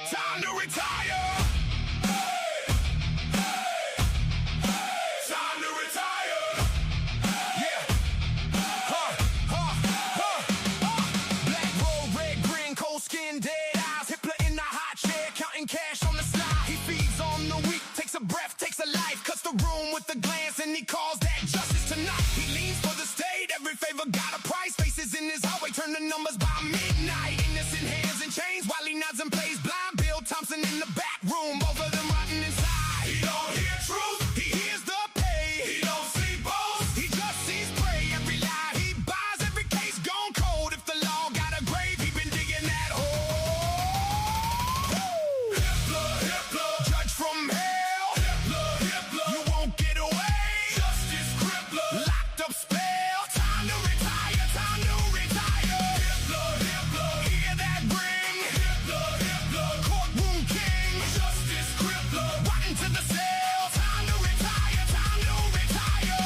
Time to retire. Time to retire. Yeah. Black robe, red, green, cold skin, dead eyes. Hitler in the hot chair, counting cash on the slide. He feeds on the weak, takes a breath, takes a life. Cuts the room with a glance, and he calls that justice tonight. He leans for the state, every favor got a price. Faces in his hallway, turn the numbers by midnight. Innocent hands in chains while he nods and plays blind. Bill Thompson in the back room, both of them rotting inside. He don't hear truth, he hears the pay. He don't see both, he just sees prey. Every lie he buys, every case gone cold. If the law got a grave, he been digging that hole. Hitler, judge from hell. Hitler, you won't get away. Justice crippler, locked up spell. Time to retire, time to retire. Hitler, hear that ring. Hitler, courtroom king. Justice crippler, rotten to the cell. Time to retire, time to retire.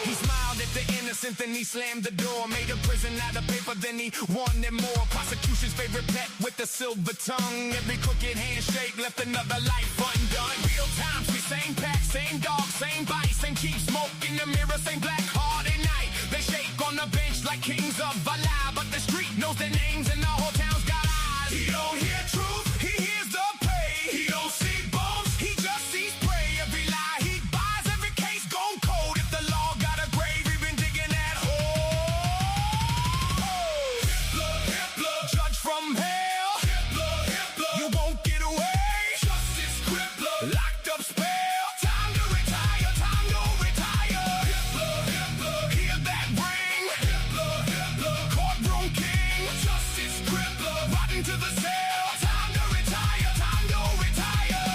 He smiled at the innocent, then he slammed the door. Made a prison out of paper, then he wanted more. Prosecution's favorite pet with the silver tongue. Every crooked handshake left another life undone. Real times, we same pack, same dog, same bite, same cheap smoke in the mirror, same black heart at night. They shake on the bench like kings of a lie, but the street knows their names and the whole town's got eyes. He don't hear truth, he hears the pay. He don't see bones, he just sees prey. Every lie he buys, every case gone cold. If the law got a grave, he been digging that hole. Hitler, judge from hell. Hitler, you won't get away. Justice crippler, locked up spell. Time to retire, time to retire. Hitler, hear that ring. Hitler, courtroom king. Justice crippler, rotten to the cell. Time to retire, time to retire.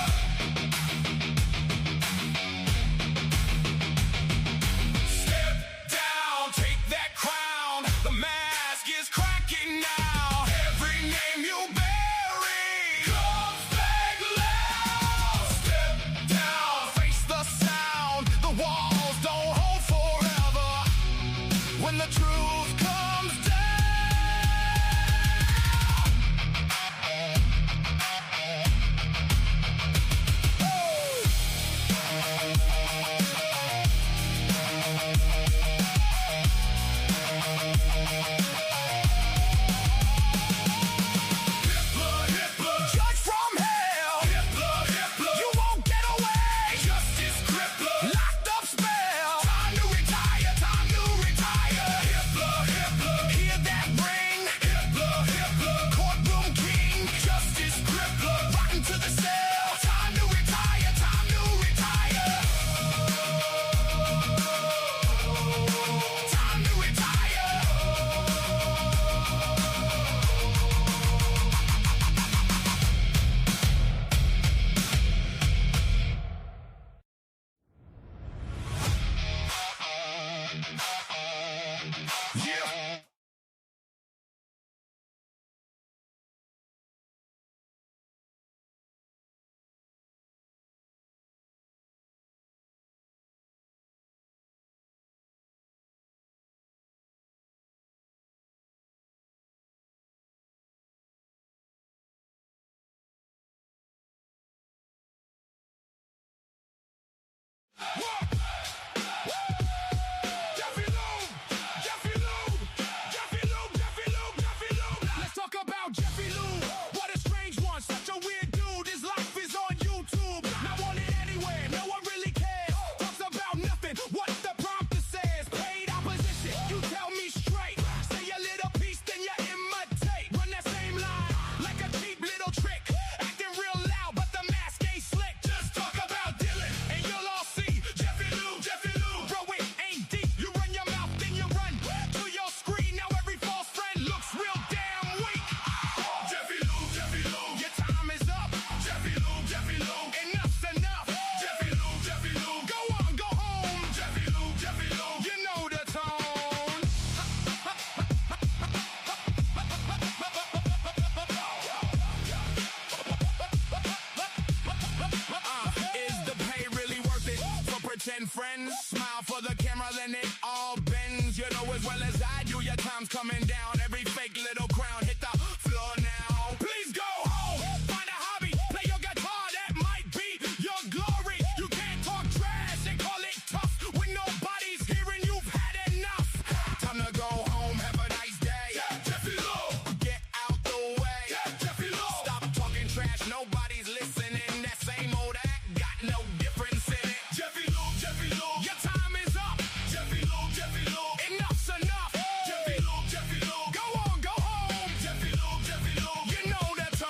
Step down, take that crown. The mask is cracking now. Every name you bury comes back loud. Step down, face the sound. The walls don't hold forever. When the truth comes down. Hitler, judge from hell. Hitler, you won't get away. Justice crippler, locked up spell. Time to retire, time to retire. Hitler, hear that ring. Hitler, courtroom king. Justice crippler, rotten to the cell. Time to retire, time to retire. Time to retire. Yeah. Let's talk about Jeffy Lube. What a strange one, such a weird dude. His life is on YouTube. Not wanted anywhere, no one really cares. Talks about nothing, what the prompter says. Paid opposition, you tell me straight. Say a little piece, then you imitate. Run that same line, like a cheap little trick. Acting real loud, but the mask ain't slick. Just talk about Dylan, and you'll all see Jeffy friends. Smile for the camera, then it all bends. You know as well as I do, your time's coming down. Every fake little crown hit the floor now. Please go home, find a hobby, play your guitar, that might be your glory. You can't talk trash and call it tough when nobody's hearing you've had enough. Time to go home, have a nice day. Yeah, Jeffy Low. Get out the way. Yeah, Jeffy Low. Stop talking trash, nobody's listening. That same old act got no difference in it. Jeffy Low, Jeffy Low. Your time is up. Jeffy Low, Jeffy Low. Enough's enough. Jeffy Low, Jeffy Low. Go on, go home. Jeffy Low, Jeffy Low. You know the tone.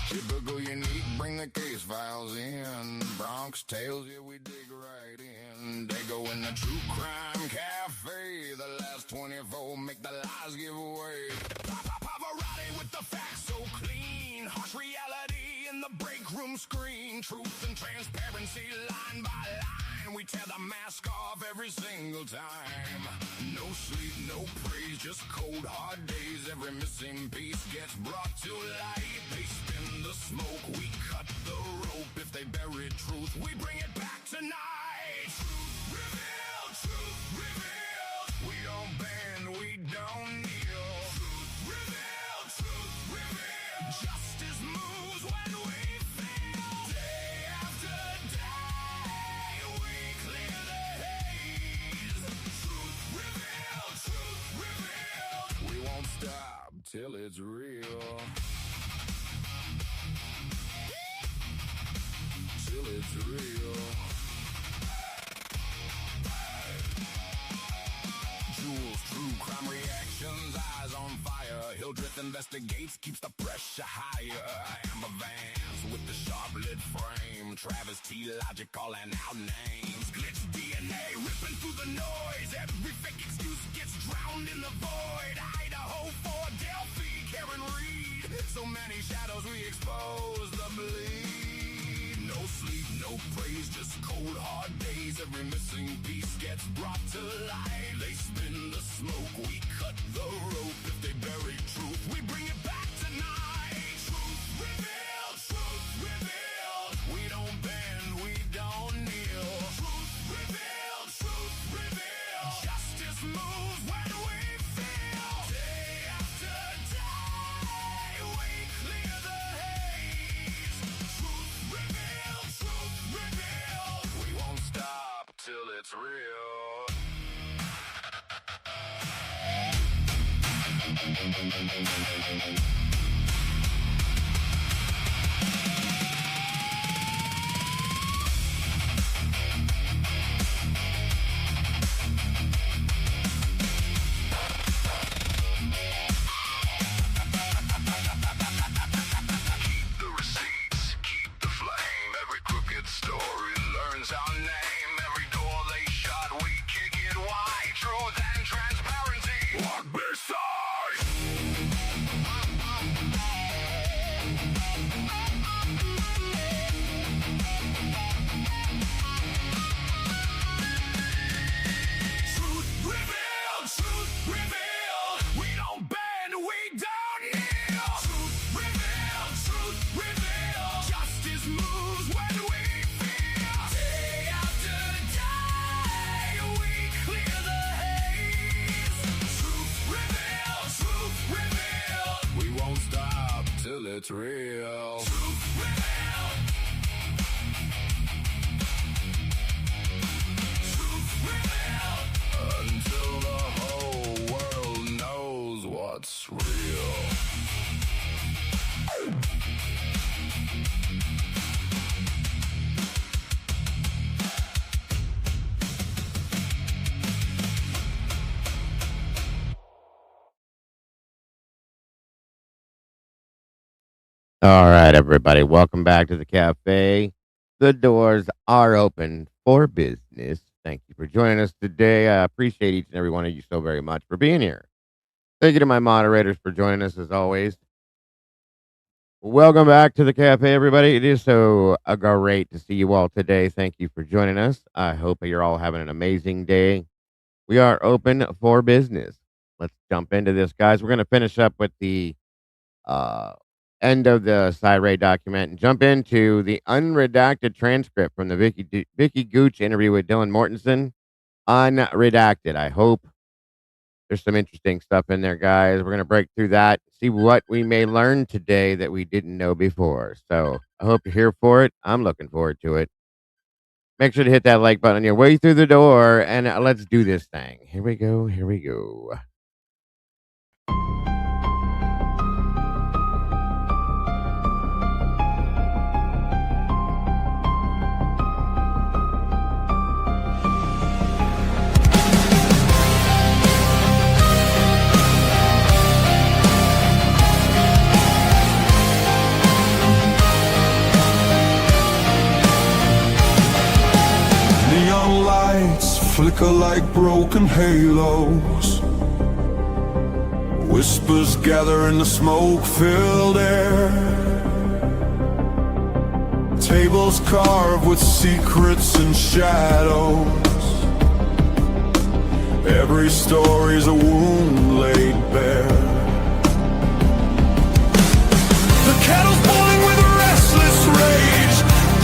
Typical unique, bring the case files in. Bronx Tales, yeah, we dig right in. They go in the TruCrime Cafe. The last 24 make the lies give away. Pavarotti with the facts so clean. Harsh reality in the break room screen. Truth and transparency line by line. We tear the mask off every single time. No sleep, no praise, just cold hard days. Every missing piece gets brought to light. They spin the smoke, we cut the rope. If they buried truth, we bring it back tonight. Truth revealed, truth revealed. We don't bend, we don't kneel. Truth revealed, truth revealed. Justice moves when we fail. Day after day, we clear the haze. Truth revealed, truth revealed. We won't stop till it's real. Till it's real. Jules, true crime reactions, eyes on fire. Hildreth investigates, keeps the pressure higher. Amber Vance with the sharp lit frame. Travis T. Logic calling out names. Glitch DNA ripping through the noise. Every fake excuse gets drowned in the void. Idaho for Delphi, Karen Reed. So many shadows we expose the bleed. No sleep, no praise, just cold hard days. Every missing piece gets brought to light. They spin the smoke, we cut the rope. If they bury truth, we bring it back tonight. Truth revealed, truth revealed. We don't bend, we don't kneel. Truth revealed, truth revealed. Justice moves when we feel. Day after day, we clear the haze. Truth revealed, truth revealed. We won't stop till it's real. it's real. Until the whole world knows what's real. All right, everybody. Welcome back to the cafe. The doors are open for business. Thank you for joining us today. I appreciate each and every one of you so very much for being here. Thank you to my moderators for joining us as always. Welcome back to the cafe, everybody. It is so great to see you all today. Thank you for joining us. I hope you're all having an amazing day. We are open for business. Let's jump into this, guys. We're going to finish up with the end of the side ray document and jump into the unredacted transcript from the Vicie Gooch interview with Dylan Mortensen. Unredacted. I hope there's some interesting stuff in there, guys. We're going to break through that, see what we may learn today that we didn't know before. So I hope you're here for it. I'm looking forward to it. Make sure to hit that like button on your way through the door, and let's do this thing. Here we go. Here we go. Neon lights flicker like broken halos. Whispers gather in the smoke-filled air. Tables carved with secrets and shadows. Every story's a wound laid bare. The kettle's boiling with a restless rage.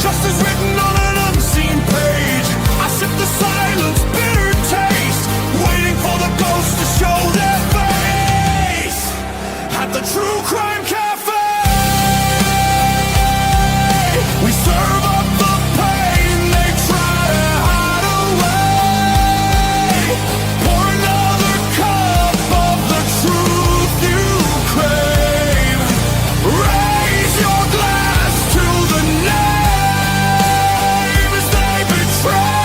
Justice written on an unseen page. I sip the silence, bitter taste, waiting for the ghosts to show their face. At the TruCrime Cafe, we serve up the pain they try to hide away. Pour another cup of the truth you crave. Raise your glass to the names they betrayed.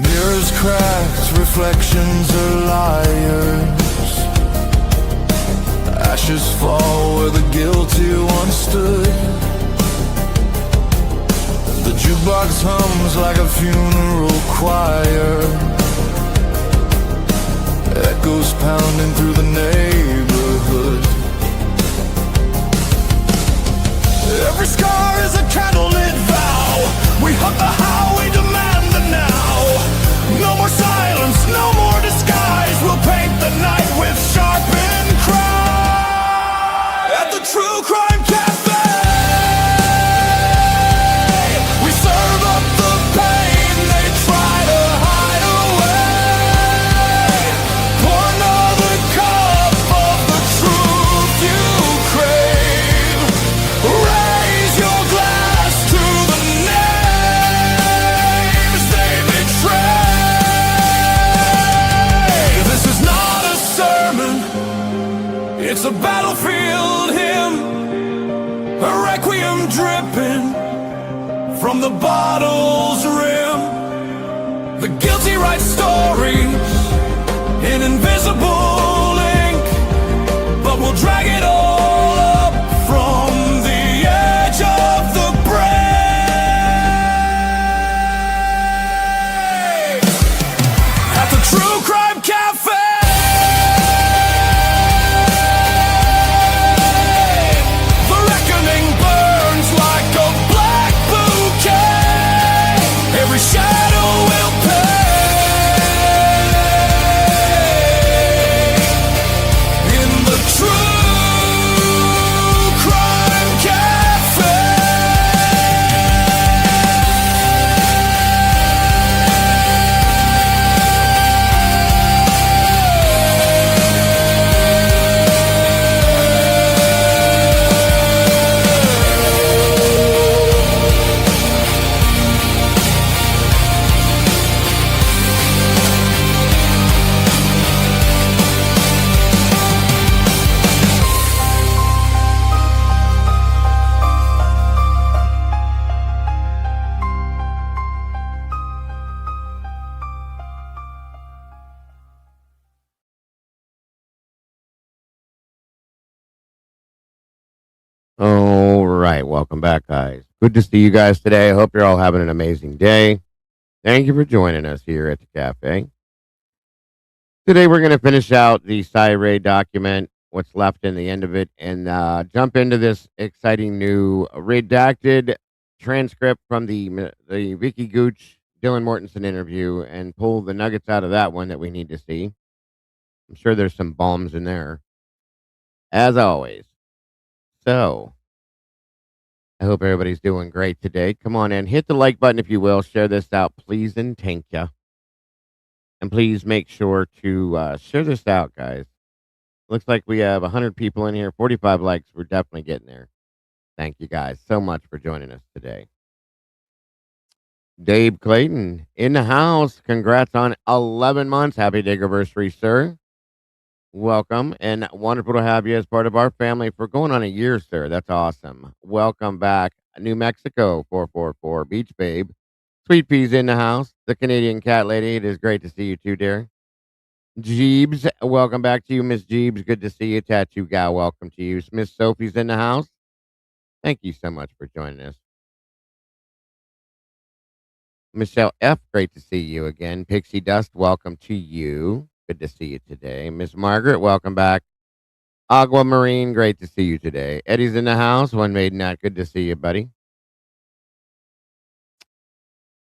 Mirrors cracked, reflections are liars. Ashes fall where the guilty once stood. The jukebox hums like a funeral choir. Echoes pounding through the neighborhood. Every scar is a candlelit vow. We hug the how, we demand the now. No more silence, no more disguise. We'll paint the night with sharpened cry. At the TruCrime Cafe, we serve up the pain they try to hide away. Pour another cup of the truth you crave. Raise your glass to the names they betrayed. This is not a sermon, it's a battlefield hymn, a requiem dripping from the bottle's rim. The guilty write stories in invisible ink, but we'll drag it all up from the edge of the brave. At the TruCrime Cafe, the reckoning burns like a black bouquet. Every shadow will pay in the truth. All right, welcome back, guys. Good to see you guys today. I hope you're all having an amazing day. Thank you for joining us here at the cafe. Today, we're going to finish out the Ray document, what's left in the end of it, and jump into this exciting new redacted transcript from the Vicie Gooch Dylan Mortensen interview and pull the nuggets out of that one that we need to see. I'm sure there's some bombs in there, as always. So, I hope everybody's doing great today. Come on in, hit the like button if you will. Share this out, please, and thank you. And please make sure to share this out, guys. Looks like we have 100 people in here, 45 likes. We're definitely getting there. Thank you guys so much for joining us today. Dave Clayton in the house. Congrats on 11 months. Happy day anniversary, sir. Welcome and wonderful to have you as part of our family for going on a year, sir. That's awesome. Welcome back, New Mexico 444 Beach Babe. Sweet Peas in the house. The Canadian Cat Lady. It is great to see you too, dear. Jeebs, welcome back to you, Miss Jeebs. Good to see you, Tattoo Gal. Welcome to you. Miss Sophie's in the house. Thank you so much for joining us. Michelle F., great to see you again. Pixie Dust, welcome to you. Good to see you today. Miss Margaret, welcome back. Agua Marine, great to see you today. Eddie's in the house. One Maiden Nut, good to see you, buddy.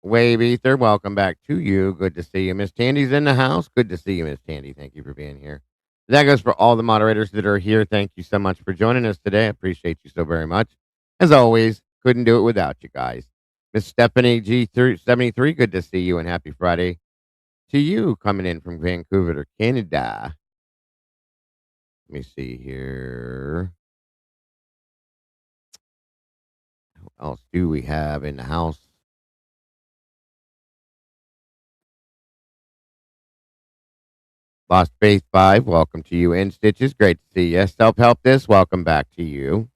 Wave Ether, welcome back to you. Good to see you. Miss Tandy's in the house. Good to see you, Miss Tandy. Thank you for being here. That goes for all the moderators that are here. Thank you so much for joining us today. I appreciate you so very much. As always, couldn't do it without you guys. Miss Stephanie G73, good to see you and happy Friday to you coming in from Vancouver, Canada. Let me see here. Who else do we have in the house? Lost Faith 5, welcome to you. In Stitches, great to see you. Self Help This, welcome back to you.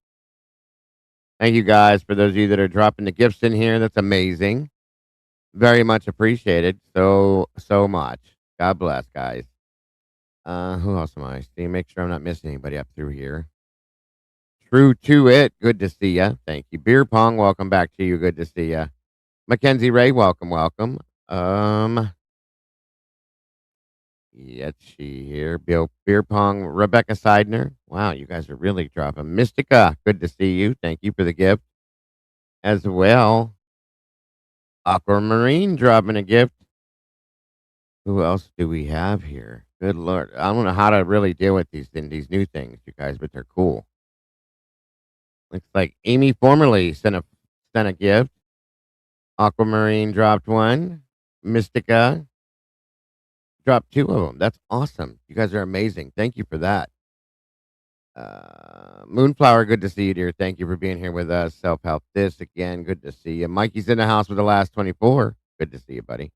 Thank you guys for those of you that are dropping the gifts in here. That's amazing. Very much appreciated. So much. God bless, guys. Who else am I? See, make sure I'm not missing anybody up through here. True to it. Good to see ya. Thank you. Beer Pong, welcome back to you. Good to see ya. Mackenzie Ray, welcome. Let's see here. Beer Pong, Rebecca Seidner. Wow, you guys are really dropping. Mystica, good to see you. Thank you for the gift as well. Aquamarine dropping a gift. Who else do we have here? Good Lord. I don't know how to really deal with these new things, you guys, but they're cool. Looks like Amy formerly sent a gift. Aquamarine dropped one. Mystica dropped two of them. That's awesome. You guys are amazing. Thank you for that. Moonflower, good to see you, dear. Thank you for being here with us. Self help this again. Good to see you. Mikey's in the house with the last 24. Good to see you, buddy.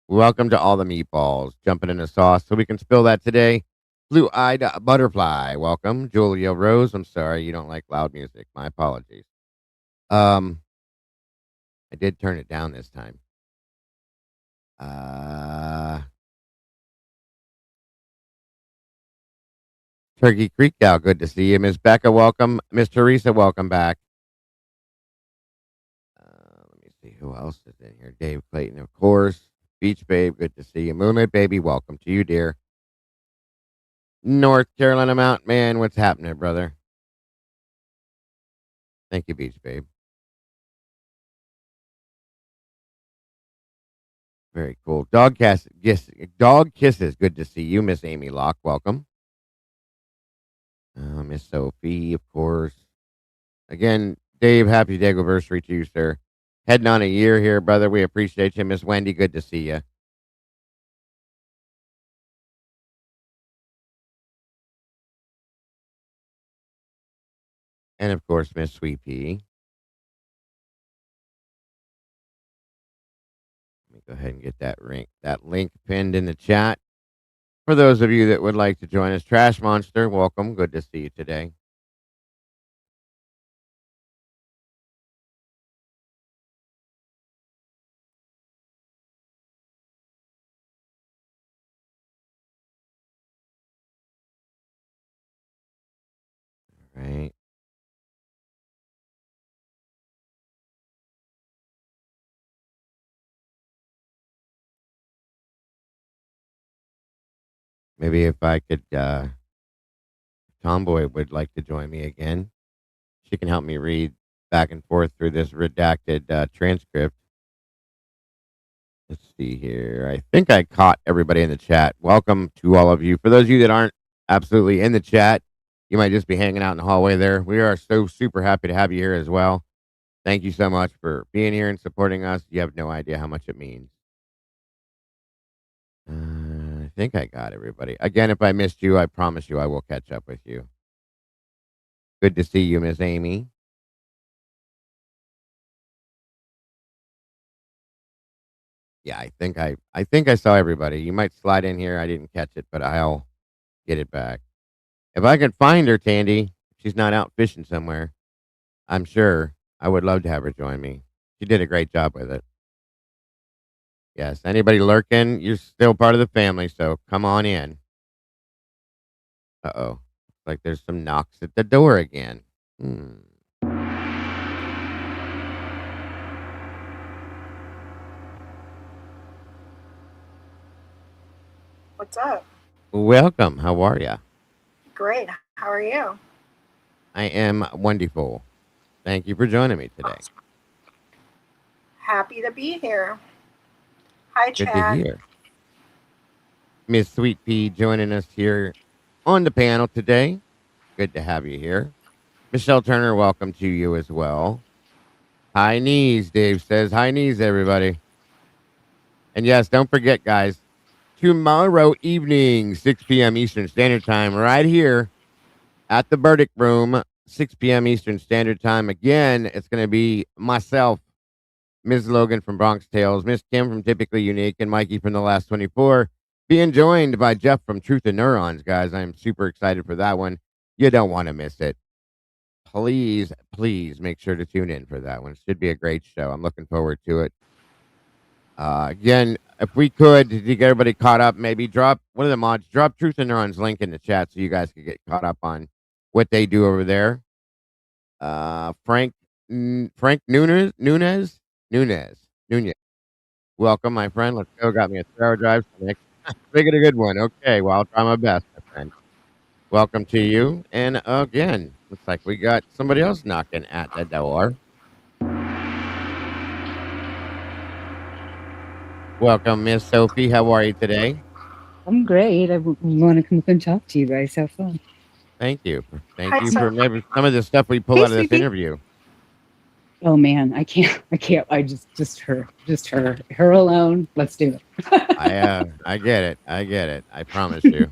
Welcome to all the meatballs jumping in the sauce so we can spill that today. Blue eyed butterfly. Welcome. Julia Rose. I'm sorry you don't like loud music. My apologies. I did turn it down this time. Turkey Creek Gal, good to see you. Miss Becca, welcome. Miss Teresa, welcome back. Let me see who else is in here. Dave Clayton, of course. Beach Babe, good to see you. Moonlit Baby, welcome to you, dear. North Carolina Mountain Man, what's happening, brother? Thank you, Beach Babe. Very cool. Dog kisses, good to see you. Miss Amy Locke, welcome. Miss Sophie, of course. Again, Dave, happy day anniversary to you, sir. Heading on a year here, brother. We appreciate you. Miss Wendy, good to see you. And of course, Miss Sweet Pea. Let me go ahead and get that link pinned in the chat. For those of you that would like to join us, Trash Monster, welcome. Good to see you today. Maybe if I could, Tomboy would like to join me again. She can help me read back and forth through this redacted transcript. Let's see here. I think I caught everybody in the chat. Welcome to all of you. For those of you that aren't absolutely in the chat, you might just be hanging out in the hallway there. We are so super happy to have you here as well. Thank you so much for being here and supporting us. You have no idea how much it means. I think I got everybody. Again, if I missed you, I promise you I will catch up with you. Good to see you, Miss Amy. Yeah, I think I saw everybody. You might slide in here. I didn't catch it, but I'll get it back. If I could find her, Tandy, if she's not out fishing somewhere, I'm sure I would love to have her join me. She did a great job with it. Yes, anybody lurking, you're still part of the family, so come on in. Uh-oh. Like there's some knocks at the door again. Hmm. What's up? Welcome. How are ya? Great. How are you? I am wonderful. Thank you for joining me today. Happy to be here. Hi, Good to Chad. hear. Miss Sweet Pea joining us here on the panel today. Good to have you here. Michelle Turner, welcome to you as well. High knees, Dave says. High knees, everybody. And yes, don't forget, guys, tomorrow evening, 6 p.m. Eastern Standard Time, right here at the Verdict Room, 6 p.m. Eastern Standard Time. Again, it's going to be myself, Ms. Logan from Bronx Tales, Miss Kim from Typically Unique, and Mikey from The Last 24, being joined by Jeff from Truth and Neurons, guys. I'm super excited for that one. You don't want to miss it. Please, please make sure to tune in for that one. It should be a great show. I'm looking forward to it. Again, if we could, to get everybody caught up, maybe drop one of the mods, drop Truth and Neurons link in the chat so you guys can get caught up on what they do over there. Frank Nunez. Welcome, my friend. Let's go. Got me a 3-hour drive. Make it a good one. Okay, well, I'll try my best, my friend. Welcome to you. And again, looks like we got somebody else knocking at the door. Welcome, Miss Sophie. How are you today? I'm great. I want to come up and talk to you guys. Have fun. Thank you. Thank Hi, you Sophie. for maybe some of the stuff we pull Hey, out of this sweetie. interview. Oh man, I can't. I just her alone. Let's do it. I get it. I promise you.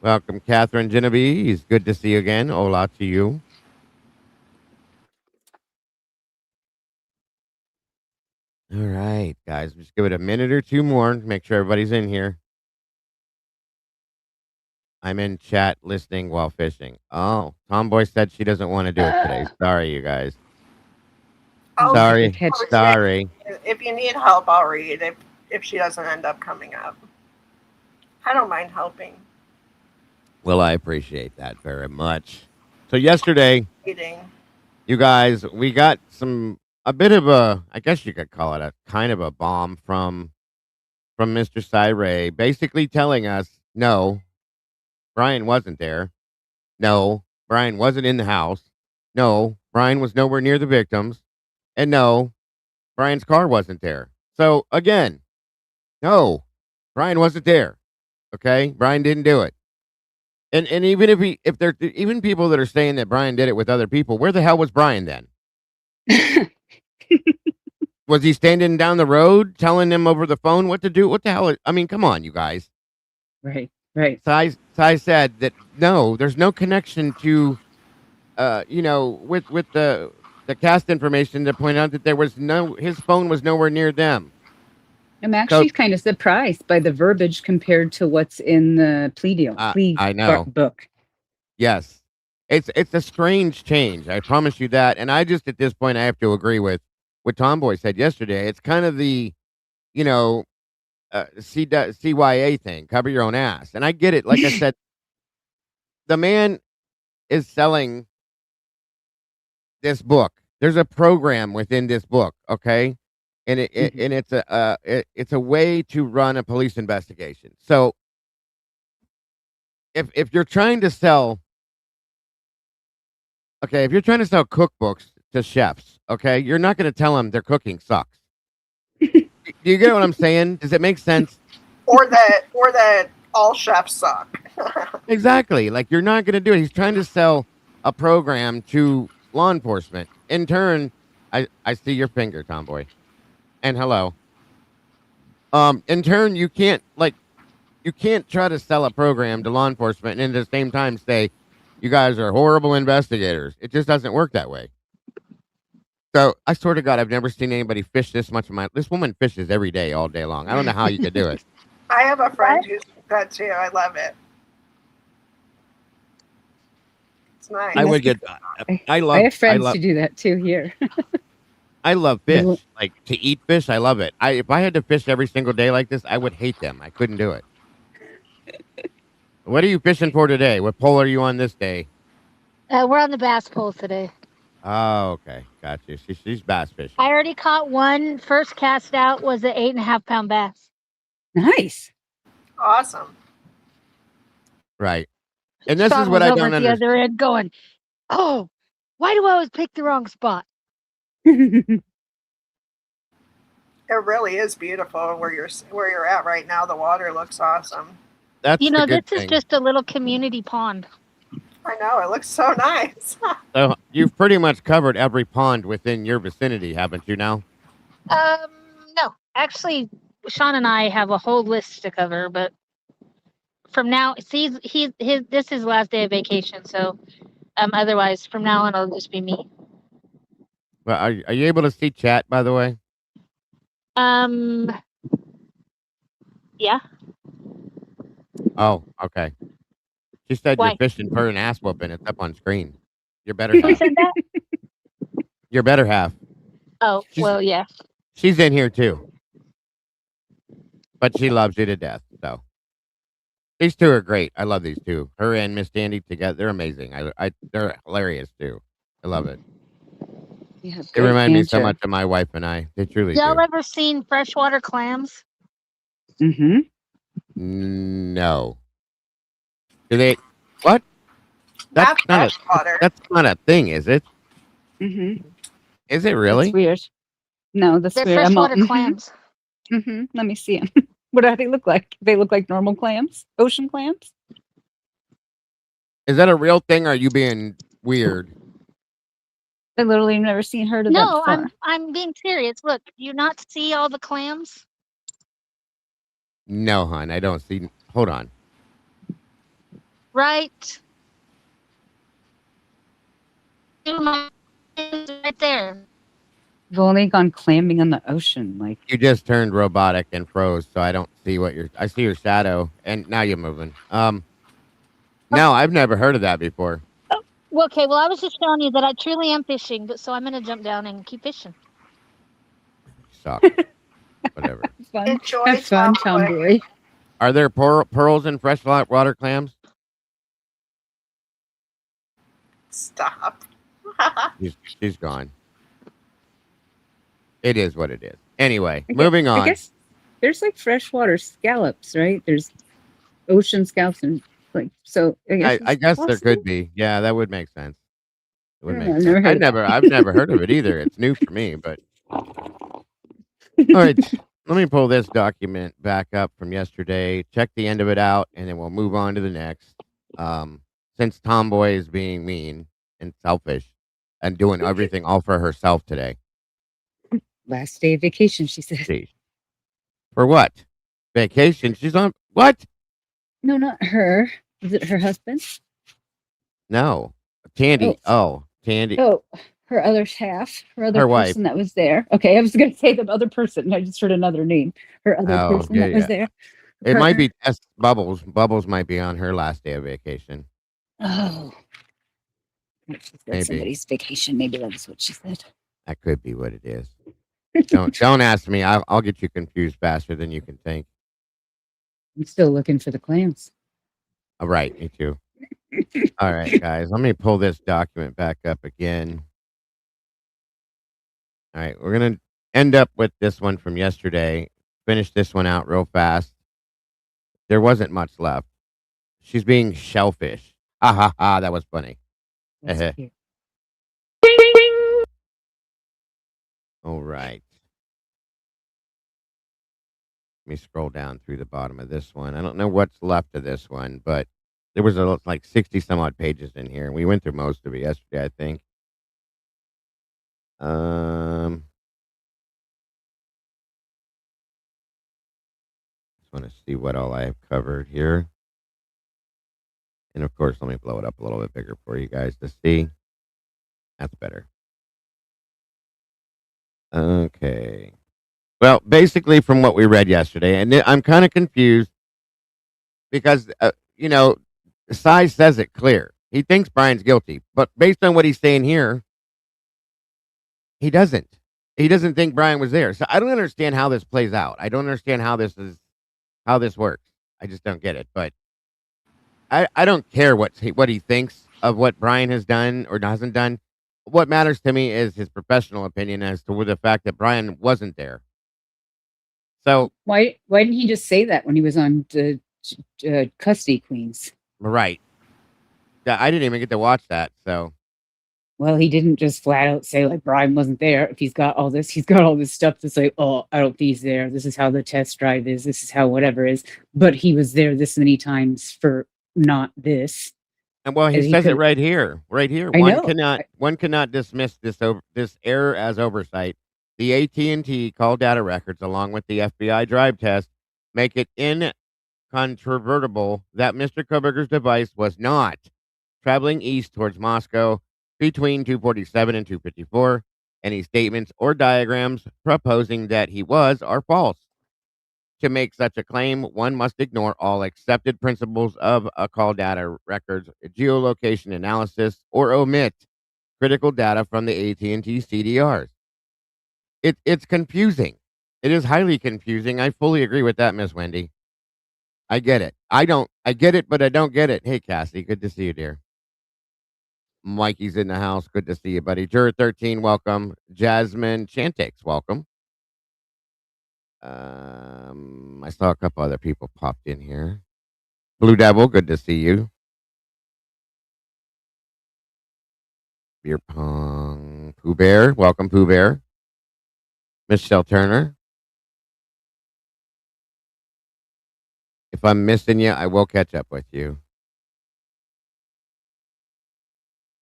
Welcome, Catherine Genevieve. Good to see you again. Hola to you. All right, guys. Just give it a minute or two more. Make sure everybody's in here. I'm in chat listening while fishing. Oh, Tomboy said she doesn't want to do it today. Sorry, you guys. Oh, Sorry. Catch- Sorry. If you need help, I'll read if she doesn't end up coming up. I don't mind helping. Well, I appreciate that very much. So yesterday, Reading. you guys, we got a bit of a, I guess you could call it a kind of a bomb from Mr. Cyray, basically telling us, no, Bryan wasn't there. No, Bryan wasn't in the house. No, Bryan was nowhere near the victims. And no, Bryan's car wasn't there. So again, no, Bryan wasn't there. Okay, Bryan didn't do it. And even if they're even people that are saying that Bryan did it with other people, where the hell was Bryan then? Was he standing down the road telling them over the phone what to do? What the hell? I mean, come on, you guys. Right. Sai said that no, there's no connection to, with the cast information to point out that his phone was nowhere near them. I'm actually kind of surprised by the verbiage compared to what's in the plea deal. I know. Book. Yes, it's a strange change. I promise you that. And I just at this point I have to agree with what Tomboy said yesterday. It's kind of the, CYA thing, cover your own ass. And I get it. Like I said, the man is selling this book. There's a program within this book, okay? And it's a way to run a police investigation. So if you're trying to sell, okay, if you're trying to sell cookbooks to chefs, okay, you're not going to tell them their cooking sucks. Do you get what I'm saying? Does it make sense? Or that all chefs suck. Exactly. Like you're not going to do it. He's trying to sell a program to law enforcement. In turn, I see your finger, Tomboy. And hello. In turn, you can't try to sell a program to law enforcement and at the same time say you guys are horrible investigators. It just doesn't work that way. So I swear to God, I've never seen anybody fish this much of my. This woman fishes every day, all day long. I don't know how you could do it. I have a friend who's that too. I love it. It's nice. I would get. I have friends who do that too here. I love fish. Like to eat fish, I love it. If I had to fish every single day like this, I would hate them. I couldn't do it. What are you fishing for today? What pole are you on this day? We're on the bass pole today. Oh, okay. Got you. She's bass fishing. I already caught one. First cast out was an 8.5 pound bass. Nice. Awesome. Right. And this Sean is what was I over don't at the understand. other end going, oh, why do I always pick the wrong spot? It really is beautiful where you're at right now. The water looks awesome. That's You know, the good this is thing. just a little community pond. I know, it looks so nice. So you've pretty much covered every pond within your vicinity, haven't you now? No, actually, Sean and I have a whole list to cover, but from now, see, this is his last day of vacation, so otherwise, from now on, it'll just be me. Well, are you able to see chat, by the way? Yeah. Oh, okay. She said Why? you're fishing for an ass whooping. It's up on screen. Your better Who half. said that? Your better half. Oh, well, yeah. She's in here too. But she loves you to death. So these two are great. I love these two. Her and Miss Dandy together. They're amazing. They're hilarious too. I love it. They remind me so much of my wife and I. They truly Y'all do. ever seen freshwater clams? Mm-hmm. No. Do they? What? That's freshwater. That's not a thing, is it? Mm-hmm. Is it really? That's weird. No, that's They're weird. freshwater clams. Mm-hmm. Let me see them. What do they look like? They look like normal clams? Ocean clams? Is that a real thing? Or are you being weird? I literally never heard of that No, before. I'm being serious. Look, do you not see all the clams? No, hon, I don't see. Hold on. Right. Right there. I've only gone clamming on the ocean. Like You just turned robotic and froze, so I don't see what I see your shadow, and now you're moving. No, I've never heard of that before. Well, okay, well, I was just showing you that I truly am fishing, but so I'm going to jump down and keep fishing. Suck. Whatever. fun. Enjoy Have fun, tomboy. tomboy. Are there pearls in freshwater clams? Stop. She's gone. It is what it is. Anyway, moving on. I guess there's like freshwater scallops, right? There's ocean scallops and like so. I guess there possible. could be. Yeah, that would make sense. It would I make don't know, sense. I've never I've never heard of it either. It's new for me, but all right. Let me pull this document back up from yesterday, check the end of it out, and then we'll move on to the next. Since Tomboy is being mean and selfish and doing everything all for herself today. Last day of vacation, she said. Jeez. For what? Vacation? She's on what? No, not her. Is it her husband? No. Tandy. Oh, Tandy. Oh, her other half. Her other Her person wife. that was there. Okay, I was going to say the other person. I just heard another name. Her other person that was there. It might be Tess Bubbles. Bubbles might be on her last day of vacation. Oh. She's got Maybe. somebody's vacation. Maybe that's what she said. That could be what it is. Don't ask me. I'll get you confused faster than you can think. I'm still looking for the clams. All right, me too. All right, guys. Let me pull this document back up again. All right, we're gonna end up with this one from yesterday. Finish this one out real fast. There wasn't much left. She's being shellfish. Ha ha ha! That was funny. That's cute. All right. Let me scroll down through the bottom of this one. I don't know what's left of this one, but there was like 60 some odd pages in here, and we went through most of it yesterday, I think. Just want to see what all I have covered here. And of course, let me blow it up a little bit bigger for you guys to see. That's better. Okay. Well, basically, from what we read yesterday, and I'm kind of confused because, Cy says it clear. He thinks Bryan's guilty, but based on what he's saying here, he doesn't. He doesn't think Bryan was there. So I don't understand how this plays out. I don't understand how this works. I just don't get it. But I don't care what he thinks of what Bryan has done or hasn't done. What matters to me is his professional opinion as to the fact that Bryan wasn't there. So Why didn't he just say that when he was on the Custody Queens? right, I didn't even get to watch that. So Well, he didn't just flat out say like Bryan wasn't there. If he's got all this stuff to say, oh, I don't think he's there. This is how the test drive is. This is how whatever is. But he was there this many times for not this. and well, he says it right here. Right here. I know. One cannot dismiss this error as oversight. The AT&T call data records, along with the FBI drive test, make it incontrovertible that Mr. Kohberger's device was not traveling east towards Moscow between 247 and 254. Any statements or diagrams proposing that he was are false. To make such a claim, one must ignore all accepted principles of a call data records geolocation analysis or omit critical data from the AT&T CDRs. It's confusing. It is highly confusing. I fully agree with that, Miss Wendy. I get it. I get it, but I don't get it. Hey, Cassie, good to see you, dear. Mikey's in the house. Good to see you, buddy. Juror 13, welcome. Jasmine Chantix, welcome. I saw a couple other people popped in here. Blue Devil, good to see you. Beer Pong. Pooh Bear, welcome, Pooh Bear. Michelle Turner. If I'm missing you, I will catch up with you.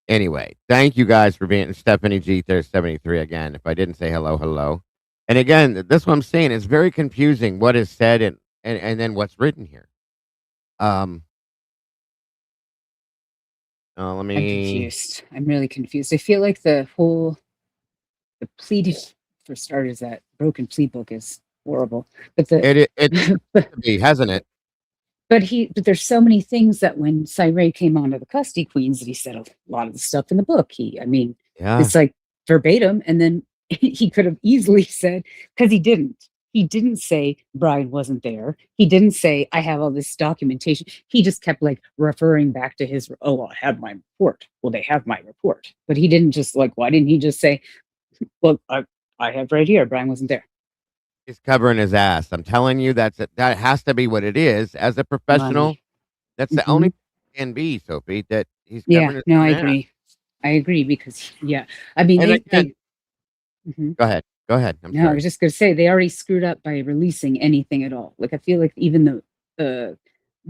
Anyway, thank you guys for being Stephanie G. There's 73 again. If I didn't say hello, hello. And again, that's what I'm saying. It's very confusing what is said and then what's written here. I'm confused. I'm really confused. I feel like the plea for starters, that broken plea book is horrible. But it hasn't it? But there's so many things that when Cyree came onto the Custody Queens, that he said a lot of the stuff in the book. It's like verbatim, and then he could have easily said, because he didn't. He didn't say Bryan wasn't there. He didn't say I have all this documentation. He just kept like referring back to his. Oh, I have my report. Well, they have my report, but he didn't just like. Why didn't he just say, well, I have right here. Bryan wasn't there. He's covering his ass. I'm telling you, that has to be what it is. As a professional, Money. That's the only thing it can be, Sophie, that he's covering his I ass. agree. I agree because I mean Go ahead. I'm I sorry. was just going to say they already screwed up by releasing anything at all. Like I feel like even the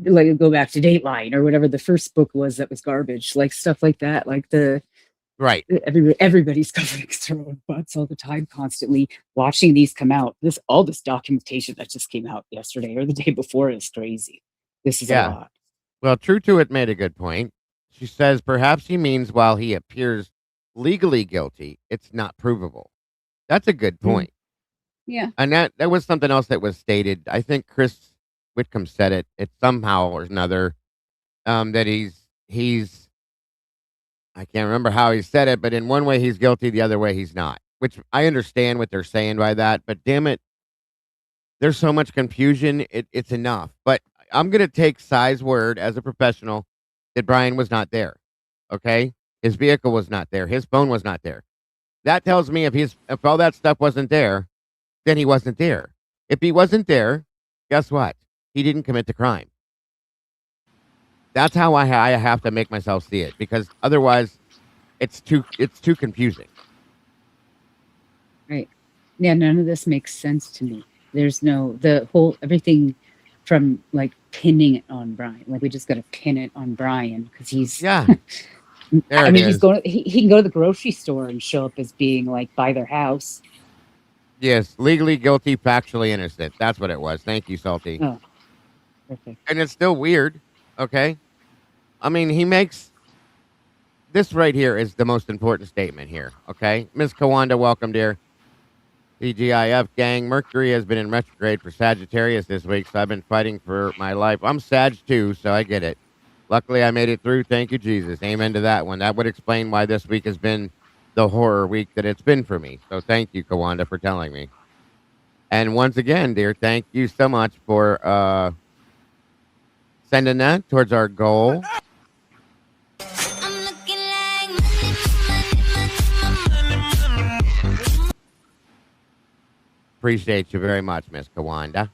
like go back to Dateline or whatever the first book was that was garbage, like stuff like that. Like right. Everybody's covering their own butts all the time, constantly watching these come out. All this documentation that just came out yesterday or the day before is crazy. This is a lot. Well, True to It made a good point. She says perhaps he means while he appears legally guilty, it's not provable. That's a good point. Yeah. And that was something else that was stated. I think Chris Whitcomb said it. It's somehow or another that he's I can't remember how he said it, but in one way he's guilty, the other way he's not. Which I understand what they're saying by that, but damn it, there's so much confusion. It's enough. But I'm gonna take Cy's word as a professional that Bryan was not there. Okay, his vehicle was not there. His phone was not there. That tells me if all that stuff wasn't there, then he wasn't there. If he wasn't there, guess what? He didn't commit the crime. That's how I have to make myself see it, because otherwise it's too confusing. Right. Yeah, none of this makes sense to me. There's the whole everything from like pinning it on Bryan. Like we just got to pin it on Bryan because he's Yeah. There I it mean, he's is. going. He can go to the grocery store and show up as being like by their house. Yes, legally guilty, factually innocent. That's what it was. Thank you, Salty. Oh, perfect. And it's still weird. Okay. I mean, he makes this right here is the most important statement here. Okay. Miss Kawanda, welcome, dear. TGIF gang. Mercury has been in retrograde for Sagittarius this week, so I've been fighting for my life. I'm Sag too, so I get it. Luckily, I made it through. Thank you, Jesus. Amen to that one. That would explain why this week has been the horror week that it's been for me. So thank you, Kawanda, for telling me. And once again, dear, thank you so much for sending that towards our goal. Appreciate you very much, Miss Kawanda.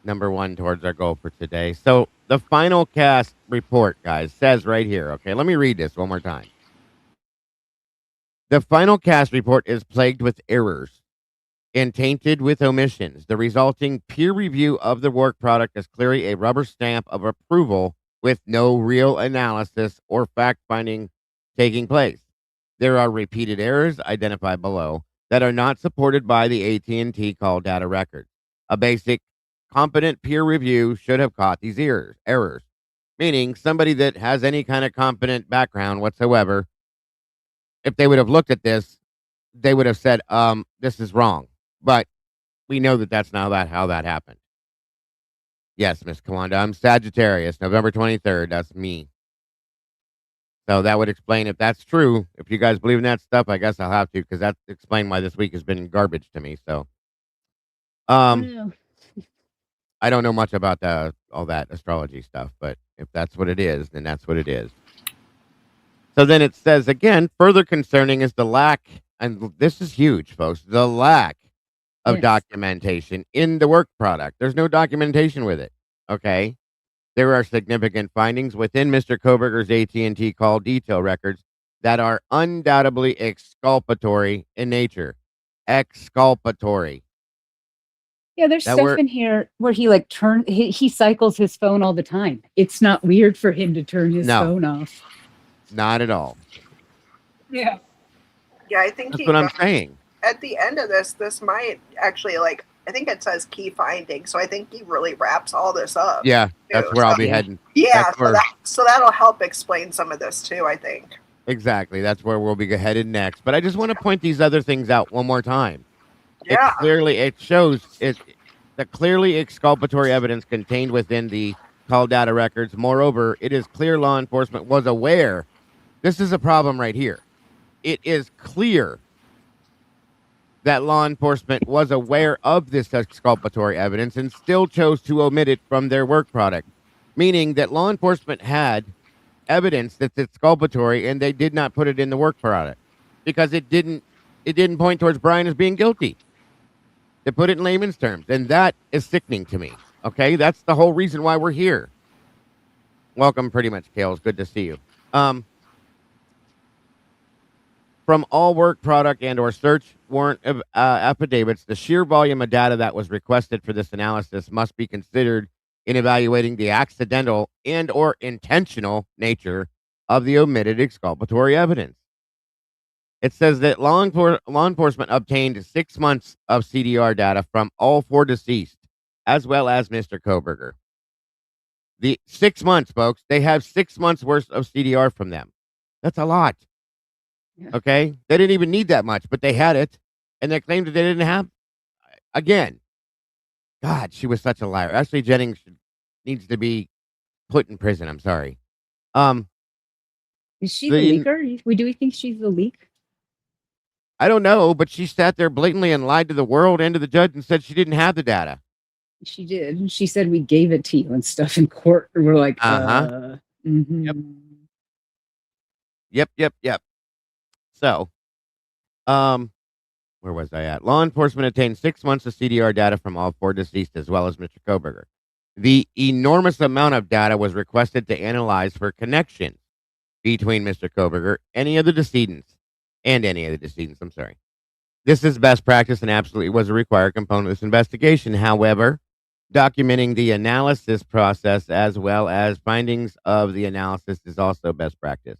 Number one towards our goal for today. So the final cast report, guys, says right here. Okay, let me read this one more time. The final cast report is plagued with errors and tainted with omissions. The resulting peer review of the work product is clearly a rubber stamp of approval with no real analysis or fact-finding taking place. There are repeated errors identified below that are not supported by the AT&T call data record. A basic, competent peer review should have caught these errors, meaning somebody that has any kind of competent background whatsoever, if they would have looked at this, they would have said, this is wrong. But we know that that's not how that happened. Yes, Miss Kawanda, I'm Sagittarius, November 23rd. That's me. So that would explain if that's true. If you guys believe in that stuff, I guess I'll have to, because that explains why this week has been garbage to me. So, No. I don't know much about all that astrology stuff, but if that's what it is, then that's what it is. So then it says again, further concerning is the lack, and this is huge, folks, the lack of documentation in the work product. There's no documentation with it. Okay. There are significant findings within Mr. Kohberger's AT&T call detail records that are undoubtedly exculpatory in nature. Exculpatory. Yeah, there's stuff in here where he like he cycles his phone all the time. It's not weird for him to turn his phone off. Not at all. Yeah. Yeah, I think that's what I'm saying. At the end of this might actually, like, I think it says key findings, so I think he really wraps all this up. Yeah, that's where I'll be heading. Yeah, so that'll help explain some of this too, I think. Exactly, that's where we'll be headed next. But I just want to point these other things out one more time. Yeah. It shows the clearly exculpatory evidence contained within the call data records. Moreover, it is clear law enforcement was aware. This is a problem right here. It is clear that law enforcement was aware of this exculpatory evidence and still chose to omit it from their work product, meaning that law enforcement had evidence that's exculpatory and they did not put it in the work product because it didn't point towards Bryan as being guilty. They put it in layman's terms, and that is sickening to me. Okay, that's the whole reason why we're here. Welcome, pretty much, Kale. It's good to see you. From all work product and or search warrant affidavits, the sheer volume of data that was requested for this analysis must be considered in evaluating the accidental and or intentional nature of the omitted exculpatory evidence. It says that law enforcement obtained 6 months of CDR data from all 4 deceased, as well as Mr. Kohberger. The 6 months, folks, they have 6 months worth of CDR from them. That's a lot. Yeah. Okay? They didn't even need that much, but they had it, and they claimed that they didn't have. Again, God, she was such a liar. Ashley Jennings needs to be put in prison. I'm sorry. Is she the leaker? Do we think she's the leak? I don't know, but she sat there blatantly and lied to the world and to the judge and said she didn't have the data. She did. She said we gave it to you and stuff in court. We're like, mm-hmm. Yep. So, where was I at? Law enforcement obtained 6 months of CDR data from all 4 deceased, as well as Mr. Kohberger. The enormous amount of data was requested to analyze for connections between Mr. Kohberger, any of the decedents, I'm sorry. This is best practice and absolutely was a required component of this investigation. However, documenting the analysis process as well as findings of the analysis is also best practice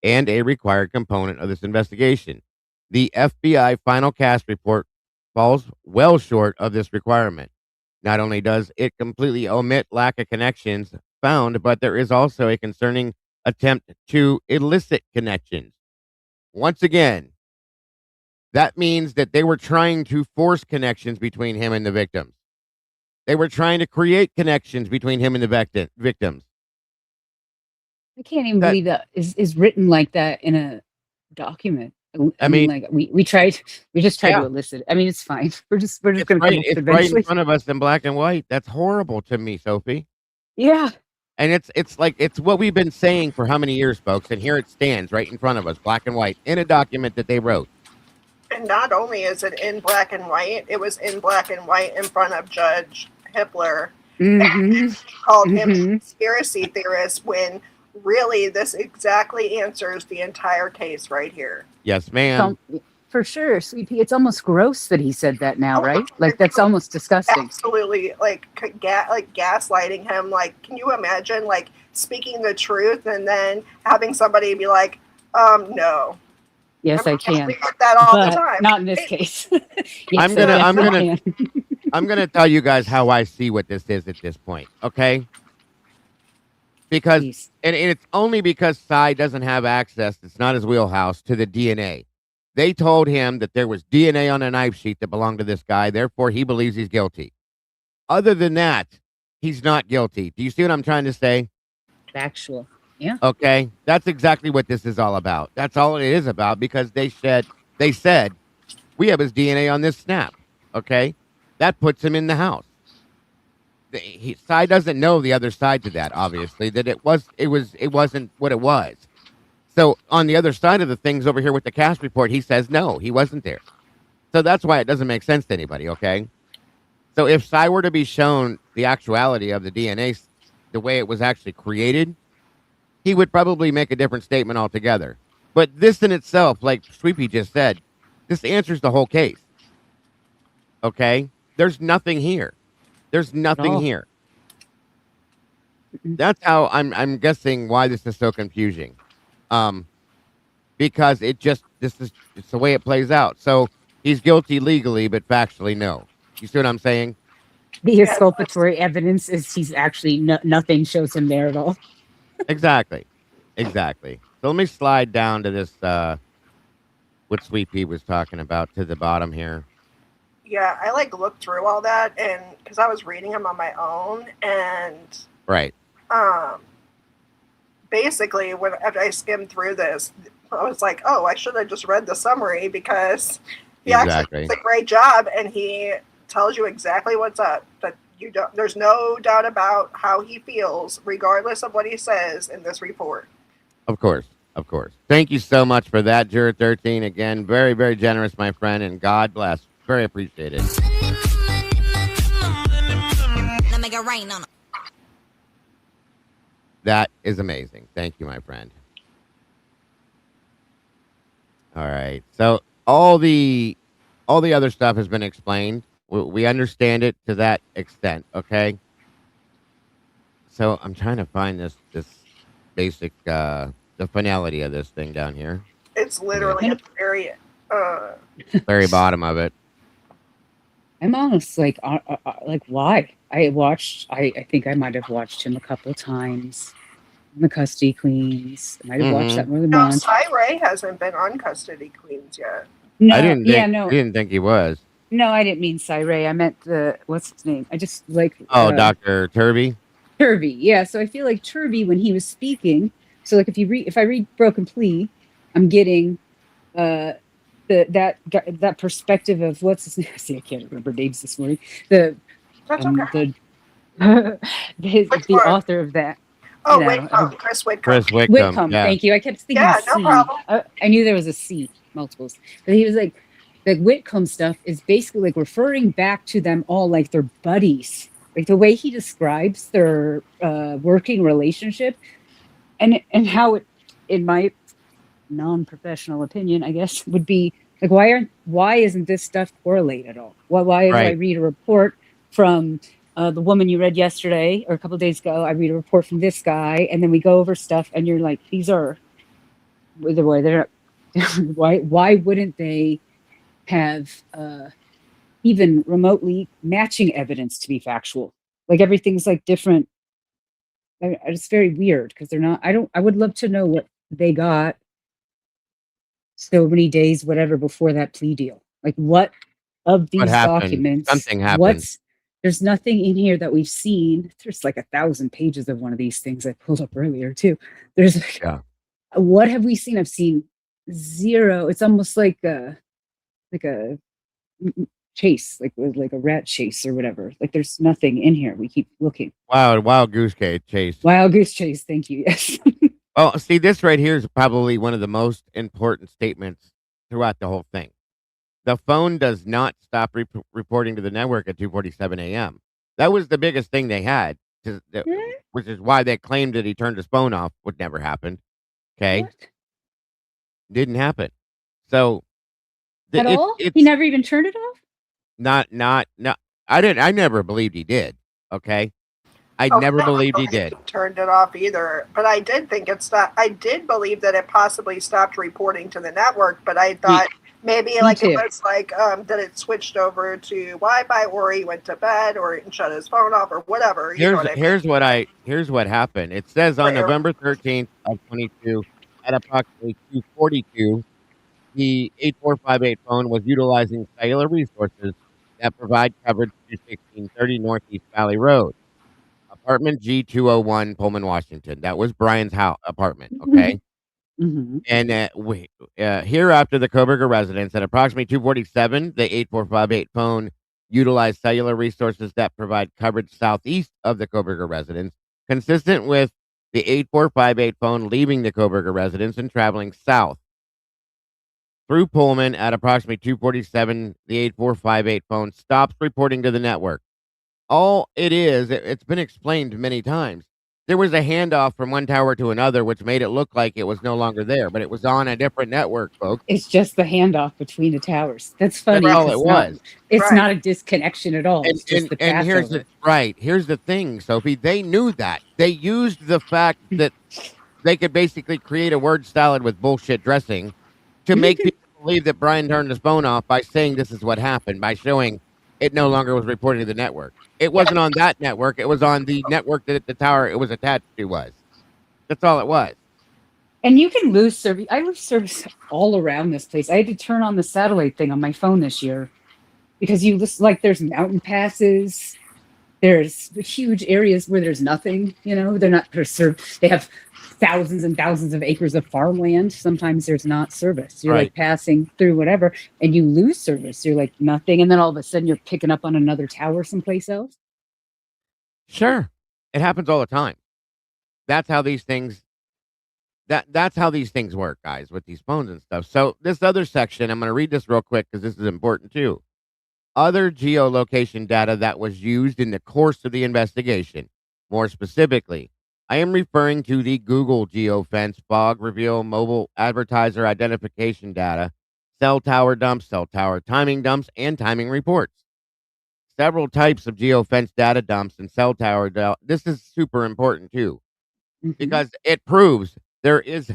and a required component of this investigation. The FBI final cast report falls well short of this requirement. Not only does it completely omit lack of connections found, but there is also a concerning attempt to elicit connections. Once again, that means that they were trying to force connections between him and the victims. They were trying to create connections between him and the victims. I can't even believe that is written like that in a document. I mean, like we just tried to elicit it. I mean, it's fine. We're just going to come up It's eventually. right in front of us in black and white. That's horrible to me, Sophie. Yeah. And it's like, it's what we've been saying for how many years, folks, and here it stands right in front of us, black and white, in a document that they wrote. And not only is it in black and white, it was in black and white in front of Judge Hippler. Mm-hmm. Called him a conspiracy theorist when really this exactly answers the entire case right here. Yes, ma'am. For sure, Sweet Pea. It's almost gross that he said that now, right? Like, that's almost disgusting. Absolutely. Like gaslighting him. Like, can you imagine, like, speaking the truth and then having somebody be like, no. Yes, I can. We get that all the time. Not in this case. Yes, I'm gonna tell you guys how I see what this is at this point, okay? Because and it's only because Cy doesn't have access, it's not his wheelhouse, to the DNA. They told him that there was DNA on a knife sheet that belonged to this guy, therefore he believes he's guilty. Other than that, he's not guilty. Do you see what I'm trying to say? Factual. Yeah. Okay. That's exactly what this is all about. That's all it is about, because they said, we have his DNA on this snap. Okay. That puts him in the house. Cy doesn't know the other side to that, obviously, that it wasn't what it was. So on the other side of the things over here with the cast report, he says, no, he wasn't there. So that's why it doesn't make sense to anybody. Okay. So if Cy were to be shown the actuality of the DNA, the way it was actually created, he would probably make a different statement altogether. But this in itself, like Sweepy just said, this answers the whole case. Okay? There's nothing here. There's nothing here. That's how I'm guessing why this is so confusing. Because it's the way it plays out. So he's guilty legally, but factually, no. You see what I'm saying? The exculpatory evidence is he's actually nothing shows him there at all. Exactly. So let me slide down to this, what Sweet Pea was talking about, to the bottom here. Yeah, I looked through all that, and because I was reading them on my own, and right. Basically, after I skimmed through this, I was like, oh, I should have just read the summary, because he actually does a great job, and he tells you exactly what's up. But there's no doubt about how he feels, regardless of what he says in this report. Of course. Thank you so much for that, Juror 13. Again, very, very generous, my friend, and God bless. Very appreciated. That is amazing. Thank you, my friend. All right. So all the other stuff has been explained. We understand it to that extent, okay? So I'm trying to find this basic the finality of this thing down here. It's literally at the very bottom of it. I'm almost like why? I think I might have watched him a couple times. The Custody Queens. I might have watched that more than once. Cy Ray hasn't been on Custody Queens yet. No, I didn't think he was. No, I didn't mean Cy Ray. I meant what's his name? I just Dr. Turvey. Turvey, yeah. So I feel like Turvey, when he was speaking, so like if I read Broken Plea, I'm getting that perspective of what's his name? See, I can't remember names this morning. The author of that. Oh, Whitcomb, Chris Whitcomb. Chris Whitcomb, yeah. Thank you. I kept thinking no C. problem. I knew there was a C, multiples. But he was like, the Whitcomb stuff is basically like referring back to them all like they're buddies. Like the way he describes their working relationship, and how it, in my non-professional opinion, I guess, would be like, why isn't this stuff correlated at all? Why do I read a report from the woman you read yesterday or a couple of days ago? I read a report from this guy, and then we go over stuff, and you're like, these are the way they're. Why wouldn't they have even remotely matching evidence to be factual? Like everything's like different. It's very weird because they're not. I would love to know what they got so many days, whatever, before that plea deal. Like what of these documents? Something happened. There's nothing in here that we've seen. There's like 1,000 pages of one of these things I pulled up earlier too. There's like, what have we seen? I've seen zero. It's almost like a chase, like a rat chase or whatever. Like there's nothing in here. We keep looking. Wild goose chase. Wild goose chase. Thank you. Yes. Well, see, this right here is probably one of the most important statements throughout the whole thing. The phone does not stop reporting to the network at 2:47 a.m. That was the biggest thing they had, which is why they claimed that he turned his phone off. Would never happen. Okay, didn't happen. So at all, he never even turned it off. Not. I never believed he did. Okay. I never believed he did. Turned it off either, but I did think it stopped. I did believe that it possibly stopped reporting to the network, but I thought maybe it was like that it switched over to Wi-Fi, or he went to bed, or shut his phone off, or whatever. Here's what happened. It says on November 13th of 22 at approximately 2:42, the 8458 phone was utilizing cellular resources that provide coverage to 1630 Northeast Valley Road. Apartment G201, Pullman, Washington. That was Bryan's apartment, okay? Mm-hmm. And here after the Kohberger residence at approximately 2:47, the 8458 phone utilized cellular resources that provide coverage southeast of the Kohberger residence, consistent with the 8458 phone leaving the Kohberger residence and traveling south. Through Pullman at approximately 2:47, the 8458 phone stops reporting to the network. All it is, it's been explained many times. There was a handoff from one tower to another, which made it look like it was no longer there, but it was on a different network, folks. It's just the handoff between the towers. That's funny. That's all it was. It's not a disconnection at all. It's just the passover. Here's the thing, Sophie. They knew that. They used the fact that they could basically create a word salad with bullshit dressing to make people believe that Bryan turned his phone off by saying this is what happened, by showing it no longer was reporting to the network. It wasn't on that network. It was on the network that the tower it was attached to was. That's all it was. And you can lose service. I lose service all around this place. I had to turn on the satellite thing on my phone this year because there's mountain passes. There's huge areas where there's nothing, they're not preserved. They have thousands and thousands of acres of farmland. Sometimes there's not service. You're like passing through whatever and you lose service. You're like nothing. And then all of a sudden you're picking up on another tower someplace else. Sure. It happens all the time. That's how these things work, guys, with these phones and stuff. So this other section, I'm going to read this real quick because this is important too. Other geolocation data that was used in the course of the investigation. More specifically, I am referring to the Google geofence, fog reveal, mobile advertiser identification data, cell tower dumps, cell tower timing dumps, and timing reports. Several types of geofence data dumps and cell tower this is super important too, because it proves there is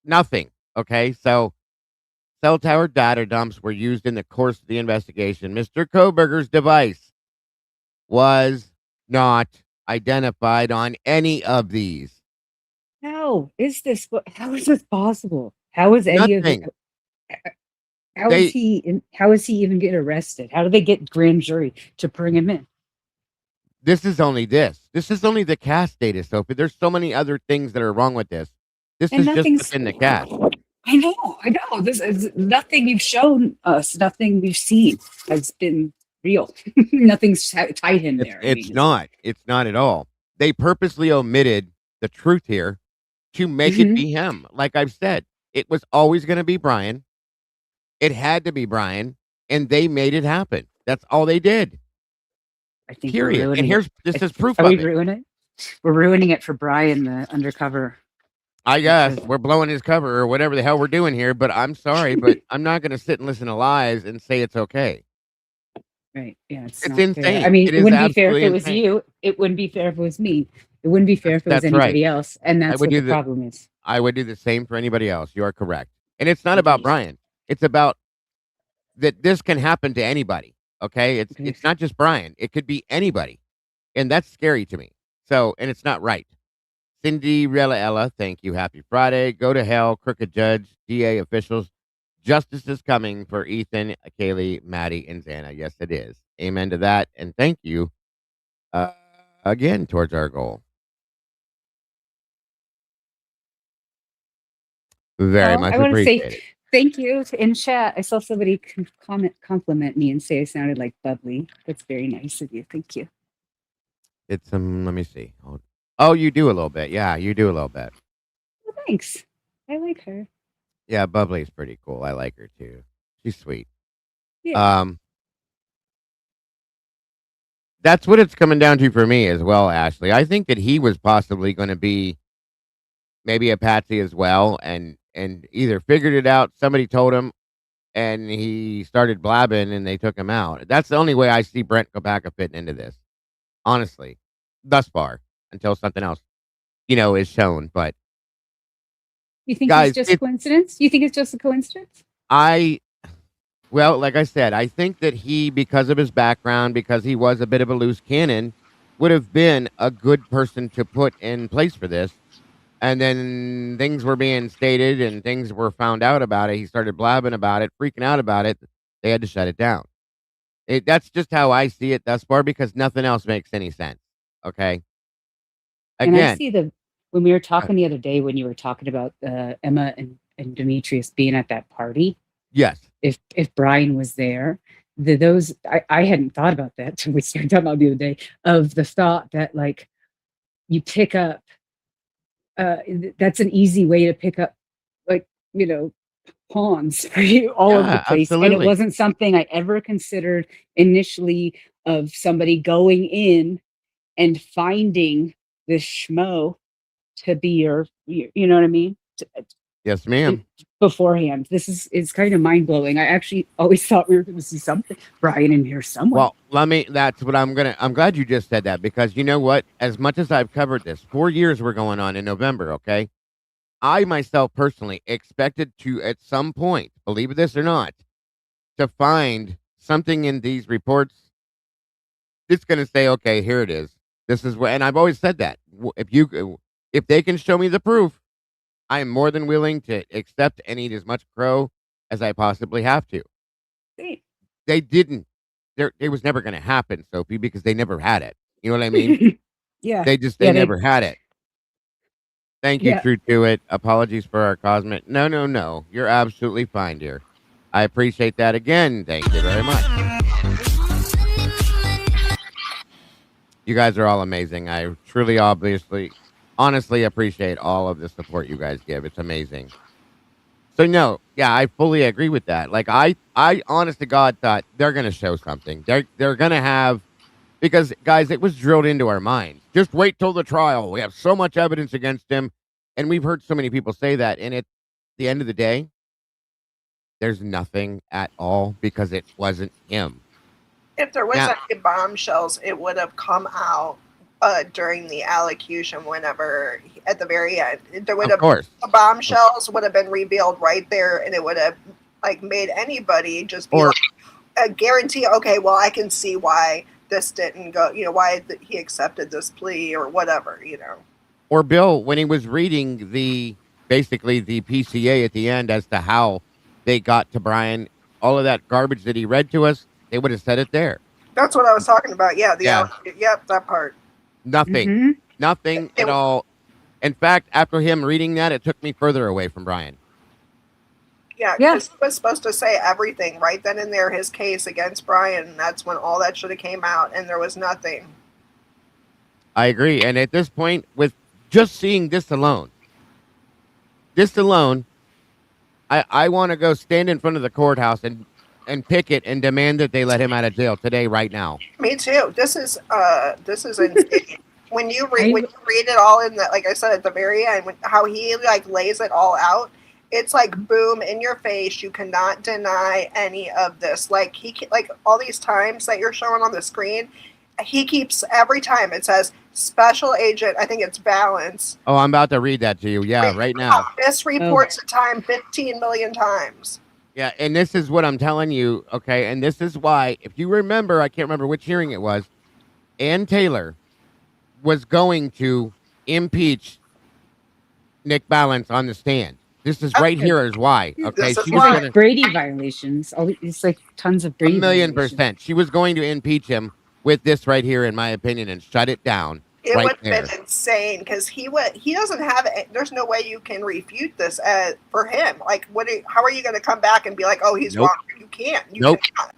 nothing. Okay, so cell tower data dumps were used in the course of the investigation. Mr. Kohberger's device was not identified on any of these. How is this possible? How is any of it? How is he even get arrested? How do they get grand jury to bring him in? This is only the cast data, Sophie. There's so many other things that are wrong with this. This is just within the cast. I know. This is nothing you've shown us. Nothing we've seen has been real. Nothing's tied in there. It's not at all. They purposely omitted the truth here to make it be him. Like I've said, it was always going to be Bryan. It had to be Bryan, and they made it happen. That's all they did. I think we're Period. And ruining this it. is proof Are of we it. ruining it? We're ruining it for Bryan, the undercover. I guess we're blowing his cover or whatever the hell we're doing here, but I'm sorry, but I'm not going to sit and listen to lies and say it's okay. Right. Yeah, it's It's not fair. I insane. mean, It it is wouldn't be fair if absolutely it was insane. you. It wouldn't be fair if it was me. It wouldn't be fair if it was That's right. anybody else. And I that's would what do the problem is. I would do the same for anybody else. You are correct. And it's not about Bryan. It's about that this can happen to anybody. Okay? It's not just Bryan. It could be anybody. And that's scary to me. So, and it's not right. Cinderella Ella, thank you. Happy Friday. Go to hell, crooked judge, DA officials. Justice is coming for Ethan, Kaylee, Maddie, and Xana. Yes, it is. Amen to that. And thank you again towards our goal. Very much I want to appreciate say it. thank you in chat. I saw somebody compliment me and say I sounded like bubbly. That's very nice of you. Thank you. It's let me see. Oh, you do a little bit. Yeah, you do a little bit. Well, thanks. I like her. Yeah, Bubbly's pretty cool. I like her too. She's sweet. Yeah. That's what it's coming down to for me as well, Ashley. I think that he was possibly going to be maybe a patsy as well, and either figured it out, somebody told him, and he started blabbing, and they took him out. That's the only way I see Brent Kohberger fitting into this, honestly, thus far, until something else, is shown. But you think guys, it's just a coincidence? You think it's just a coincidence? Well, like I said, I think that he, because of his background, because he was a bit of a loose cannon, would have been a good person to put in place for this. And then things were being stated and things were found out about it. He started blabbing about it, freaking out about it. They had to shut it down. That's just how I see it thus far, because nothing else makes any sense. Okay. Again. And I see when we were talking the other day, when you were talking about Emma and Demetrius being at that party. Yes. If Bryan was there, I hadn't thought about that till we started talking about the other day, of the thought that like you pick up, that's an easy way to pick up, like, pawns for you all over the place. Absolutely. And it wasn't something I ever considered initially, of somebody going in and finding this schmo to be your, you know what I mean? Yes, ma'am. Beforehand. This is kind of mind blowing. I actually always thought we were going to see something Bryan in here somewhere. Well, that's what I'm glad you just said that, because you know what? As much as I've covered this, 4 years we're going on in November, okay? I myself personally expected to, at some point, believe this or not, to find something in these reports. It's going to say, okay, here it is. This is and I've always said that. If they can show me the proof, I am more than willing to accept and eat as much crow as I possibly have to. They didn't. It was never going to happen, Sophie, because they never had it. You know what I mean? Yeah. They never had it. Thank you, True to It. Apologies for our cosmic. No. You're absolutely fine, dear. I appreciate that again. Thank you very much. You guys are all amazing. I truly, honestly appreciate all of the support you guys give. It's amazing. So no, yeah, I fully agree with that. Like I honest to God thought they're going to show something. They're going to have, because guys, it was drilled into our minds. Just wait till the trial. We have so much evidence against him. And we've heard so many people say that. And at the end of the day, there's nothing at all, because it wasn't him. If there was any bombshells, it would have come out during the allocution, whenever at the very end. There would have, the bombshells would have been revealed right there, and it would have like made anybody just be like, a guarantee. Okay, well, I can see why this didn't go. Why he accepted this plea or whatever. Or Bill, when he was reading basically the PCA at the end as to how they got to Bryan, all of that garbage that he read to us, they would have said it there. That's what I was talking about. Yeah, that part. Nothing. Nothing at all. In fact, after him reading that, it took me further away from Bryan. Yeah, because he was supposed to say everything right then and there, his case against Bryan, and that's when all that should have came out, and there was nothing. I agree. And at this point, with just seeing this alone, I want to go stand in front of the courthouse and and picket and demand that they let him out of jail today, right now. Me too. This is insane. when you read it all in the, like I said at the very end, how he like lays it all out, it's like boom in your face. You cannot deny any of this. Like like all these times that you're showing on the screen, he keeps every time it says special agent. I think it's Balance. Oh, I'm about to read that to you. Yeah, right now. This reports the time 15 million times. Yeah, and this is what I'm telling you, okay? And this is why, if you remember, I can't remember which hearing it was, Ann Taylor was going to impeach Nick Balance on the stand. This is right here is why, okay? This is she was gonna, Brady violations. It's like tons of Brady 1,000,000%. She was going to impeach him with this right here, in my opinion, and shut it down. It right would there. have been insane because he doesn't have it. There's no way you can refute this for him. Like, how are you going to come back and be like, oh, he's wrong? You can't. You cannot.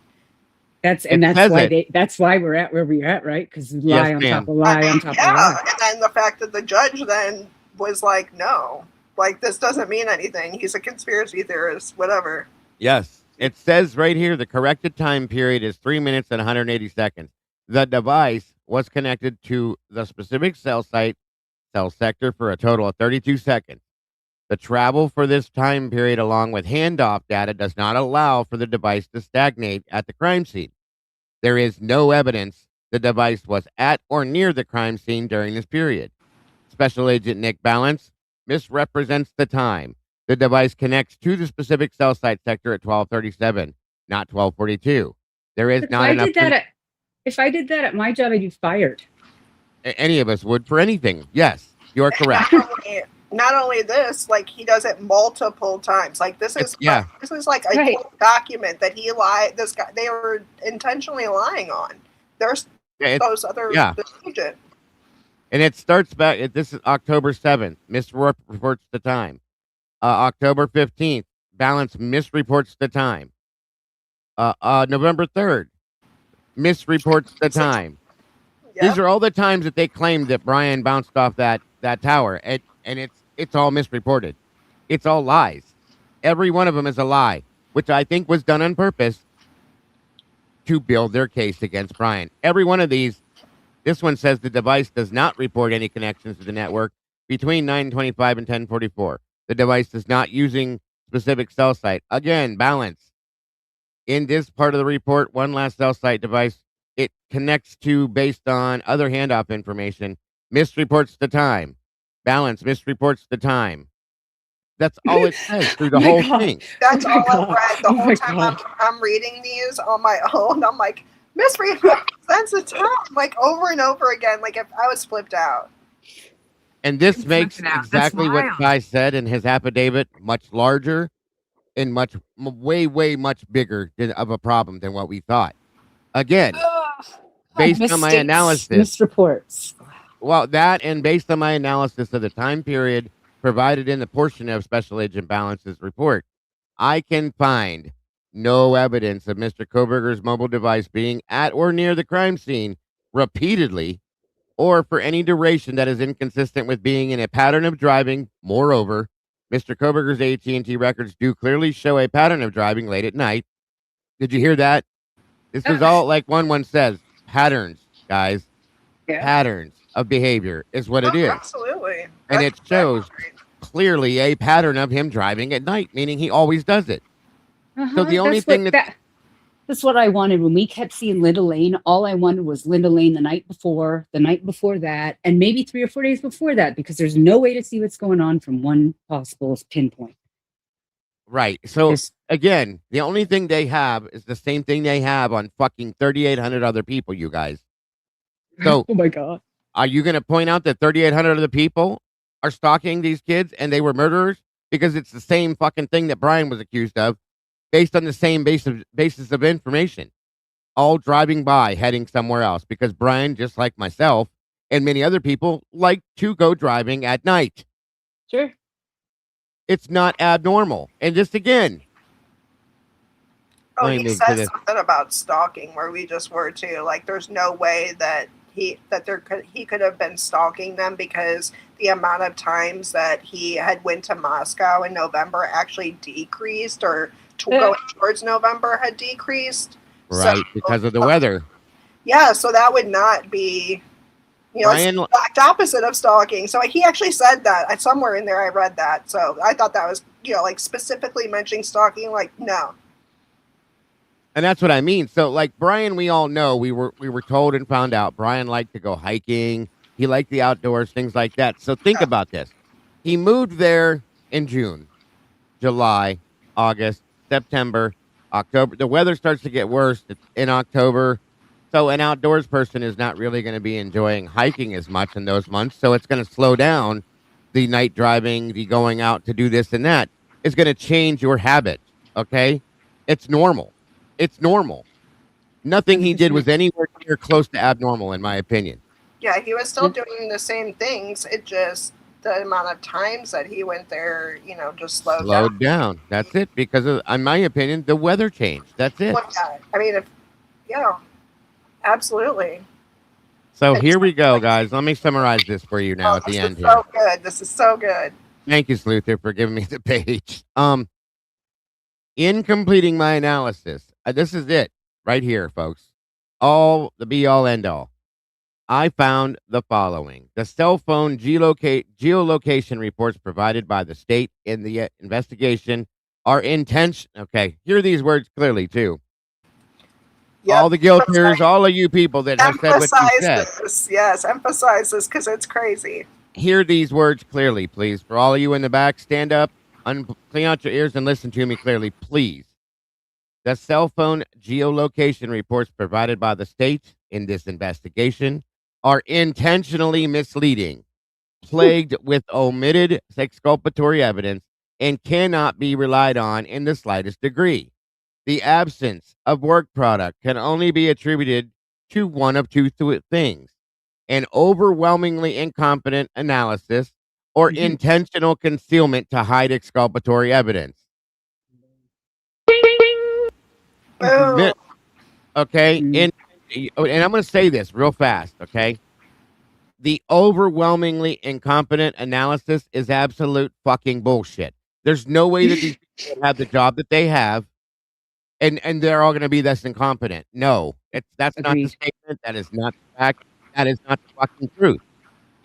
That's why we're at where we're at, right? Because lie on top of lie on top of lie. And then the fact that the judge then was like, no, like this doesn't mean anything. He's a conspiracy theorist, whatever. Yes. It says right here, the corrected time period is 3 minutes and 180 seconds. The device was connected to the specific cell sector for a total of 32 seconds. The travel for this time period, along with handoff data, does not allow for the device to stagnate at the crime scene. There is no evidence the device was at or near the crime scene during this period. Special Agent Nick Balance misrepresents the time. The device connects to the specific cell site sector at 12:37, not 12:42. There is not enough. If I did that at my job, I'd be fired. Any of us would for anything. Yes, you are correct. Not only this, like he does it multiple times. Like this is like a court document that he lied. This guy, they were intentionally lying on. There's those other agent. And it starts back. This is October 7th. Misreports the time. October 15th. Balance misreports the time. November 3rd. Misreports the time. Yep. These are all the times that they claimed that Bryan bounced off that tower, and it's all misreported. It's all lies. Every one of them is a lie, which I think was done on purpose to build their case against Bryan. Every one of these. This one says the device does not report any connections to the network between 9:25 and 10:44. The device is not using specific cell site. Again, Balance. In this part of the report, one last cell site device, it connects to based on other handoff information, misreports the time. Balance misreports the time. That's all it says through the whole thing. That's all I've read the whole time I'm reading these on my own. I'm like, misrepresents the time, like over and over again. Like if I was flipped out. And this makes exactly what Guy said in his affidavit much larger and way much bigger of a problem than what we thought. Again, based on my analysis, misreports. Well, that and based on my analysis of the time period provided in the portion of Special Agent Balance's report, I can find no evidence of Mr. Kohberger's mobile device being at or near the crime scene repeatedly or for any duration that is inconsistent with being in a pattern of driving. Moreover, Mr. Kohberger's AT&T records do clearly show a pattern of driving late at night. Did you hear that? This is all like one says, patterns, guys. Yeah. Patterns of behavior is what it is. Absolutely. And it shows clearly a pattern of him driving at night, meaning he always does it. So the only thing that's what I wanted when we kept seeing Linda Lane. All I wanted was Linda Lane the night before that, and maybe 3 or 4 days before that, because there's no way to see what's going on from one possible pinpoint. Right. So again, the only thing they have is the same thing they have on fucking 3,800 other people, you guys. So, oh my God. Are you going to point out that 3,800 other people are stalking these kids and they were murderers? Because it's the same fucking thing that Bryan was accused of, based on the same basis of information, all driving by, heading somewhere else. Because Bryan, just like myself and many other people, like to go driving at night. Sure. It's not abnormal. And just again. Oh, he said something about stalking where we just were too. Like, there's no way that he could have been stalking them because the amount of times that he had went to Moscow in November actually decreased, or going towards November had decreased. Right, so, because of the weather. Yeah, so that would not be, Bryan, it's the exact opposite of stalking. So he actually said that. Somewhere in there I read that. So I thought that was, like specifically mentioning stalking, like, no. And that's what I mean. So, like, Bryan, we all know, we were told and found out Bryan liked to go hiking. He liked the outdoors, things like that. So think about this. He moved there in June, July, August, September, October. The weather starts to get worse in October. So an outdoors person is not really going to be enjoying hiking as much in those months. So it's going to slow down the night driving, the going out to do this and that. It's going to change your habit. Okay? It's normal. It's normal. Nothing he did was anywhere near close to abnormal, in my opinion. Yeah, he was still doing the same things. It just, the amount of times that he went there, just slowed down. That's it. Because of, in my opinion, the weather changed. That's it. Well, yeah. I mean, absolutely. So here we go, guys. Let me summarize this for you now at the end here. So good. This is so good. Thank you, Sleuther, for giving me the page. In completing my analysis, this is it right here, folks. All the be all end all. I found the following. The cell phone geolocation reports provided by the state in the investigation are Okay, hear these words clearly, too. Yep. All the guilters, all of you people that have said what you said. This. Yes, emphasize this because it's crazy. Hear these words clearly, please. For all of you in the back, stand up, clean out your ears, and listen to me clearly, please. The cell phone geolocation reports provided by the state in this investigation are intentionally misleading, plagued with omitted exculpatory evidence, and cannot be relied on in the slightest degree. The absence of work product can only be attributed to one of two things: an overwhelmingly incompetent analysis or intentional concealment to hide exculpatory evidence. Boom. Okay, and I'm going to say this real fast, okay? The overwhelmingly incompetent analysis is absolute fucking bullshit. There's no way that these people have the job that they have, and they're all going to be this incompetent. No, that's not the statement. That is not the fact. That is not the fucking truth.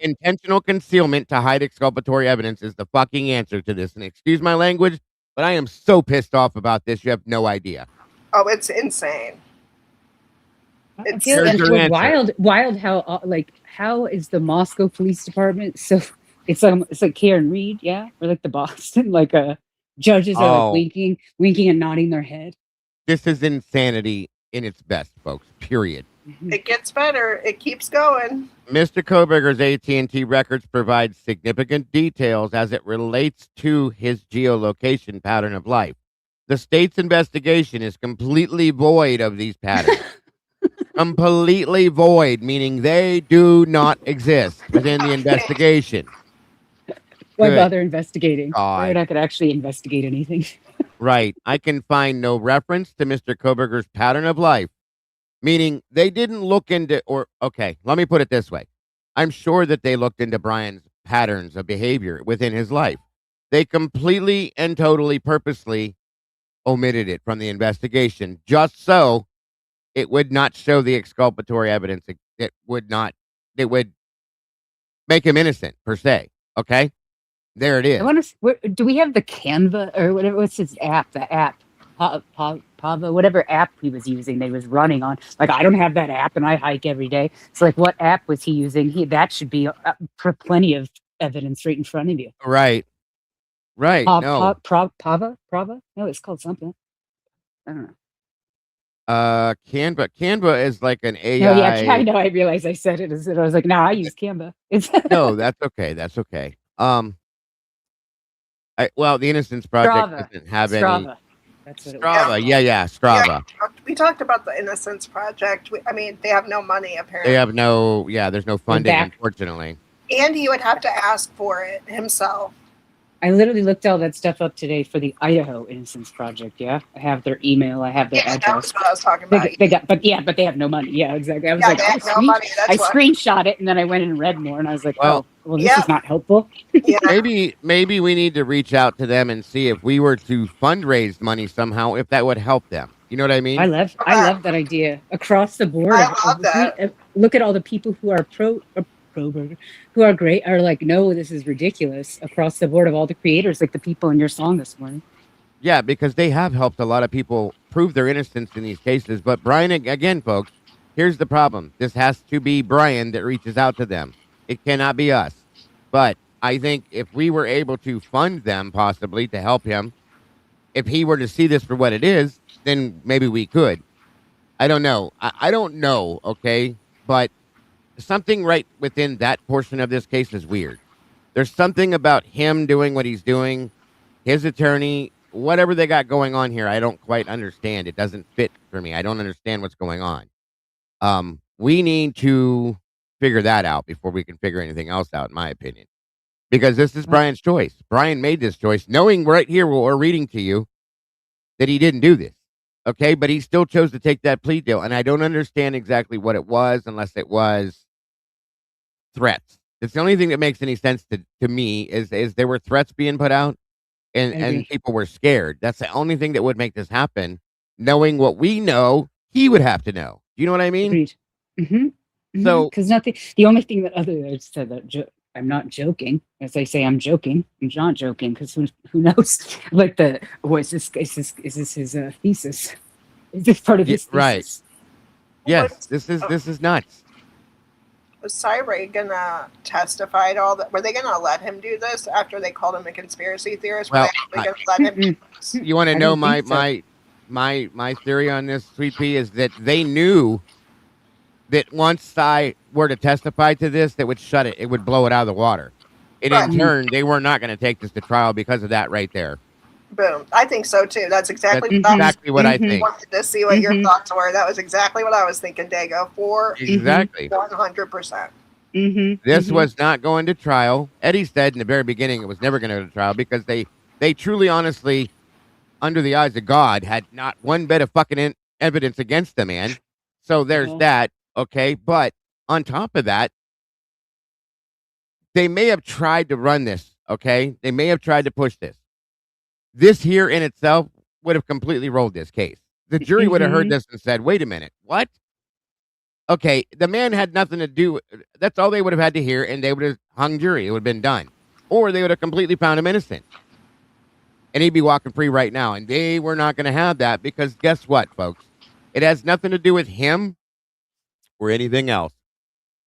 Intentional concealment to hide exculpatory evidence is the fucking answer to this. And excuse my language, but I am so pissed off about this. You have no idea. Oh, it's insane. It's wild how is the Moscow Police Department so it's like Karen Reed, yeah, or like the Boston, like judges are like winking and nodding their head. This is insanity in its best, folks. Period. It gets better. It keeps going. Mr. Kohberger's AT&T records provide significant details as it relates to his geolocation pattern of life. The state's investigation is completely void of these patterns. Completely void, meaning they do not exist within the investigation. Why bother investigating? We're not going to actually investigate anything. Right. I can find no reference to Mr. Kohberger's pattern of life, meaning they didn't look into, let me put it this way. I'm sure that they looked into Bryan's patterns of behavior within his life. They completely and totally purposely omitted it from the investigation just so it would not show the exculpatory evidence. It would make him innocent, per se. Okay? There it is. Do we have the Canva or whatever? What's his app? The app, Pava, whatever app he was using, they was running on. Like, I don't have that app, and I hike every day. So, like, what app was he using? That should be for plenty of evidence right in front of you. Right. No. Pava? No, it's called something. I don't know. Canva is like an AI. No, yeah, I know. I realized I said it. I was like, no, I use Canva. No, that's okay. That's okay. The Innocence Project doesn't have Strava. any. That's what Strava, yeah, Strava. Yeah, we talked about the Innocence Project. They have no money, apparently. They have there's no funding, unfortunately. And he would have to ask for it himself. I literally looked all that stuff up today for the Idaho Innocence Project. Yeah, I have their email. I have their address. That's what I was talking about. They got, but they have no money. Yeah, exactly. I was like, I screenshot it, and then I went and read more, and I was like, well, this is not helpful. Maybe we need to reach out to them and see if we were to fundraise money somehow, if that would help them. You know what I mean? I love that idea across the board. I love that. Look at all the people who are Kohberger, who are great, are like, no, this is ridiculous across the board of all the creators, like the people in your song this morning. Yeah, because they have helped a lot of people prove their innocence in these cases. But Bryan, again, folks, here's the problem. This has to be Bryan that reaches out to them. It cannot be us. But I think if we were able to fund them possibly to help him, if he were to see this for what it is, then maybe we could. I don't know. I don't know, okay? But something right within that portion of this case is weird. There's something about him doing what he's doing, his attorney, whatever they got going on here, I don't quite understand. It doesn't fit for me. I don't understand what's going on. We need to figure that out before we can figure anything else out, in my opinion. Because this is Bryan's choice. Bryan made this choice, knowing right here what we're reading to you that he didn't do this. Okay, but he still chose to take that plea deal. And I don't understand exactly what it was, unless it was threats. It's the only thing that makes any sense to me is there were threats being put out and people were scared. That's the only thing that would make this happen. Knowing what we know, he would have to know. Do you know what I mean? Agreed. So, because nothing, the only thing that I said that I'm not joking. As I say, I'm joking. I'm not joking because who knows? Like is this his thesis? Is this part of his thesis? Right. Yes, this is nuts. Was Cyray gonna testify to all that? Were they gonna let him do this after they called him a conspiracy theorist? Were they gonna let him do this? You want to know my theory on this, Sweet Pea, is that they knew that once Cy were to testify to this, that would shut it. It would blow it out of the water. And in turn, they were not going to take this to trial because of that right there. Boom. I think so, too. That's exactly what I think. I wanted to see what your thoughts were. That was exactly what I was thinking, Dago, for exactly 100%. This was not going to trial. Eddie said in the very beginning it was never going to go to trial because they truly, honestly, under the eyes of God, had not one bit of fucking evidence against the man. So there's that. Okay, but on top of that, they may have tried to run this, okay? They may have tried to push this. This here in itself would have completely rolled this case. The jury would have heard this and said, wait a minute, what? Okay, the man had nothing to do. That's all they would have had to hear, and they would have hung jury. It would have been done. Or they would have completely found him innocent. And he'd be walking free right now. And they were not going to have that because guess what, folks? It has nothing to do with him or anything else.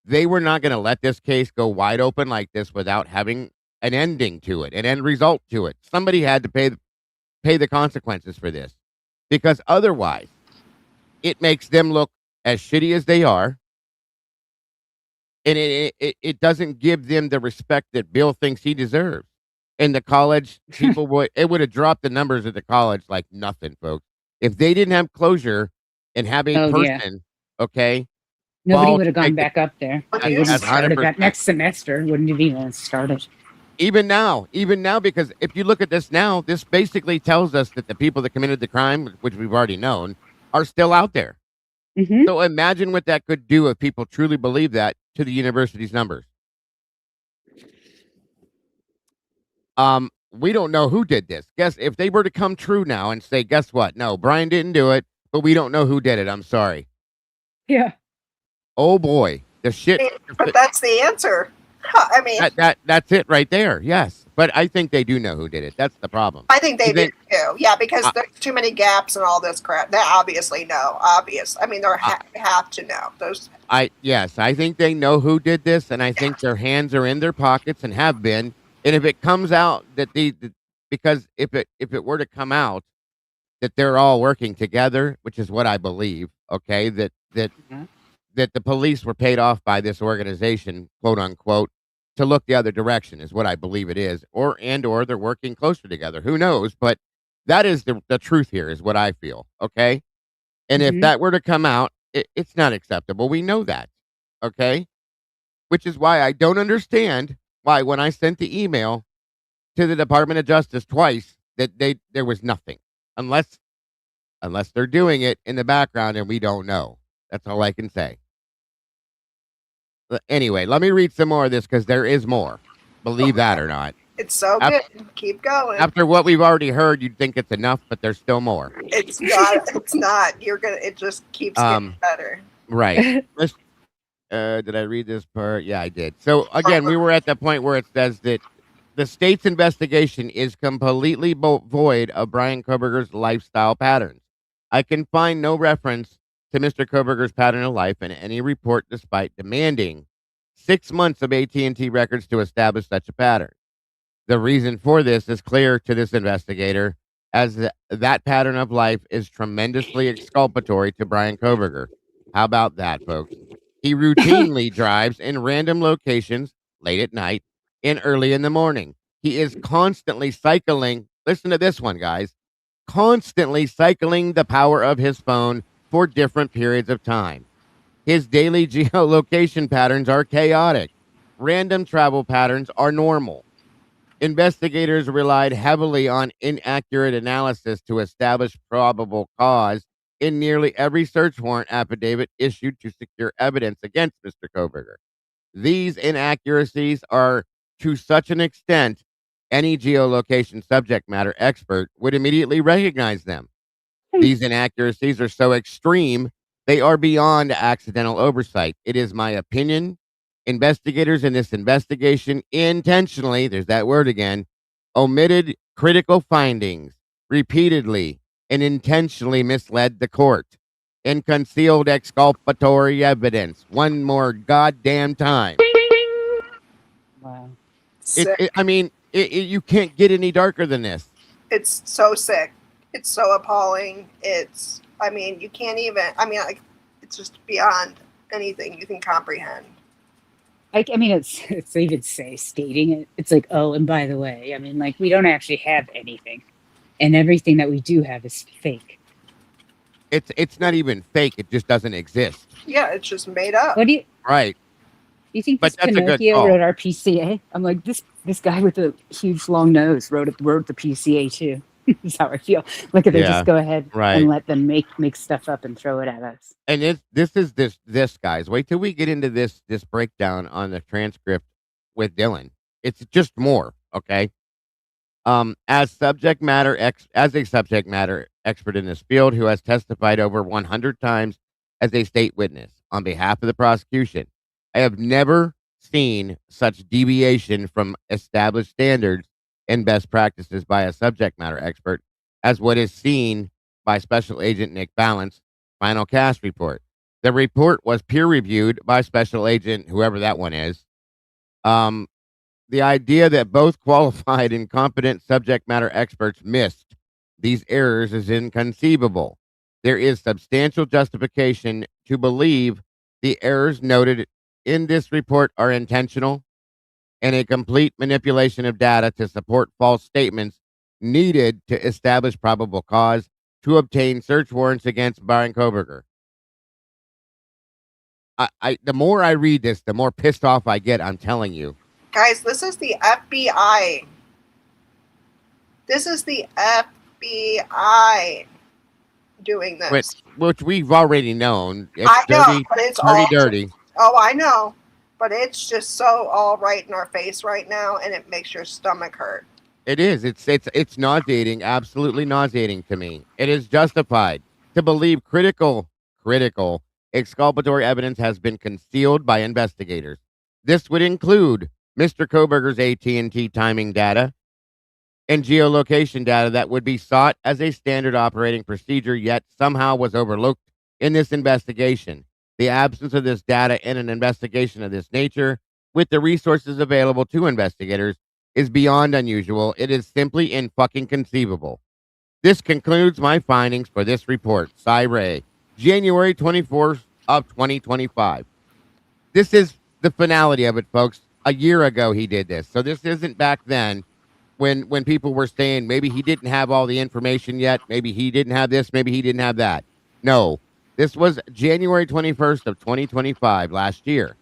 They were not going to let this case go wide open like this without having an ending to it, an end result to it. Somebody had to pay the consequences for this because otherwise it makes them look as shitty as they are. And it doesn't give them the respect that Bill thinks he deserves. And the college people would have dropped the numbers at the college like nothing, folks. If they didn't have closure and have a person, okay, nobody would have gone back up there. They wouldn't have started that next semester. Wouldn't have even started. Even now, because if you look at this now, this basically tells us that the people that committed the crime, which we've already known, are still out there. So imagine what that could do if people truly believe that to the university's numbers. We don't know who did this. Guess if they were to come true now and say, guess what? No, Bryan didn't do it, but we don't know who did it. I'm sorry. Yeah. Oh boy, the shit. But that's the answer. I mean, that's it right there. Yes, but I think they do know who did it. That's the problem. I think they do too. Yeah, because there's too many gaps and all this crap. They obviously know. I mean, they have to know those. Yes, I think they know who did this, and I think their hands are in their pockets and have been. And if it comes out that because if it were to come out that they're all working together, which is what I believe, okay, that the police were paid off by this organization, quote unquote, to look the other direction is what I believe it is, or they're working closer together. Who knows? But that is the truth here is what I feel. Okay. And if that were to come out, it's not acceptable. We know that. Okay. Which is why I don't understand why when I sent the email to the Department of Justice twice that there was nothing, unless they're doing it in the background and we don't know. That's all I can say. Anyway, let me read some more of this because there is more. Believe that or not. It's so good. Keep going. After what we've already heard, you'd think it's enough, but there's still more. It's not. It's not. It just keeps getting better. Right. Did I read this part? Yeah, I did. So again, we were at the point where it says that the state's investigation is completely void of Bryan Kohberger's lifestyle patterns. I can find no reference to Mr. Kohberger's pattern of life in any report, despite demanding 6 months of AT&T records to establish such a pattern. The reason for this is clear to this investigator, as that pattern of life is tremendously exculpatory to Bryan Kohberger. How about that, folks? He routinely drives in random locations late at night and early in the morning. He is constantly cycling. Listen to this one, guys. Constantly cycling the power of his phone for different periods of time. His daily geolocation patterns are chaotic. Random travel patterns are normal. Investigators relied heavily on inaccurate analysis to establish probable cause in nearly every search warrant affidavit issued to secure evidence against Mr. Kohberger. These inaccuracies are to such an extent any geolocation subject matter expert would immediately recognize them. These inaccuracies are so extreme, they are beyond accidental oversight. It is my opinion investigators in this investigation intentionally, there's that word again, omitted critical findings repeatedly and intentionally misled the court and concealed exculpatory evidence one more goddamn time. Wow. You can't get any darker than this. It's so sick. It's so appalling. You can't even, it's just beyond anything you can comprehend. It's even stating it. It's like, oh, and by the way, we don't actually have anything, and everything that we do have is fake. It's not even fake. It just doesn't exist. Yeah, it's just made up. What do you? Right. You think this Pinocchio wrote our PCA? I'm like, this guy with the huge long nose wrote the PCA too. That's how I feel. Like if they just go ahead and let them make stuff up and throw it at us. And this guys. Wait till we get into this breakdown on the transcript with Dylan. It's just more, okay? As a subject matter expert in this field who has testified over 100 times as a state witness on behalf of the prosecution, I have never seen such deviation from established standards and best practices by a subject matter expert as what is seen by Special Agent Nick Balance final cast report. The report was peer reviewed by Special Agent, whoever that one is. The idea that both qualified and competent subject matter experts missed these errors is inconceivable. There is substantial justification to believe the errors noted in this report are intentional and a complete manipulation of data to support false statements needed to establish probable cause to obtain search warrants against Bryan Kohberger. The more I read this, the more pissed off I get, I'm telling you. Guys, this is the FBI. This is the FBI doing this. Which we've already known. It's I know, dirty, but it's pretty all dirty. Oh, I know. But it's just so all right in our face right now, and it makes your stomach hurt. It is. It's nauseating, absolutely nauseating to me. It is justified to believe critical exculpatory evidence has been concealed by investigators. This would include Mr. Kohberger's AT&T timing data and geolocation data that would be sought as a standard operating procedure, yet somehow was overlooked in this investigation. The absence of this data in an investigation of this nature, with the resources available to investigators, is beyond unusual. It is simply fucking conceivable. This concludes my findings for this report. Cy Ray, January 24th of 2025. This is the finality of it, folks. A year ago he did this. So this isn't back then when people were saying maybe he didn't have all the information yet. Maybe he didn't have this. Maybe he didn't have that. No. This was January 21st of 2025 last year.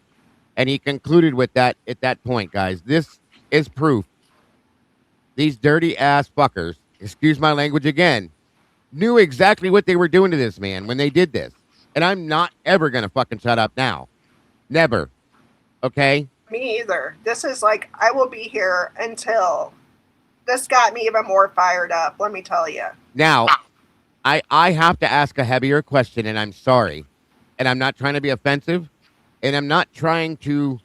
And he concluded with that at that point, guys. This is proof these dirty ass fuckers, excuse my language again, knew exactly what they were doing to this man when they did this. And I'm not ever going to fucking shut up now. Never. Okay? Me either. This is like, I will be here until this got me even more fired up, let me tell you. Now, I have to ask a heavier question, and I'm sorry. And I'm not trying to be offensive, and I'm not trying to,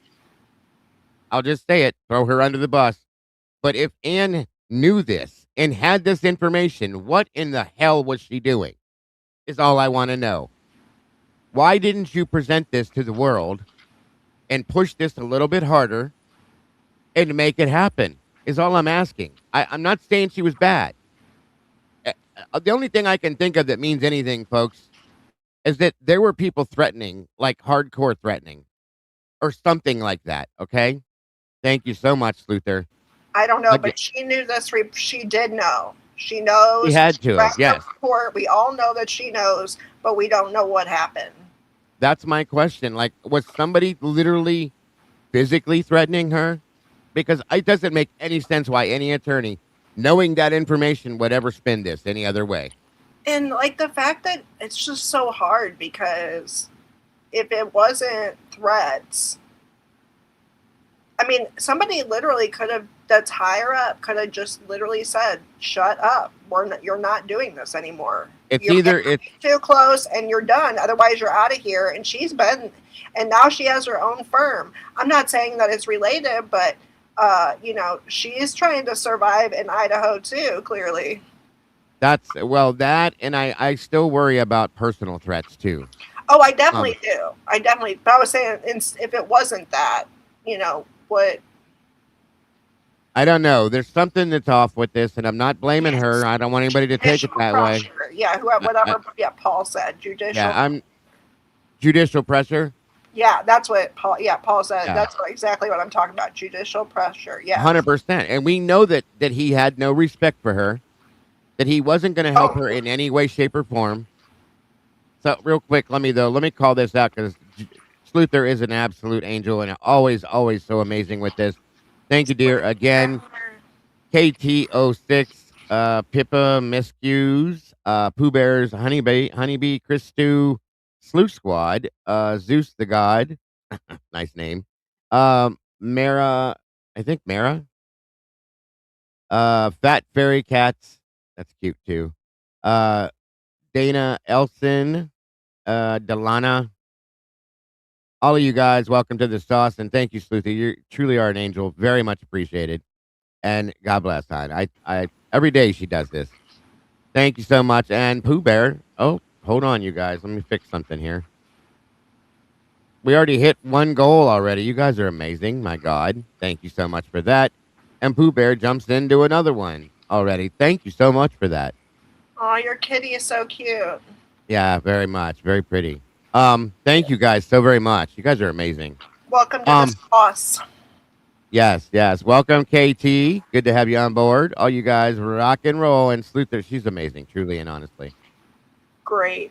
I'll just say it, throw her under the bus. But if Anne knew this and had this information, what in the hell was she doing? Is all I want to know. Why didn't you present this to the world and push this a little bit harder and make it happen? Is all I'm asking. I'm not saying she was bad. The only thing I can think of that means anything, folks, is that there were people threatening, like hardcore threatening or something like that. Okay. Thank you so much, Luther. I don't know, but she knew this. She did know. She knows. She had to have, yes. Report. We all know that she knows, but we don't know what happened. That's my question. Like, was somebody literally physically threatening her? Because it doesn't make any sense why any attorney, knowing that information, would ever spin this any other way. And like the fact that it's just so hard, because if it wasn't threats, I mean, somebody literally could have, that's higher up, could have just literally said, "Shut up! You're not doing this anymore. You're too close, and you're done. Otherwise, you're out of here." And she's been, and now she has her own firm. I'm not saying that it's related, but you know, she is trying to survive in Idaho too. Clearly, that, and I still worry about personal threats too. Oh, I definitely do. But I was saying, if it wasn't that, you know. What? I don't know. There's something that's off with this, and I'm not blaming her. I don't want anybody to take it that way. Yeah, whatever. Paul said judicial. Yeah, judicial pressure. Yeah, that's what Paul. Yeah, Paul said. Yeah. That's exactly what I'm talking about. Judicial pressure. Yeah, 100%. And we know that he had no respect for her, that he wasn't going to help her in any way, shape, or form. So, real quick, let me call this out, because Sluther is an absolute angel and always so amazing with this. Thank you, dear. Again, KT06, Pippa, Miscues, Pooh Bears, Honeybee, Christu, Sleuth Squad, Zeus the God, nice name. Mara, I think Mara. Fat Fairy Cats, that's cute too. Dana Elson, Delana. All of you guys, welcome to the sauce, and thank you, Sleuthy. You truly are an angel. Very much appreciated. And God bless, hon. I every day she does this. Thank you so much. And Pooh Bear. Oh, hold on, you guys. Let me fix something here. We already hit one goal already. You guys are amazing. My God. Thank you so much for that. And Pooh Bear jumps into another one already. Thank you so much for that. Oh, your kitty is so cute. Yeah, very much. Very pretty. Thank you guys so very much. You guys are amazing. Welcome to the sauce. Yes. Welcome, KT. Good to have you on board. All you guys rock and roll. And Sluther, she's amazing, truly and honestly. Great.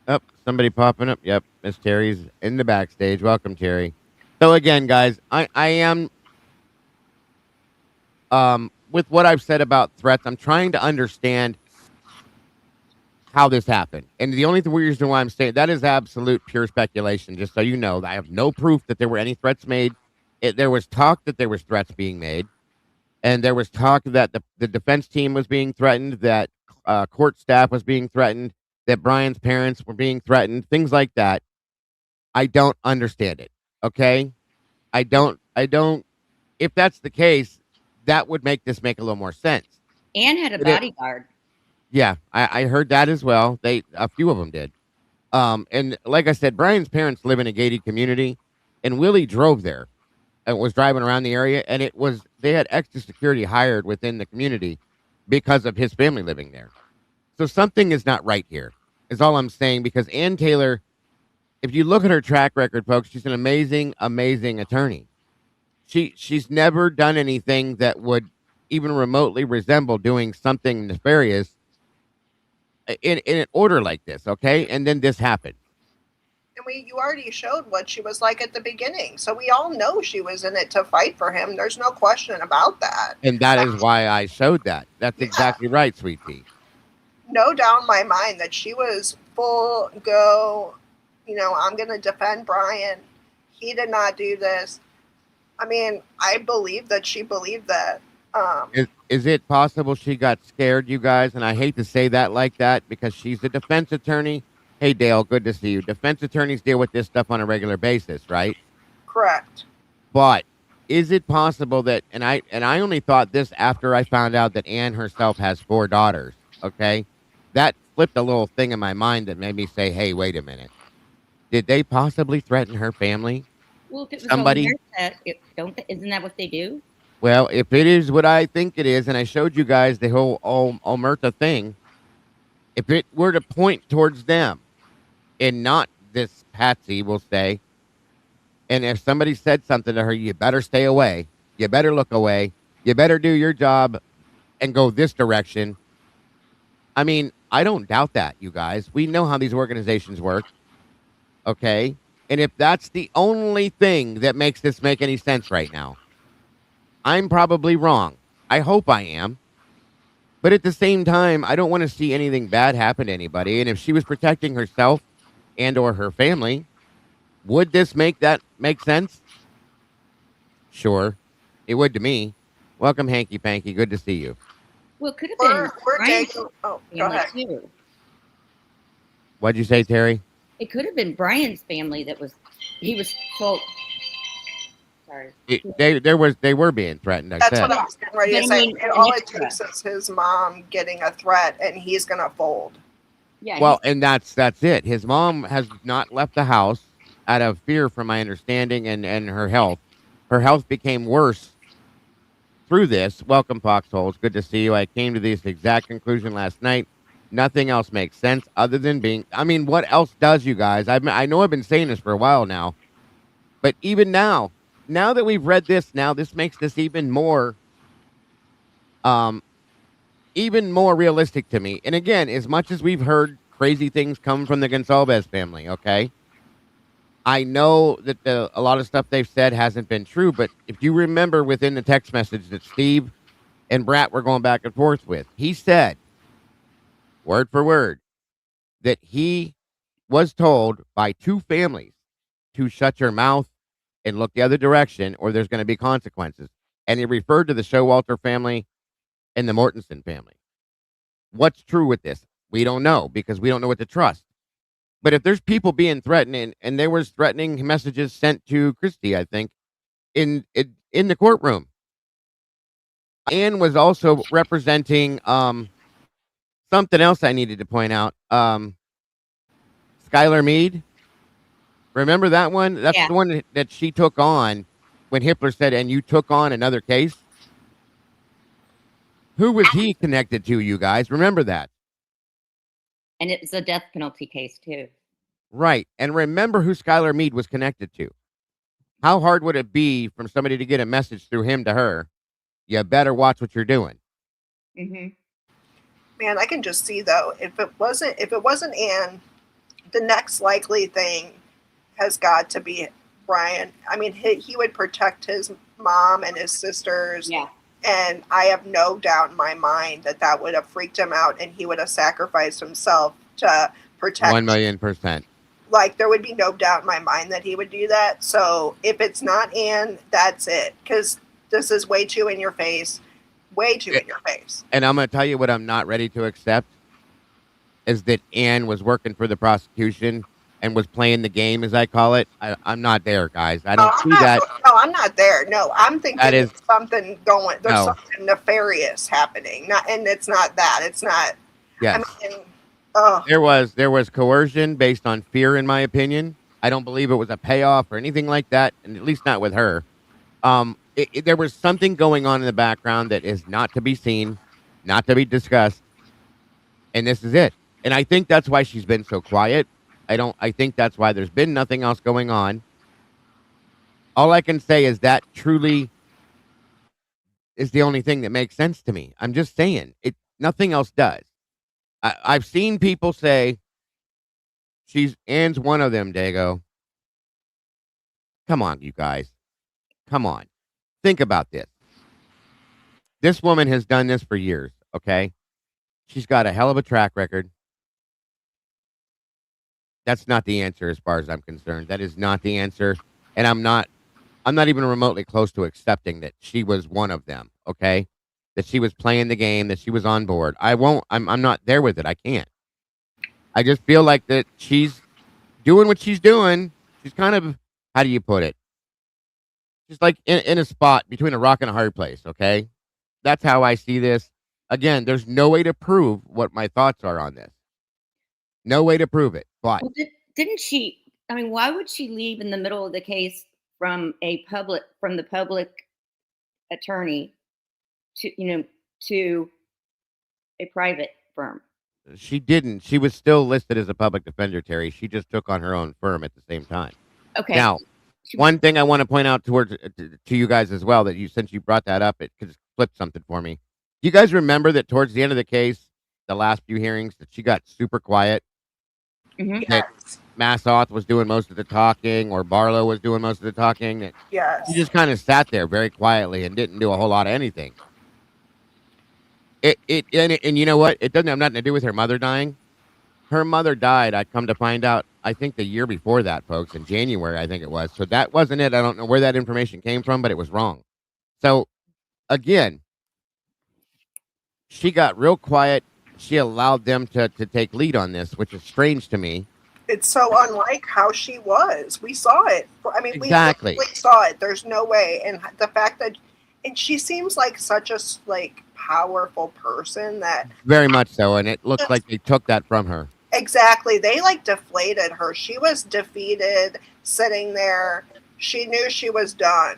Oh, somebody popping up. Yep, Miss Terry's in the backstage. Welcome, Terry. So again, guys, I am with what I've said about threats, I'm trying to understand how this happened. And the only reason why I'm saying that is absolute pure speculation, just so you know. I have no proof that there were any threats made. There was talk that there was threats being made. And there was talk that the defense team was being threatened, that court staff was being threatened, that Bryan's parents were being threatened, things like that. I don't understand it. Okay? I don't. If that's the case, that would make a little more sense. Anne had a bodyguard. Yeah, I heard that as well. A few of them did. And like I said, Bryan's parents live in a gated community, and Willie drove there and was driving around the area, and they had extra security hired within the community because of his family living there. So something is not right here, is all I'm saying, because Ann Taylor, if you look at her track record, folks, she's an amazing, amazing attorney. She's never done anything that would even remotely resemble doing something nefarious in an order like this, okay? And then this happened. And you already showed what she was like at the beginning. So we all know she was in it to fight for him. There's no question about that. And that is why I showed that. That's exactly right, Sweet Pea. No doubt in my mind that she was full go, I'm going to defend Bryan. He did not do this. I mean, I believe that she believed that. Is it possible she got scared, you guys? And I hate to say that like that because she's a defense attorney. Hey, Dale, good to see you. Defense attorneys deal with this stuff on a regular basis, right? Correct. But is it possible that, and I only thought this after I found out that Anne herself has 4 daughters, okay? That flipped a little thing in my mind that made me say, hey, wait a minute. Did they possibly threaten her family? Well, if it was Somebody? isn't that what they do? Well, if it is what I think it is, and I showed you guys the whole Omerta thing, if it were to point towards them and not this Patsy, we'll say, and if somebody said something to her, you better stay away, you better look away, you better do your job and go this direction. I mean, I don't doubt that, you guys. We know how these organizations work, okay? And if that's the only thing that makes this make any sense right now, I'm probably wrong. I hope I am. But at the same time, I don't want to see anything bad happen to anybody. And if she was protecting herself and or her family, would this make sense? Sure. It would to me. Welcome, Hanky Panky. Good to see you. Well, it could have been Bryan's go family ahead. too. What'd you say, Terry? It could have been Bryan's family he was told. Sorry. They were being threatened. That's what I was getting ready to say. All it takes extra. is his mom getting a threat, and he's going to fold. Yeah. Well, and that's it. His mom has not left the house out of fear, from my understanding, and her health. Her health became worse through this. Welcome, Foxholes. Good to see you. I came to this exact conclusion last night. Nothing else makes sense other than what else does, you guys? I know I've been saying this for a while now, but even now that we've read this, this makes this even more realistic to me. And again, as much as we've heard crazy things come from the Gonsalves family, okay, I know that a lot of stuff they've said hasn't been true, but if you remember within the text message that Steve and Brat were going back and forth with, he said, word for word, that he was told by 2 families to shut your mouth and look the other direction or there's going to be consequences. And he referred to the Showalter family and the Mortenson family. What's true with this? We don't know because we don't know what to trust. But if there's people being threatened, and there was threatening messages sent to Christie, I think, in the courtroom. Anne was also representing something else I needed to point out. Skylar Meade. Remember that one? That's the one that she took on when Hitler said, and you took on another case? Who was he connected to, you guys? Remember that? And it's a death penalty case, too. Right. And remember who Skylar Meade was connected to. How hard would it be from somebody to get a message through him to her? You better watch what you're doing. Mm-hmm. Man, I can just see, though, if it wasn't Anne, the next likely thing has got to be Bryan. I mean, he would protect his mom and his sisters. Yeah. And I have no doubt in my mind that would have freaked him out, and he would have sacrificed himself to protect. 1,000,000%. Like, there would be no doubt in my mind that he would do that. So if it's not Anne, that's it. Because this is way too in your face. Way too in your face. And I'm going to tell you what I'm not ready to accept is that Anne was working for the prosecution and was playing the game, as I call it. I'm not there, guys. I don't see that. No, I'm not there. No, I'm thinking there's something going. There's something nefarious happening. And it's not that. It's not. Yes. I mean, there was coercion based on fear, in my opinion. I don't believe it was a payoff or anything like that, and at least not with her. There was something going on in the background that is not to be seen, not to be discussed, and this is it. And I think that's why she's been so quiet. I think that's why there's been nothing else going on. All I can say is that truly is the only thing that makes sense to me. I'm just saying nothing else does. I've seen people say Ann's one of them, Dago. Come on, you guys. Come on. Think about this. This woman has done this for years, okay? She's got a hell of a track record. That's not the answer as far as I'm concerned. That is not the answer. And I'm not even remotely close to accepting that she was one of them, okay? That she was playing the game, that she was on board. I'm not there with it. I can't. I just feel like that she's doing what she's doing. She's kind of, how do you put it? She's like in a spot between a rock and a hard place, okay? That's how I see this. Again, there's no way to prove what my thoughts are on this. No way to prove it. But well, didn't she? I mean, why would she leave in the middle of the case from the public attorney to a private firm? she didn't. She was still listed as a public defender, Terry. She just took on her own firm at the same time. Okay. Now, one thing I want to point out to you guys as well, that since you brought that up, it could flip something for me. Do you guys remember that towards the end of the case, the last few hearings, that she got super quiet? Mm-hmm. That Massoth was doing most of the talking, or Barlow was doing most of the talking. That she just kind of sat there very quietly and didn't do a whole lot of anything. And you know what? It doesn't have nothing to do with her mother dying. Her mother died, I come to find out, I think the year before that, folks, in January, I think it was. So that wasn't it. I don't know where that information came from, but it was wrong. So, again, she got real quiet. She allowed them to take lead on this, which is strange to me. It's so unlike how she was. We saw it. I mean, exactly. We saw it. There's no way. And the fact that, and she seems like such a powerful person that very much so. And it looks like they took that from her. Exactly. They deflated her. She was defeated, sitting there. She knew she was done.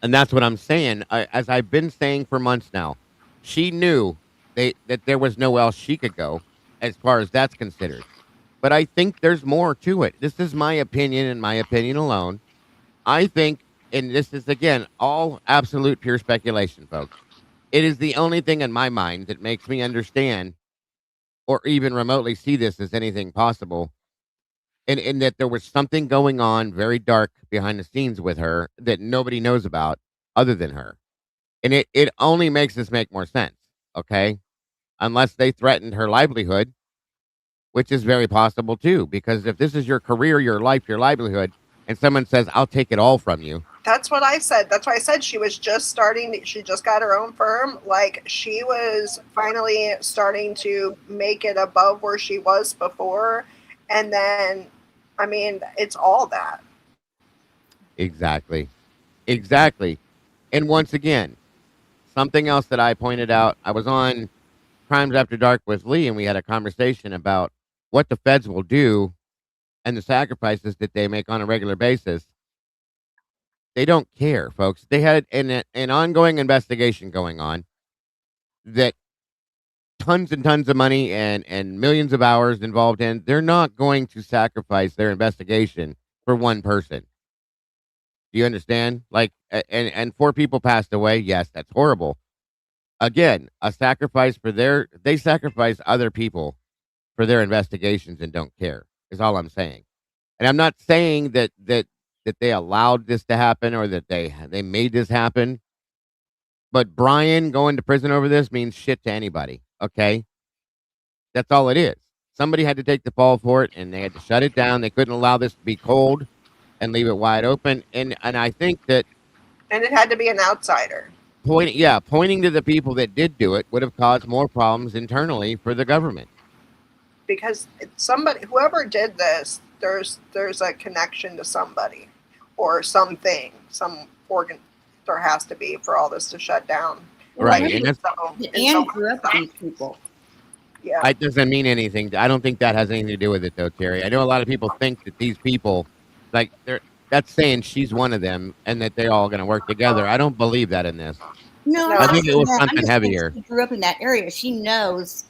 And that's what I'm saying. As I've been saying for months now, she knew that there was nowhere else she could go as far as that's considered. But I think there's more to it. This is my opinion and my opinion alone. I think, and this is, again, all absolute pure speculation, folks. It is the only thing in my mind that makes me understand or even remotely see this as anything possible. And that there was something going on very dark behind the scenes with her that nobody knows about other than her. And it only makes this make more sense, okay? Unless they threatened her livelihood, which is very possible too. Because if this is your career, your life, your livelihood, and someone says, I'll take it all from you. That's what I said. That's why I said she was just starting. She just got her own firm. She was finally starting to make it above where she was before. And then, I mean, it's all that. Exactly. And once again, something else that I pointed out, I was on Crimes After Dark with Lee, and we had a conversation about what the feds will do and the sacrifices that they make on a regular basis. They don't care, folks. They had an ongoing investigation going on that tons and tons of money and millions of hours involved in. They're not going to sacrifice their investigation for one person. Do you understand? And 4 people passed away. Yes, that's horrible. Again, a sacrifice they sacrifice other people for their investigations and don't care, is all I'm saying. And I'm not saying that they allowed this to happen or that they made this happen. But Bryan going to prison over this means shit to anybody, okay? That's all it is. Somebody had to take the fall for it, and they had to shut it down. They couldn't allow this to be cold and leave it wide open. And I think that... And it had to be an outsider. Pointing to the people that did do it would have caused more problems internally for the government. Because whoever did this, there's a connection to somebody or something, some organ. There has to be for all this to shut down. Right. And grew up with these people. Yeah. It doesn't mean anything. I don't think that has anything to do with it, though, Terry. I know a lot of people think that these people, that's saying she's one of them and that they're all going to work together. I don't believe that in this. No, I think it was something heavier. She grew up in that area. She knows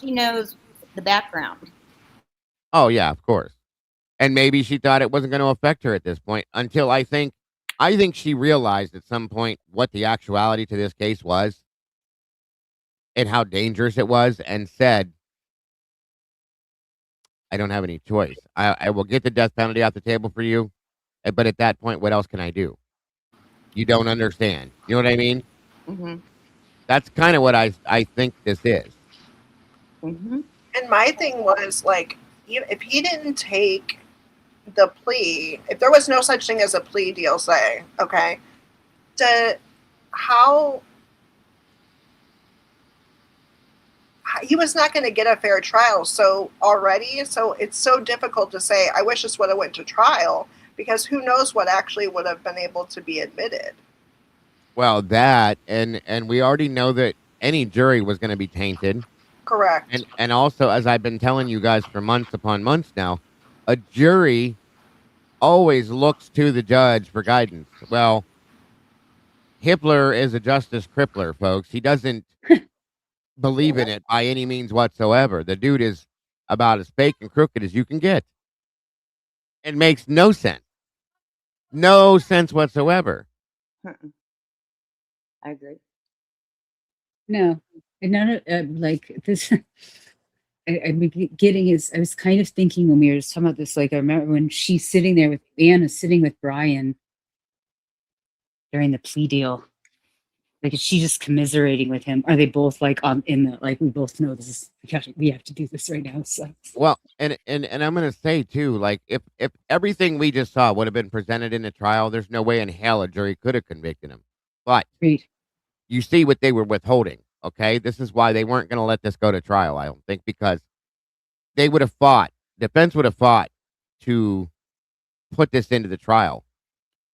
the background. Oh, yeah, of course. And maybe she thought it wasn't going to affect her at this point until I think she realized at some point what the actuality to this case was and how dangerous it was, and said, I don't have any choice. I will get the death penalty off the table for you, but at that point, what else can I do? You don't understand. You know what I mean? Mm-hmm. That's kind of what I think this is. Mm-hmm. And my thing was like, if he didn't take the plea, if there was no such thing as a plea deal, say, okay, how he was not going to get a fair trial. So it's so difficult to say, I wish this would have went to trial, because who knows what actually would have been able to be admitted. Well, that, and we already know that any jury was going to be tainted. Correct. And also, as I've been telling you guys for months upon months now, a jury always looks to the judge for guidance. Well, Hitler is a justice crippler, folks. He doesn't believe in it by any means whatsoever. The dude is about as fake and crooked as you can get. It makes no sense. No sense whatsoever. I agree. No, and none of like this. I'm getting is. I was kind of thinking when we were talking about this. Like I remember when she's sitting there with Anna, sitting with Bryan during the plea deal. Like, is she just commiserating with him? Are they both like in the like? We both know this is we have to do this right now. So well, and I'm gonna say too, like if everything we just saw would have been presented in the trial, there's no way in hell a jury could have convicted him. But you see what they were withholding. Okay, this is why they weren't going to let this go to trial. I don't think, because they would have fought. Defense would have fought to put this into the trial.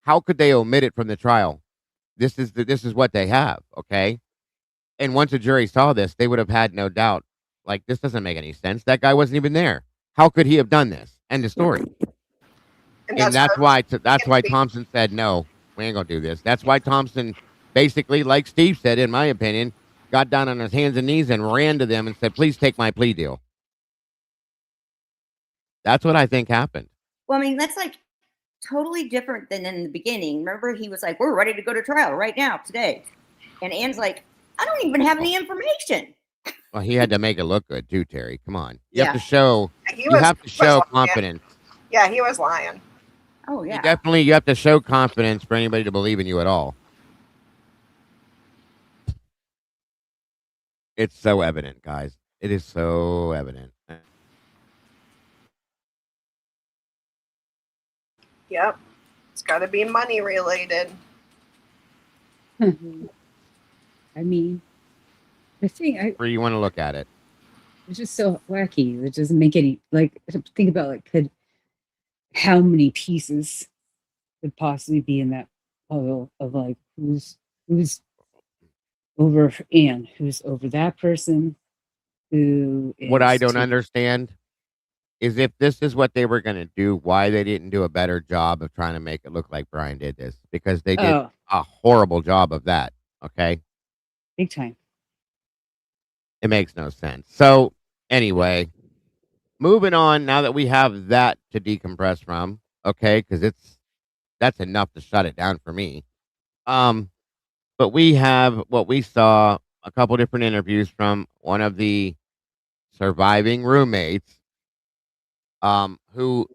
How could they omit it from the trial? This is what they have. Okay, and once a jury saw this, they would have had no doubt. Like, this doesn't make any sense. That guy wasn't even there. How could he have done this? End of story. And that's why Thompson said no. We ain't gonna do this. That's why Thompson, basically, like Steve said, in my opinion, got down on his hands and knees and ran to them and said, please take my plea deal. That's what I think happened. Well, I mean, that's like totally different than in the beginning. Remember, he was like, we're ready to go to trial right now, today. And Anne's like, I don't even have any information. Well, he had to make it look good too, Terry. Come on. You have to show confidence. Yeah, he was lying. Oh, yeah. You have to show confidence for anybody to believe in you at all. It's so evident, guys. It is so evident. Yep. It's got to be money related. I mean, the thing where you want to look at it. It's just so wacky. It doesn't make any, like, think about, like, how many pieces could possibly be in that puzzle of, like, who's over Anne, who's over that person, who is... What I don't understand is, if this is what they were going to do, why they didn't do a better job of trying to make it look like Bryan did this, because they did a horrible job of that. Okay. Big time. It makes no sense. So anyway, moving on, now that we have that to decompress from, okay, because that's enough to shut it down for me. But we have what we saw, a couple different interviews from one of the surviving roommates, who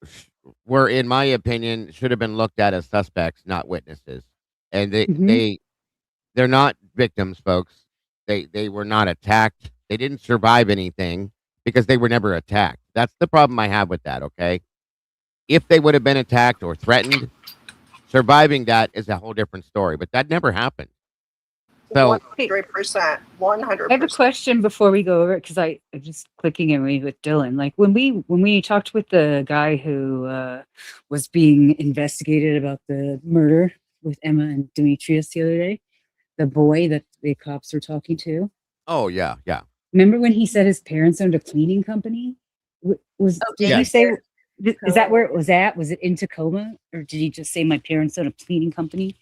were, in my opinion, should have been looked at as suspects, not witnesses. And they're not victims, folks. They were not attacked. They didn't survive anything because they were never attacked. That's the problem I have with that, okay? If they would have been attacked or threatened, surviving that is a whole different story, but that never happened. So 100%. 100%. I have a question before we go over it, because I'm just clicking in with Dylan. Like, when we talked with the guy who was being investigated about the murder with Emma and Demetrius the other day, the boy that the cops were talking to. Oh, yeah. Remember when he said his parents owned a cleaning company? Did he say, is that where it was at? Was it in Tacoma? Or did he just say my parents own a cleaning company?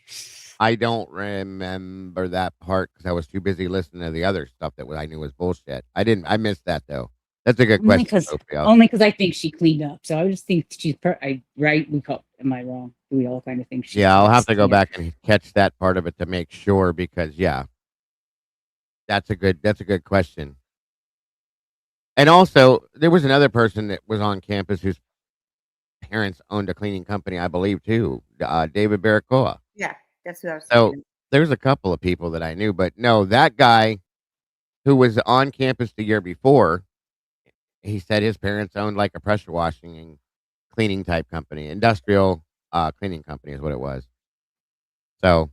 I don't remember that part because I was too busy listening to the other stuff that I knew was bullshit. I missed that, though. That's a good question. Only because I think she cleaned up. So I just think she's right. Am I wrong? Do we all kind of think she? Yeah, I'll have to go back and catch that part of it to make sure, because that's a good question. And also, there was another person that was on campus whose parents owned a cleaning company, I believe, too. David Baracoa. Yeah, that's what I was So thinking. there's a couple of people that I knew, but no, that guy who was on campus the year before, he said his parents owned like a pressure washing and cleaning type company, industrial cleaning company is what it was. So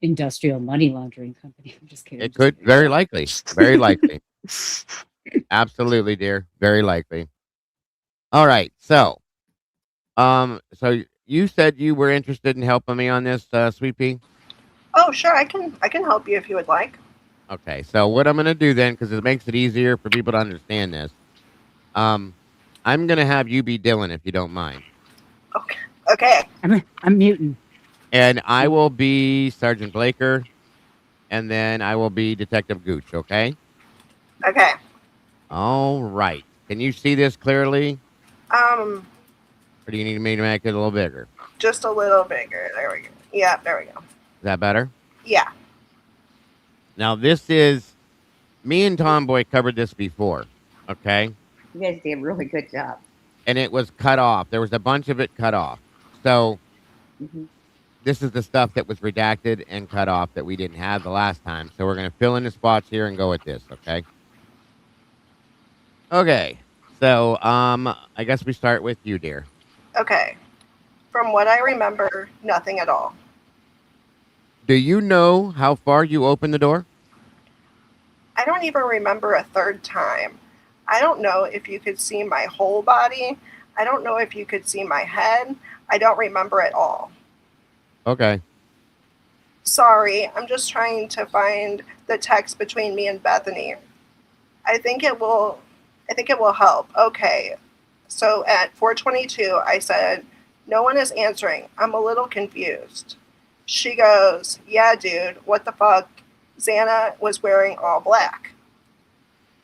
Industrial money laundering company. I'm just kidding. it could very likely, very likely. Absolutely, dear, very likely. All right, so you said you were interested in helping me on this, Sweet Pea? Oh, sure. I can help you if you would like. Okay, so what I'm gonna do then, because it makes it easier for people to understand this, um, I'm gonna have you be Dylan if you don't mind, Okay. Okay. I'm muting. and I will be Sergeant Blaker, and then I will be Detective Gooch. Okay. Okay. All right. Can you see this clearly, Um, or do you need me to make it a little bigger? just a little bigger. There we go. Yeah, there we go. Is that better? Yeah. Now this is me and Tomboy covered this before. Okay. You guys did a really good job. And it was cut off. There was a bunch of it cut off. So this is the stuff that was redacted and cut off that we didn't have the last time. So we're going to fill in the spots here and go with this. Okay. Okay. So, I guess we start with you, dear. Okay. From what I remember, nothing at all. Do you know how far you opened the door? I don't even remember a third time. I don't know if you could see my whole body. I don't know if you could see my head. I don't remember at all. Okay. Sorry, I'm just trying to find the text between me and Bethany. I think it will help. Okay. So at 4:22, I said, "No one is answering. I'm a little confused." She goes, "Yeah, dude, what the fuck? Xana was wearing all black."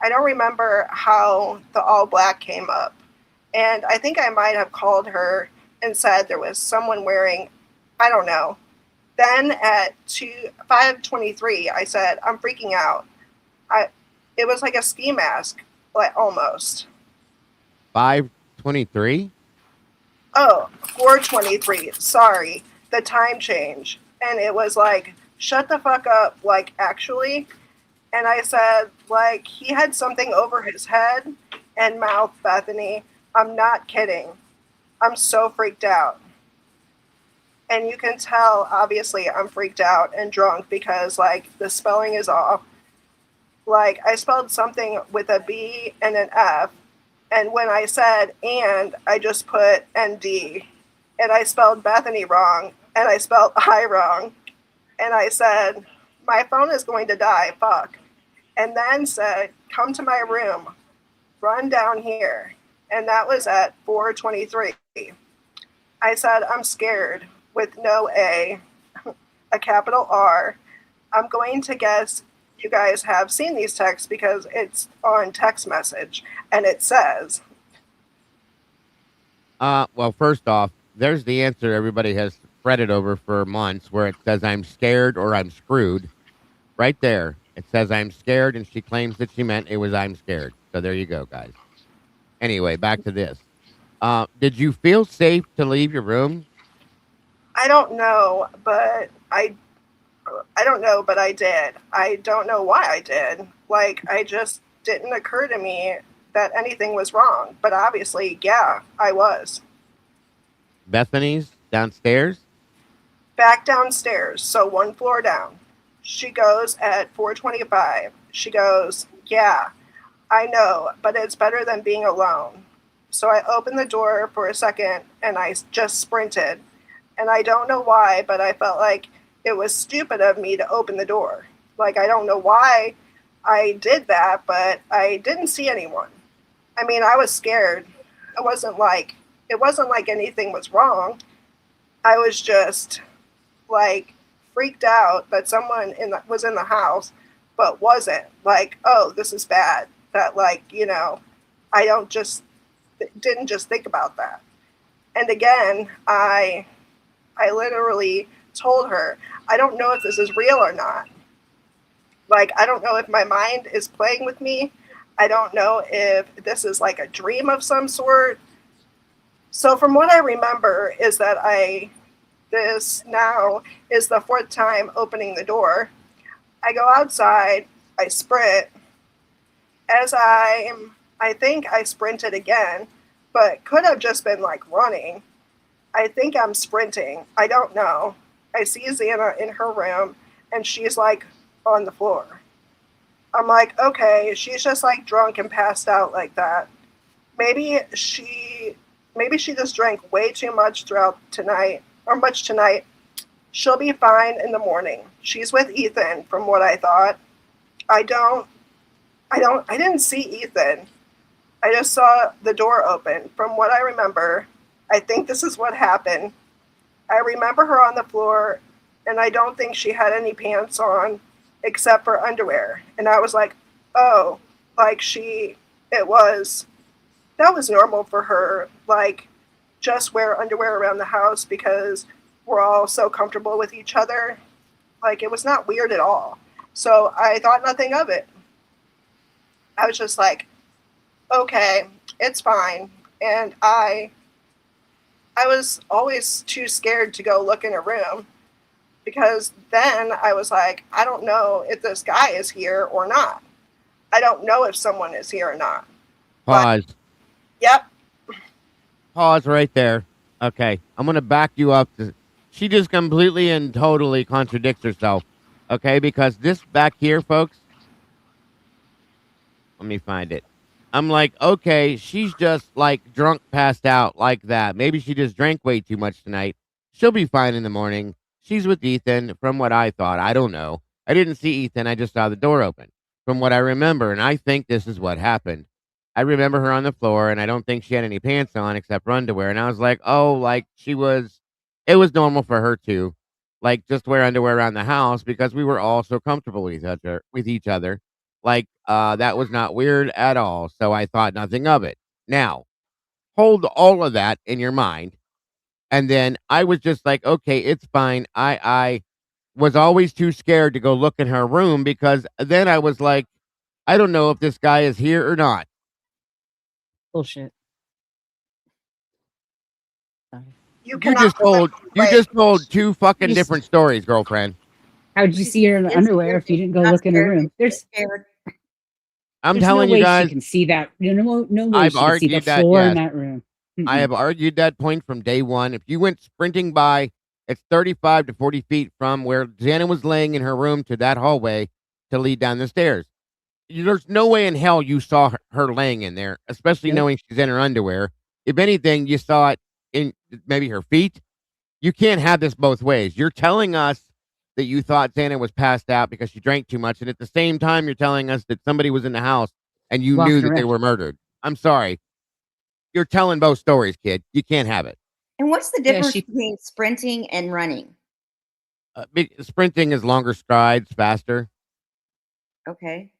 I don't remember how the all black came up. And I think I might have called her and said there was someone wearing, I don't know. Then at 5:23, I said, "I'm freaking out." It was like a ski mask, like almost. 5:23? Oh, 4:23. Sorry, the time change. And it was like, "Shut the fuck up, like actually." And I said, like, he had something over his head and mouth, Bethany. I'm not kidding. I'm so freaked out. And you can tell, obviously, I'm freaked out and drunk because, like, the spelling is off. Like, I spelled something with a B and an F. And when I said and, I just put ND. And I spelled Bethany wrong. And I spelled I wrong. And I said, "My phone is going to die, fuck." And then said, "Come to my room. Run down here." And that was at 4:23. I said, "I'm scared," with no A, a capital R. I'm going to guess you guys have seen these texts because it's on text message. And it says, Well, first off, there's the answer everybody has fretted over for months where it says I'm scared or I'm screwed. Right there. It says I'm scared, and she claims that she meant it was I'm scared. So there you go, guys. Anyway, back to this. Did you feel safe to leave your room? I don't know, but I did. I don't know why I did. Like, I just didn't occur to me that anything was wrong. But obviously, yeah, I was. Bethany's downstairs? Back downstairs, so one floor down. She goes at 4:25. She goes, "Yeah, I know, but it's better than being alone." So I opened the door for a second and I just sprinted. And I don't know why, but I felt like it was stupid of me to open the door. Like, I don't know why I did that, but I didn't see anyone. I mean, I was scared. It wasn't like anything was wrong. I was just like freaked out that someone was in the house, but wasn't. Like, oh, this is bad. That, like, I didn't just think about that. And again, I literally told her, I don't know if this is real or not. Like, I don't know if my mind is playing with me. I don't know if this is like a dream of some sort. So from what I remember is that this now is the 4th time opening the door. I go outside, I sprint. As I think I sprinted again, but could have just been like running. I think I'm sprinting. I don't know. I see Xana in her room and she's like on the floor. I'm like, okay, she's just like drunk and passed out like that. Maybe she just drank way too much throughout tonight, or much tonight. She'll be fine in the morning. She's with Ethan from what I thought. I didn't see Ethan. I just saw the door open. From what I remember, I think this is what happened. I remember her on the floor, and I don't think she had any pants on except for underwear. And I was like, oh, like that was normal for her, like just wear underwear around the house because we're all so comfortable with each other. Like it was not weird at all. So I thought nothing of it. I was just like, okay, it's fine. And I was always too scared to go look in a room because then I was like, I don't know if this guy is here or not. I don't know if someone is here or not. Pause. But, yep. Pause right there. Okay. I'm going to back you up. She just completely and totally contradicts herself. Okay. Because this back here, folks, let me find it. I'm like, okay, she's just like drunk, passed out like that. Maybe she just drank way too much tonight. She'll be fine in the morning. She's with Ethan, from what I thought. I don't know. I didn't see Ethan. I just saw the door open, from what I remember. And I think this is what happened. I remember her on the floor, and I don't think she had any pants on except for underwear. And I was like, oh, like it was normal for her to, like, just wear underwear around the house because we were all so comfortable with each other. Like, that was not weird at all. So I thought nothing of it. Now, hold all of that in your mind. And then I was just like, okay, it's fine. I was always too scared to go look in her room because then I was like, I don't know if this guy is here or not. Bullshit. You just told two fucking different stories, girlfriend. How did you see her in the underwear if you didn't go look in her room? I'm telling you guys, she can see that. No way I've she can see the argued that, floor in yes. that room. I have argued that point from day one. If you went sprinting by, it's 35 to 40 feet from where Xana was laying in her room to that hallway to lead down the stairs. There's no way in hell you saw her laying in there, especially knowing she's in her underwear. If anything, you saw it in maybe her feet. You can't have this both ways. You're telling us that you thought Xana was passed out because she drank too much, and at the same time, you're telling us that somebody was in the house and you knew that they were murdered. I'm sorry. You're telling both stories, kid. You can't have it. And what's the difference between sprinting and running? Sprinting is longer strides, faster. Okay.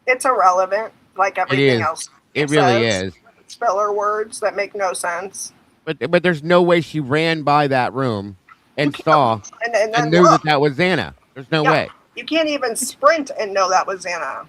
It's irrelevant, like everything else. It really is. It's filler words that make no sense. But there's no way she ran by that room and saw and knew that was Xana. There's no way. You can't even sprint and know that was Xana.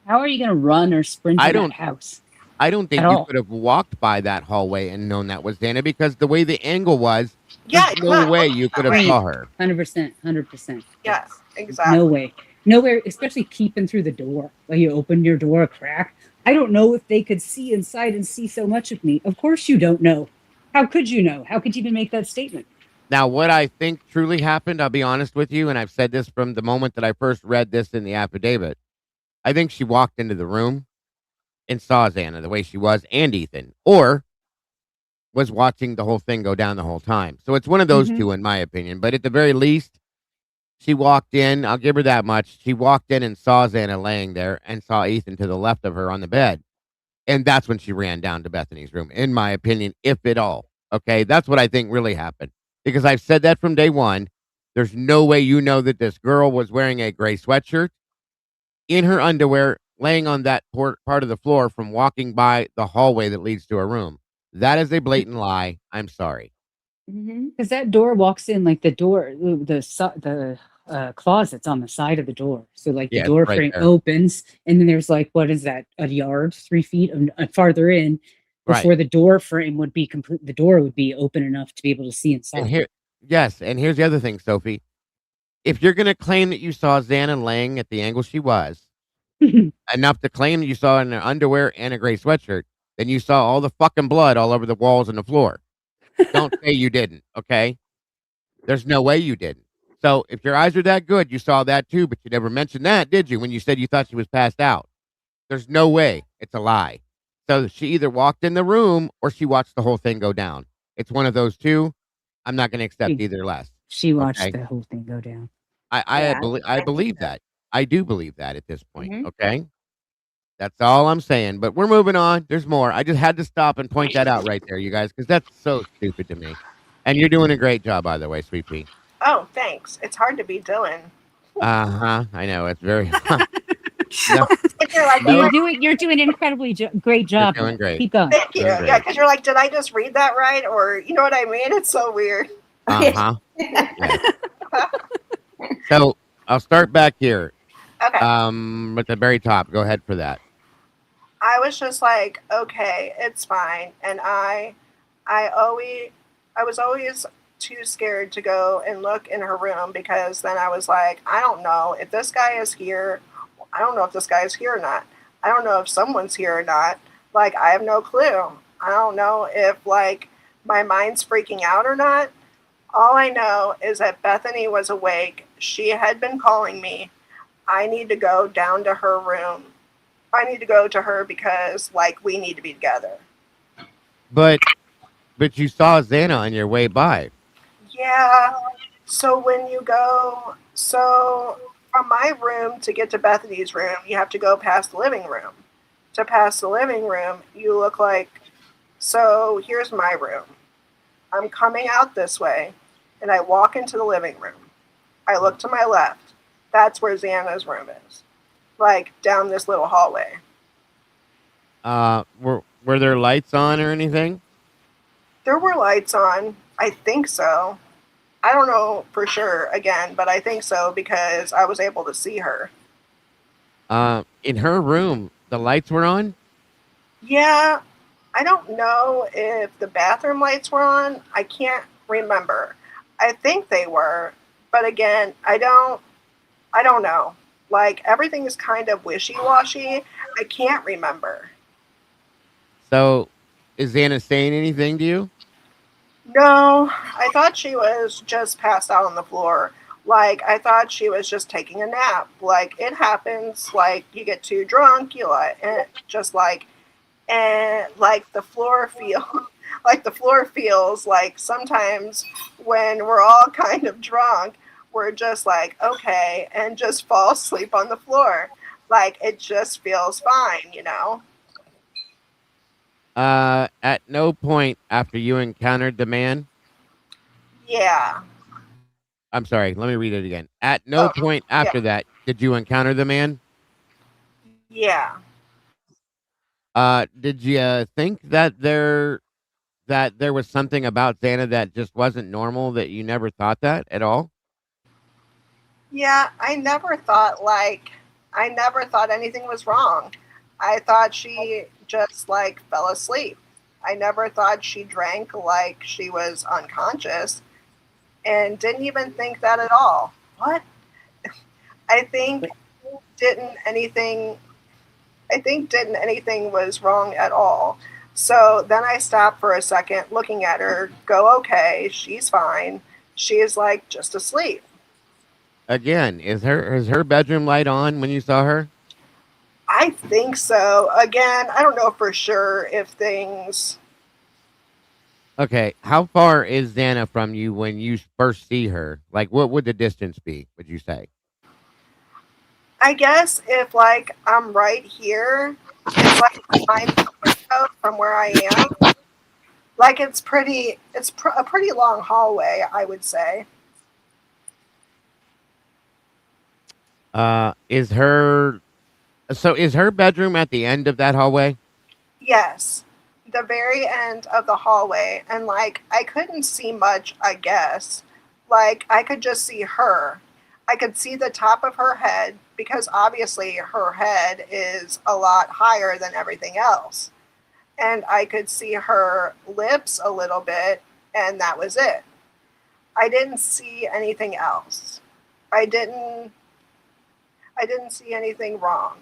How are you going to run or sprint to that house? I don't think you could have walked by that hallway and known that was Xana because the way the angle was, there's no way you could have saw her. 100%. Yes, exactly. No way. Nowhere, especially keeping through the door. Like you opened your door a crack. I don't know if they could see inside and see so much of me. Of course you don't know. How could you know? How could you even make that statement? Now, what I think truly happened, I'll be honest with you, and I've said this from the moment that I first read this in the affidavit. I think she walked into the room and saw Xana the way she was and Ethan, or was watching the whole thing go down the whole time. So it's one of those two, in my opinion. But at the very least, she walked in. I'll give her that much. She walked in and saw Xana laying there and saw Ethan to the left of her on the bed. And that's when she ran down to Bethany's room, in my opinion, if at all. Okay, that's what I think really happened. Because I've said that from day one. There's no way you know that this girl was wearing a gray sweatshirt in her underwear, laying on that part of the floor from walking by the hallway that leads to her room. That is a blatant lie. I'm sorry. Because that door walks in like the door, the closets on the side of the door. So like the Yeah, door right frame there. opens, and then there's like, what is that? A yard, 3 feet farther in before Right. the door frame would be complete. The door would be open enough to be able to see And inside. and here's the other thing, Sophie. If you're gonna claim that you saw Xana laying at the angle she was, enough to claim that you saw her in her underwear and a gray sweatshirt, then you saw all the fucking blood all over the walls and the floor. Don't say you didn't, okay? There's no way you didn't. So if your eyes are that good, you saw that too, but you never mentioned that, did you? When you said you thought she was passed out. There's no way. It's a lie. So she either walked in the room or she watched the whole thing go down. It's one of those two. I'm not going to accept either less. She watched Okay. the whole thing go down. I believe that. I do believe that at this point. Okay. That's all I'm saying. But we're moving on. There's more. I just had to stop and point that out right there, you guys, because that's so stupid to me. And you're doing a great job, by the way, Sweet Pea. Oh, thanks. It's hard to be Dylan. I know. It's very No. You're doing an incredibly great job. You're doing great. Keep going. Thank you. Yeah, because you're like, did I just read that right? Or you know what I mean? It's so weird. Yeah. So I'll start back here. Okay. At the very top. Go ahead for that. I was just like, okay, it's fine. And I was always too scared to go and look in her room, because then I was like, I don't know if this guy is here. I don't know if this guy is here or not. I don't know if someone's here or not. Like, I have no clue. I don't know if like my mind's freaking out or not. All I know is that Bethany was awake. She had been calling me. I need to go down to her room. I need to go to her because like we need to be together. But you saw Xana on your way by. Yeah. So when you go, from my room to get to Bethany's room, you have to go past the living room. To pass the living room, you look like, so here's my room. I'm coming out this way, and I walk into the living room. I look to my left. That's where Xana's room is. Like, down this little hallway. Were there lights on or anything? There were lights on. I think so. I don't know for sure, again, but I think so because I was able to see her. In her room, the lights were on? Yeah, I don't know if the bathroom lights were on. I can't remember. I think they were, but again, I don't know. Like, everything is kind of wishy-washy. I can't remember. So, is Xana saying anything to you? No, I thought she was just passed out on the floor. Like, I thought she was just taking a nap. Like, it happens. Like, you get too drunk, you like, and just like, and like the floor feels like sometimes when we're all kind of drunk, we're just like, okay, and just fall asleep on the floor. Like, it just feels fine, you know? At no point after you encountered the man? Yeah. I'm sorry, let me read it again. At no point after that did you encounter the man? Yeah. Did you think that there was something about Xana that just wasn't normal, that you never thought that at all? Yeah, I never thought anything was wrong. I thought she just like fell asleep. I never thought she drank like she was unconscious, and didn't even think that at all. What? I think didn't anything was wrong at all. So then I stopped for a second, looking at her, go, okay, she's fine. She is like just asleep. Again, is her bedroom light on when you saw her? I think so. Again, I don't know for sure if things. Okay, how far is Xana from you when you first see her? Like, what would the distance be, would you say? I guess if like I'm right here, it's like behind the window from where I am. Like, it's a pretty long hallway, I would say. Is her bedroom at the end of that hallway? Yes, the very end of the hallway, and like I couldn't see much, I guess. Like, I could just see her. I could see the top of her head because obviously her head is a lot higher than everything else. And I could see her lips a little bit, and that was it. I didn't see anything else. I didn't see anything wrong.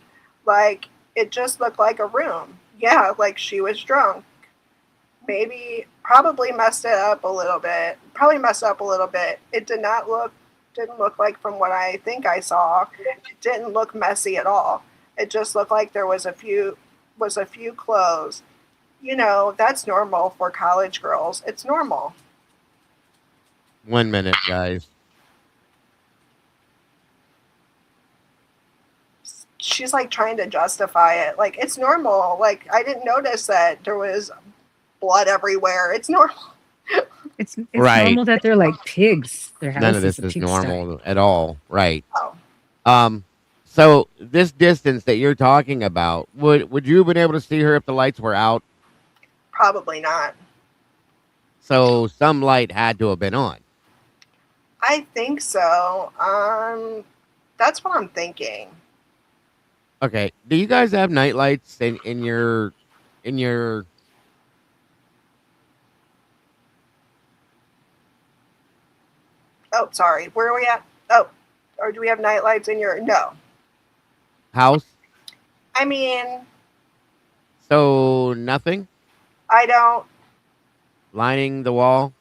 Like, it just looked like a room. Yeah, like she was drunk. Probably messed it up a little bit. It didn't look like, from what I think I saw, it didn't look messy at all. It just looked like there was a few clothes. You know, that's normal for college girls. It's normal. 1 minute, guys. She's like trying to justify it. Like, it's normal. Like, I didn't notice that there was blood everywhere. It's normal. It's right. normal that they're like pigs. Their house None of this is normal at all. Right. Oh. So this distance that you're talking about, would you have been able to see her if the lights were out? Probably not. So some light had to have been on. I think so. That's what I'm thinking. Okay. Do you guys have night lights in your Oh, sorry. Where are we at? Oh, or do we have night lights in your? No. House? I mean. So nothing? I don't. Lining the wall?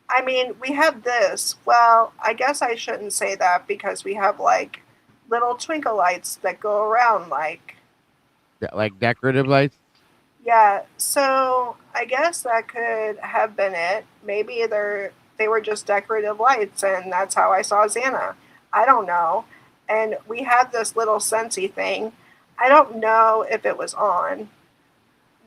I mean, we have this. Well, I guess I shouldn't say that because we have like little twinkle lights that go around like decorative lights? Yeah, so I guess that could have been it. Maybe they were just decorative lights and that's how I saw Xana. I don't know. And we had this little Scentsy thing. I don't know if it was on.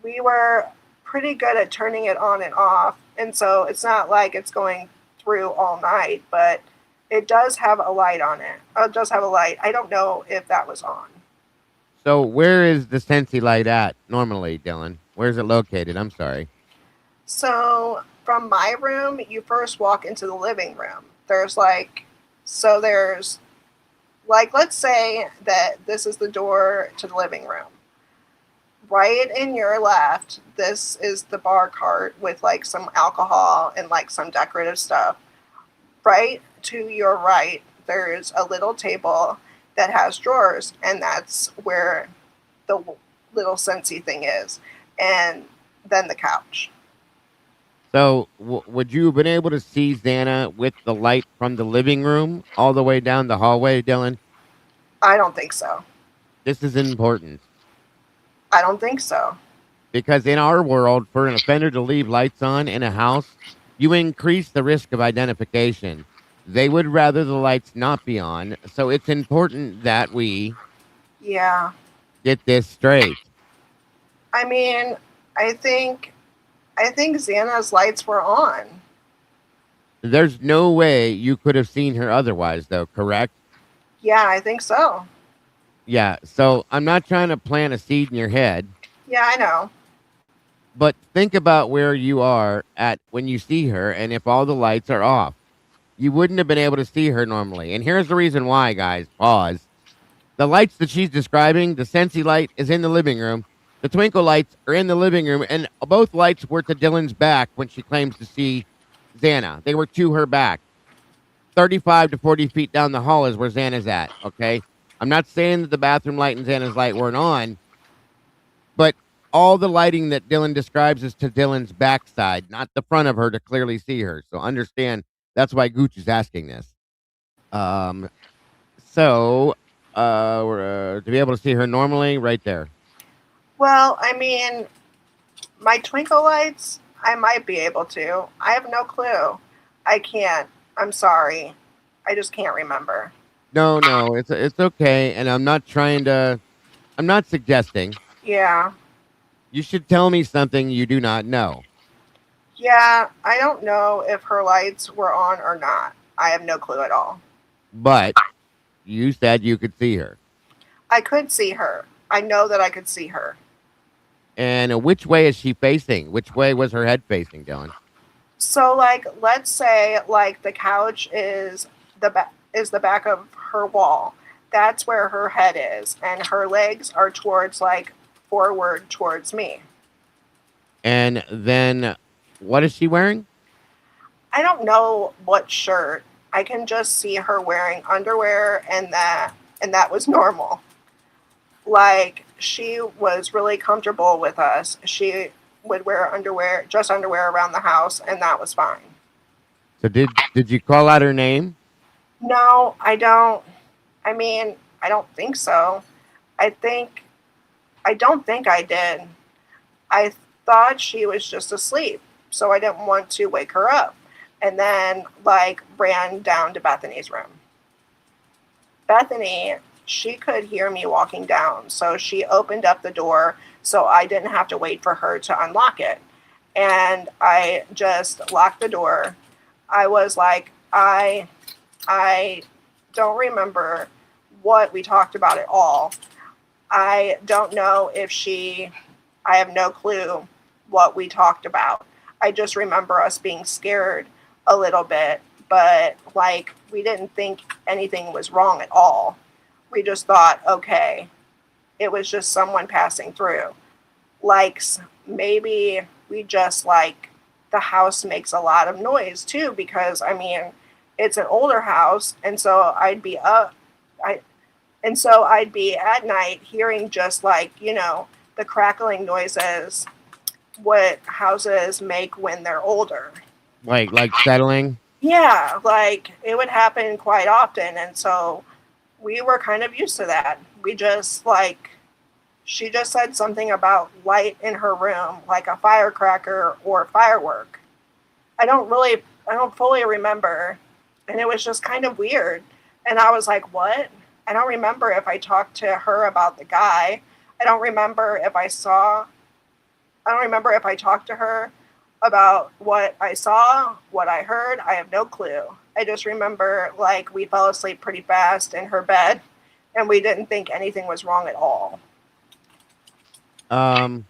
We were pretty good at turning it on and off, and so it's not like it's going through all night, but it does have a light on it. It does have a light. I don't know if that was on. So where is the Scentsy light at normally, Dylan? Where's it located? I'm sorry. So from my room, you first walk into the living room. There's let's say that this is the door to the living room. Right in your left, this is the bar cart with like some alcohol and like some decorative stuff. Right to your right, there's a little table that has drawers, and that's where the little Scentsy thing is. And then the couch. So would you have been able to see Xana with the light from the living room all the way down the hallway, Dylan? I don't think so. This is important. I don't think so. Because in our world, for an offender to leave lights on in a house, you increase the risk of identification. They would rather the lights not be on, so it's important that we get this straight. I mean, I think Xana's lights were on. There's no way you could have seen her otherwise, though, correct? Yeah, I think so. Yeah, so I'm not trying to plant a seed in your head. Yeah, I know. But think about where you are at when you see her, and if all the lights are off. You wouldn't have been able to see her normally. And here's the reason why, guys. Pause. The lights that she's describing, the Scentsy light is in the living room. The twinkle lights are in the living room, and both lights were to Dylan's back when she claims to see Xana. They were to her back. 35 to 40 feet down the hall is where Xana's at, okay? I'm not saying that the bathroom light and Xana's light weren't on, but all the lighting that Dylan describes is to Dylan's backside, not the front of her to clearly see her. So understand, that's why Gooch is asking this. To be able to see her normally, right there. Well, I mean, my twinkle lights, I might be able to. I have no clue. I can't. I'm sorry. I just can't remember. No, it's okay. And I'm not suggesting. Yeah. You should tell me something you do not know. Yeah, I don't know if her lights were on or not. I have no clue at all. But you said you could see her. I could see her. I know that I could see her. And which way is she facing? Which way was her head facing, Dylan? So, like, let's say, like, the couch is is the back of her wall. That's where her head is, and her legs are towards, like, forward towards me. And then what is she wearing? I don't know what shirt. I can just see her wearing underwear, and that was normal. Like, she was really comfortable with us. She would wear underwear, just underwear around the house, and that was fine. So did you call out her name? No, I don't. I mean, I don't think so. I don't think I did. I thought she was just asleep, so I didn't want to wake her up. And then, like, ran down to Bethany's room. Bethany, she could hear me walking down, so she opened up the door so I didn't have to wait for her to unlock it. And I just locked the door. I was like, I don't remember what we talked about at all. I don't know if I have no clue what we talked about. I just remember us being scared a little bit, but, like, we didn't think anything was wrong at all. We just thought, okay, it was just someone passing through. Like, maybe we just, like, the house makes a lot of noise too, because, I mean, it's an older house, and so I'd be at night hearing just, like, you know, the crackling noises what houses make when they're older. Like settling? Yeah, like, it would happen quite often, and so we were kind of used to that. We just, like, she just said something about light in her room, like a firecracker or firework. I don't fully remember, and it was just kind of weird. And I was like, what? I don't remember if I talked to her about the guy. I don't remember if I talked to her about what I saw, what I heard. I have no clue. I just remember, like, we fell asleep pretty fast in her bed, and we didn't think anything was wrong at all. And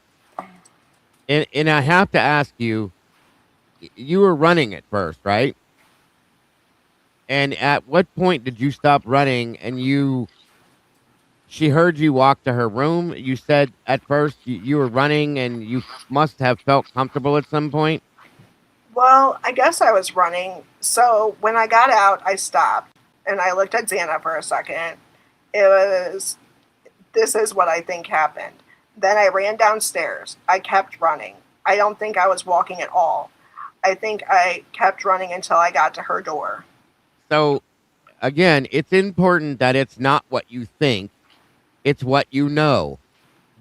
I have to ask you, you were running at first, right? And at what point did you stop running and she heard you walk to her room? You said at first you were running and you must have felt comfortable at some point. Well, I guess I was running. So when I got out, I stopped and I looked at Xana for a second. This is what I think happened. Then I ran downstairs. I kept running. I don't think I was walking at all. I think I kept running until I got to her door. So, again, it's important that it's not what you think, it's what you know.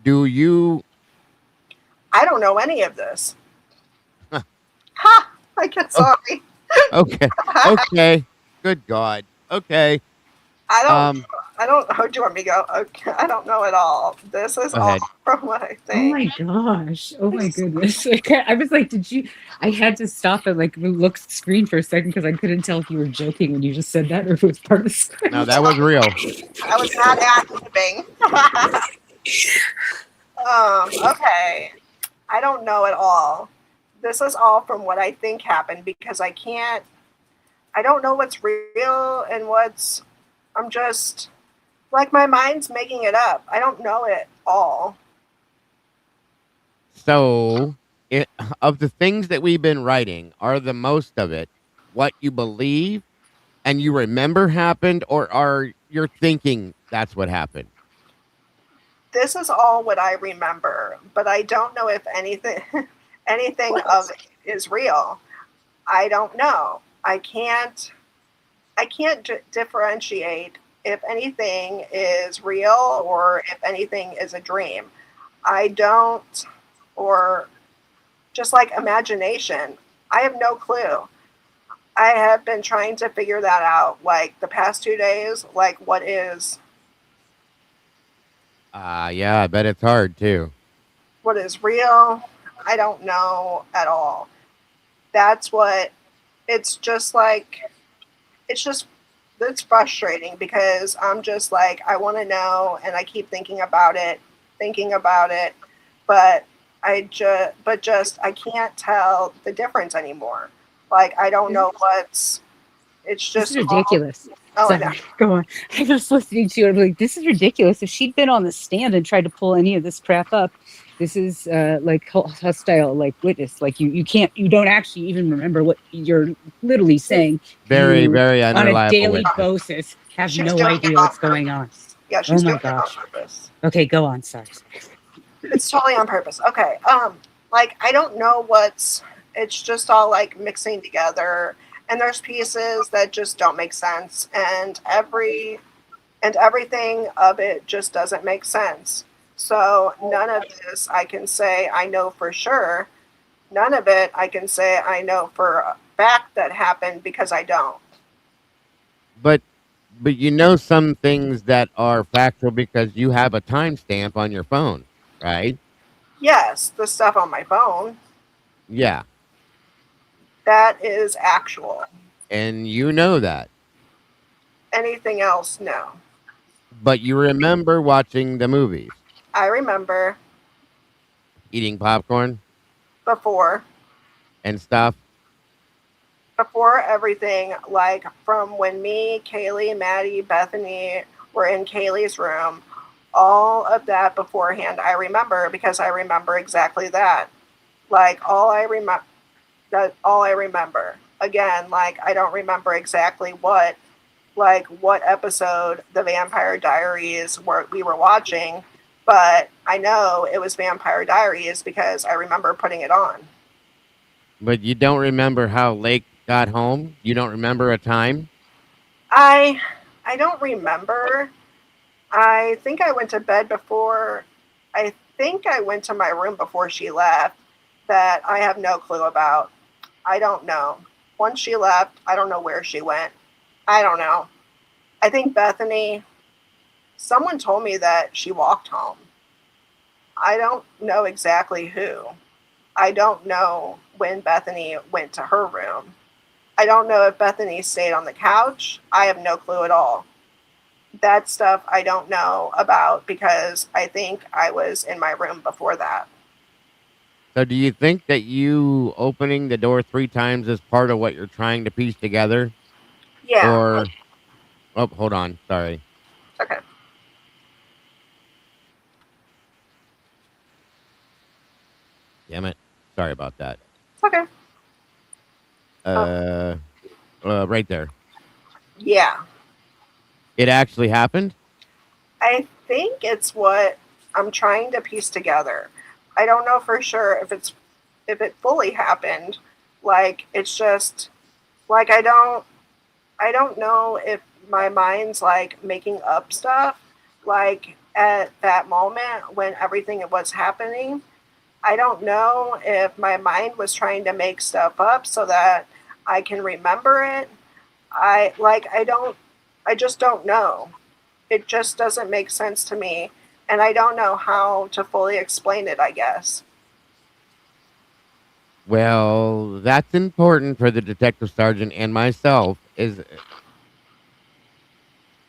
Do you? I don't know any of this. Ha! I get sorry. Okay. Okay. Good God. Okay. I don't know. Do you want me to go? Okay. I don't know at all. This is all from what I think. Oh my gosh. Oh my goodness. I was like, I had to stop and, like, look at the screen for a second because I couldn't tell if you were joking when you just said that or if it was part of the script. No, that was real. I was not acting. Okay. I don't know at all. This is all from what I think happened because I don't know what's real and I'm just, like, my mind's making it up. I don't know it all. So, of the things that we've been writing, are the most of it what you believe and you remember happened, or are you thinking that's what happened? This is all what I remember, but I don't know if anything of it is real. I don't know. I can't differentiate if anything is real or if anything is a dream. I don't, or just like imagination. I have no clue. I have been trying to figure that out, like, the past 2 days, like, what is. Yeah, I bet it's hard too. What is real? I don't know at all. That's what, it's just like, it's frustrating because I'm just like, I want to know, and I keep thinking about it, but I can't tell the difference anymore. Like, I don't know what's It's just this is ridiculous. Oh, Sorry, go on. I was listening to it. I'm like, this is ridiculous. If she'd been on the stand and tried to pull any of this crap up, this is like hostile, like witness. Like you don't actually even remember what you're literally saying. Very, very unreliable on a daily witness. basis have no idea what's going on. Yeah, she's oh my doing gosh. it on purpose. Okay, go on. Sorry. It's totally on purpose. Okay. Like I don't know it's just all like mixing together, and there's pieces that just don't make sense, and everything of it just doesn't make sense. So none of this I can say I know for sure. None of it I can say I know for a fact that happened, because I don't. But you know some things that are factual because you have a timestamp on your phone, right? Yes, the stuff on my phone. Yeah. That is actual. And you know that. Anything else, no. But you remember watching the movies. I remember. Eating popcorn. Before. And stuff. Before everything, like from when me, Kaylee, Maddie, Bethany were in Kaylee's room, all of that beforehand I remember, because I remember exactly that. Like all I remember. Again, like I don't remember exactly what episode the Vampire Diaries we were watching, but I know it was Vampire Diaries because I remember putting it on. But you don't remember how Lake got home? You don't remember a time? I don't remember. I think I went to bed before. I think I went to my room before she left. That I have no clue about. I don't know. Once she left, I don't know where she went. I don't know. I think Bethany, someone told me that she walked home. I don't know exactly who. I don't know when Bethany went to her room. I don't know if Bethany stayed on the couch. I have no clue at all. That stuff I don't know about, because I think I was in my room before that. So do you think that you opening the door 3 times is part of what you're trying to piece together? Yeah. Or, oh, hold on. Sorry. Okay. Damn it. Sorry about that. Okay. Right there. Yeah. It actually happened? I think it's what I'm trying to piece together. I don't know for sure if it fully happened. Like it's just like I don't know if my mind's like making up stuff like at that moment when everything was happening. I don't know if my mind was trying to make stuff up so that I can remember it. I just don't know. It just doesn't make sense to me. And I don't know how to fully explain it, I guess. Well, that's important for the detective sergeant and myself.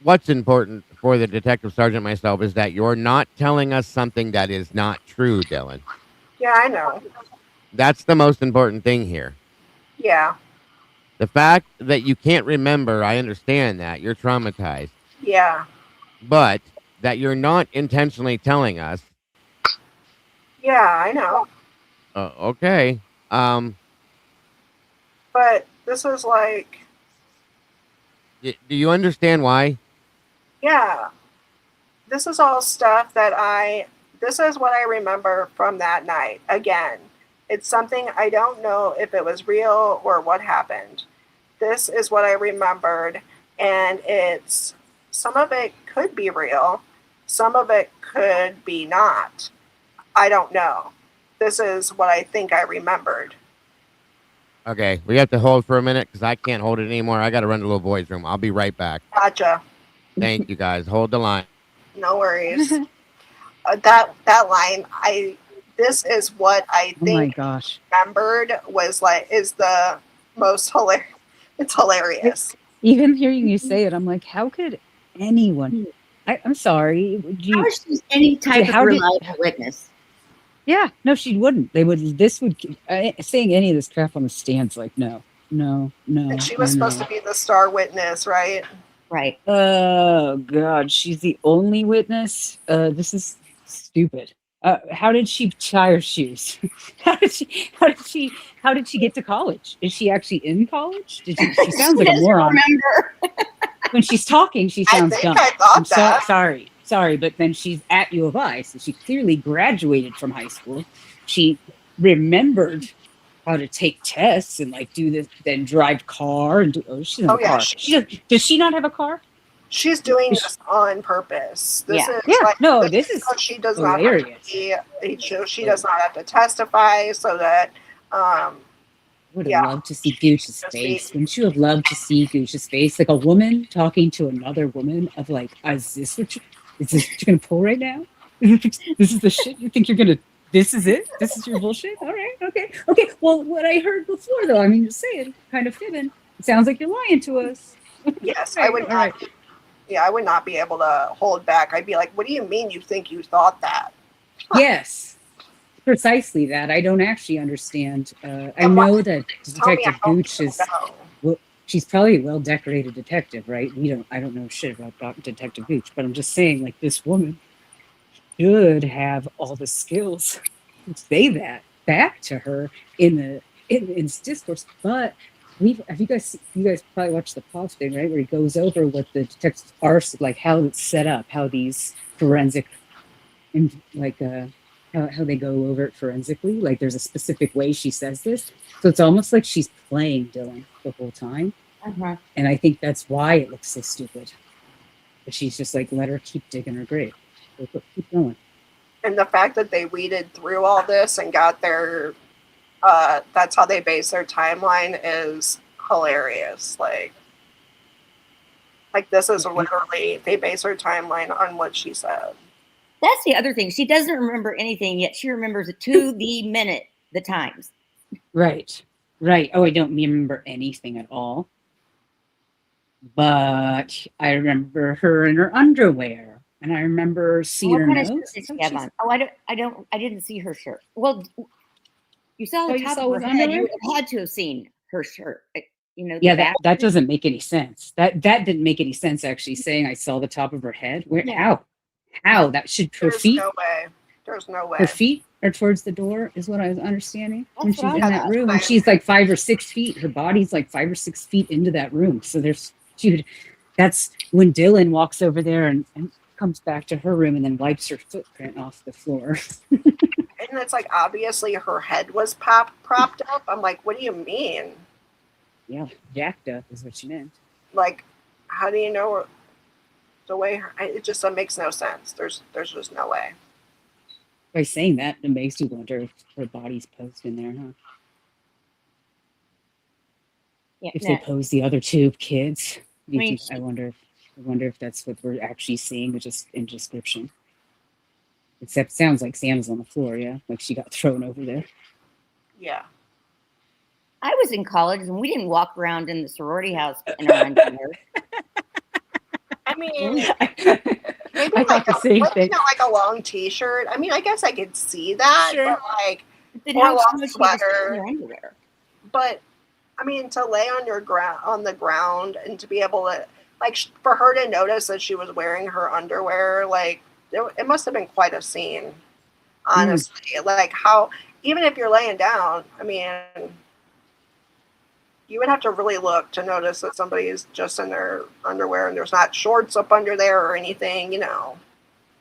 What's important for the detective sergeant myself is that you're not telling us something that is not true, Dylan. Yeah, I know. That's the most important thing here. Yeah. The fact that you can't remember, I understand that. You're traumatized. Yeah. But that you're not intentionally telling us. Yeah, I know. Okay. But this is like... Do you understand why? Yeah. This is all stuff that this is what I remember from that night. Again, it's something I don't know if it was real or what happened. This is what I remembered, and some of it could be real. Some of it could be not. I don't know. This is what I think I remembered. Okay, we have to hold for a minute because I can't hold it anymore. I got to run to the little boy's room. I'll be right back. Gotcha. Thank you, guys. Hold the line. No worries. That line, this is what I think. Oh my gosh. Remembered is the most hilarious. It's hilarious. Even hearing you say it, I'm like, how could anyone? I'm sorry. How is she any type of reliable witness? Yeah, no, she wouldn't. Saying any of this crap on the stands, like, no. no. And she was supposed to be the star witness, right? Right. Oh God, she's the only witness. This is stupid. How did she tie her shoes? How did she get to college? Is she actually in college? She sounds like a moron. Remember. When she's talking, she sounds dumb. I thought that. Sorry, but then she's at U of I, so she clearly graduated from high school. She remembered how to take tests and like do this, then drive car and do. She doesn't have a car. Does she not have a car? She's doing this on purpose. This is she does hilarious. Not have to be, she does not have to testify so that would have loved to see Gooch's face. Wouldn't you have loved to see Gooch's face? Like a woman talking to another woman of like, is this what you're gonna pull right now? This is the shit you think you're gonna, this is it? This is your bullshit? All right, okay. Well, what I heard before though, I mean, just saying, kind of fibbing. It sounds like you're lying to us. Yes, I would not. Yeah, I would not be able to hold back. I'd be like, what do you mean you think you thought that? Yes. Precisely that. I don't actually understand. I know that Detective Gooch is, well, she's probably a well-decorated detective, right? I don't know shit about Detective Gooch, but I'm just saying, like, this woman should have all the skills to say that back to her in discourse. But you guys probably watched the Pop thing, right? Where he goes over what the detectives are, like how it's set up, how these forensic, and like how they go over it forensically. Like there's a specific way she says this, so it's almost like she's playing Dylan the whole time. And I think that's why it looks so stupid. But she's just like, let her keep digging her grave. Keep going. And the fact that they weeded through all this and got their that's how they base their timeline is hilarious. Like this is literally, they base her timeline on what she said. That's the other thing. She doesn't remember anything, yet she remembers it to the minute, the times. Right. Oh, I don't remember anything at all. But I remember her in her underwear, and I remember seeing her nose. Oh, I didn't see her shirt. Well, you saw the top of her head. You would have had to have seen her shirt. Yeah, that doesn't make any sense. That didn't make any sense. Actually, saying I saw the top of her head. Where? Yeah. How? That should her feet. No way. There's no way. Her feet are towards the door, is what I was understanding. When she's in that room, and she's like 5 or 6 feet. Her body's like 5 or 6 feet into that room. So that's when Dylan walks over there and comes back to her room and then wipes her footprint off the floor. And it's like, obviously her head was propped up. I'm like, what do you mean? Yeah, jacked up is what she meant. Like, how do you know the way it just makes no sense. There's just no way. By saying that, it makes you wonder if her body's posed in there, huh? Yeah, if they pose the other two kids, I wonder if that's what we're actually seeing, just in description. Except it sounds like Sam's on the floor, yeah? Like she got thrown over there. Yeah. I was in college and we didn't walk around in the sorority house in our underwear. I mean, maybe I thought the same thing. Like a long T-shirt. I mean, I guess I could see that, sure. but like, or a long sweater. But I mean, to lay on the ground and to be able to, like, for her to notice that she was wearing her underwear, like, it must have been quite a scene. Honestly, like how, even if you're laying down, I mean, you would have to really look to notice that somebody is just in their underwear and there's not shorts up under there or anything, you know.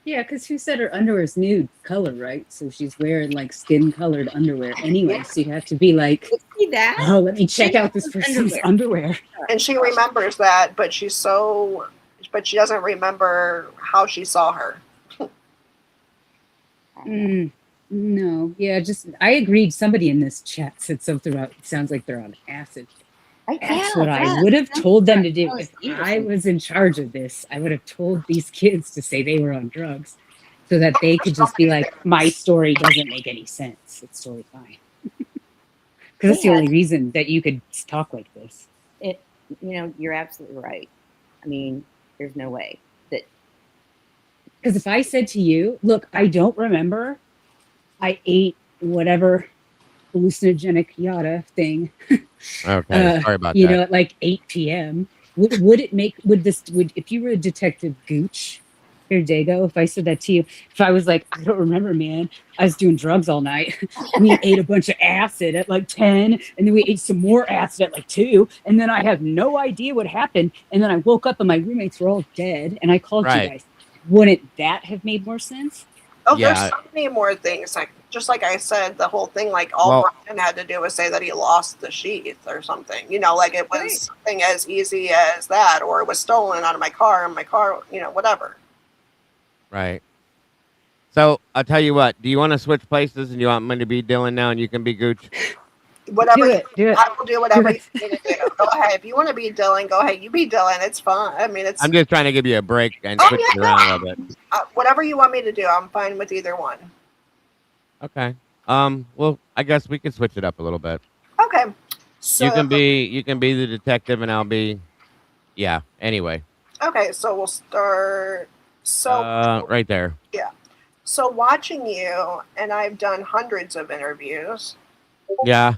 Yeah, because who said her underwear is nude color, right? So she's wearing like skin-colored underwear anyway. Yeah. So you have to be like, oh, let me check out this person's underwear. And she remembers that, but she doesn't remember how she saw her. No, yeah, I agreed. Somebody in this chat said something about, it sounds like they're on acid. That's what I would have told them to do. If I was in charge of this, I would have told these kids to say they were on drugs so that they could just be like, my story doesn't make any sense. It's totally fine. Because that's the only reason that you could talk like this. You're absolutely right. I mean, there's no way that. Because if I said to you, look, I don't remember, I ate whatever hallucinogenic yada thing Okay, sorry about you that. know, at like 8 p.m. Would if you were a Detective Gooch, here, Dago, if I said that to you, if I was like, I don't remember, man, I was doing drugs all night. We ate a bunch of acid at like 10, and then we ate some more acid at like 2, and then I have no idea what happened. And then I woke up and my roommates were all dead, and I called you guys. Wouldn't that have made more sense? Oh, there's so many more things. Like, just like I said, the whole thing, like all Bryan had to do was say that he lost the sheath or something. You know, like it was something as easy as that, or it was stolen out of my car, and my car, you know, whatever. Right. So I'll tell you what. Do you want to switch places, and you want me to be Dylan now, and you can be Gooch? Whatever. Do it. I will do whatever you need to do. Go ahead. If you want to be Dylan, go ahead. You be Dylan. It's fun. I mean, it's. I'm just trying to give you a break and switch it around a little bit. Whatever you want me to do, I'm fine with either one. Okay. Well, I guess we can switch it up a little bit. Okay. So you can be the detective, and I'll be. Yeah. Anyway. Okay, so we'll start. So right there. Yeah. So watching you, and I've done hundreds of interviews. Yeah.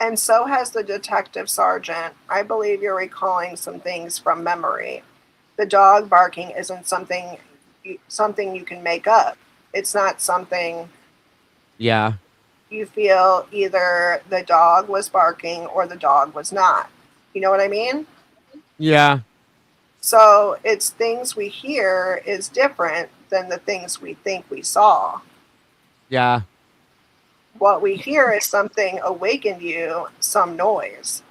And so has the detective sergeant. I believe you're recalling some things from memory. The dog barking isn't something you can make up. It's not something. Yeah. You feel either the dog was barking or the dog was not. You know what I mean? Yeah. So it's things we hear is different than the things we think we saw. Yeah. What we hear is something awakened you, some noise.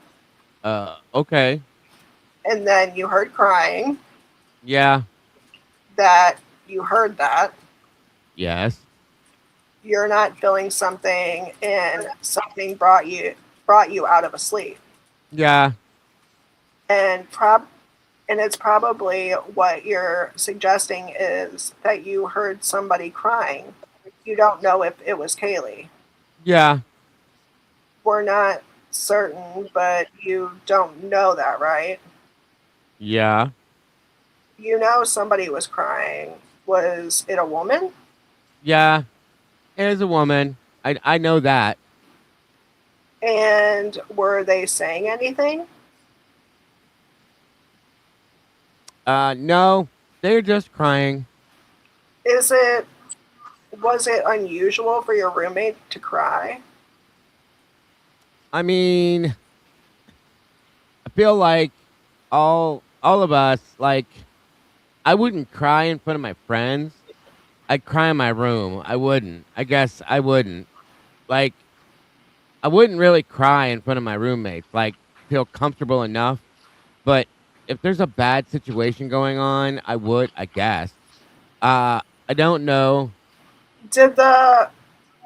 Okay. And then you heard crying. Yeah. That you heard that. Yes. You're not feeling something, and something brought you out of a sleep. Yeah. And it's probably what you're suggesting is that you heard somebody crying. You don't know if it was Kaylee. Yeah. We're not certain, but you don't know that, right? Yeah. You know somebody was crying. Was it a woman? Yeah. It is a woman. I know that. And were they saying anything? No. They're just crying. Was it unusual for your roommate to cry? I mean, I feel like all of us, like, I wouldn't cry in front of my friends. I'd cry in my room. I wouldn't. I guess I wouldn't. Like, I wouldn't really cry in front of my roommates. Like, feel comfortable enough. But if there's a bad situation going on, I would, I guess. I don't know.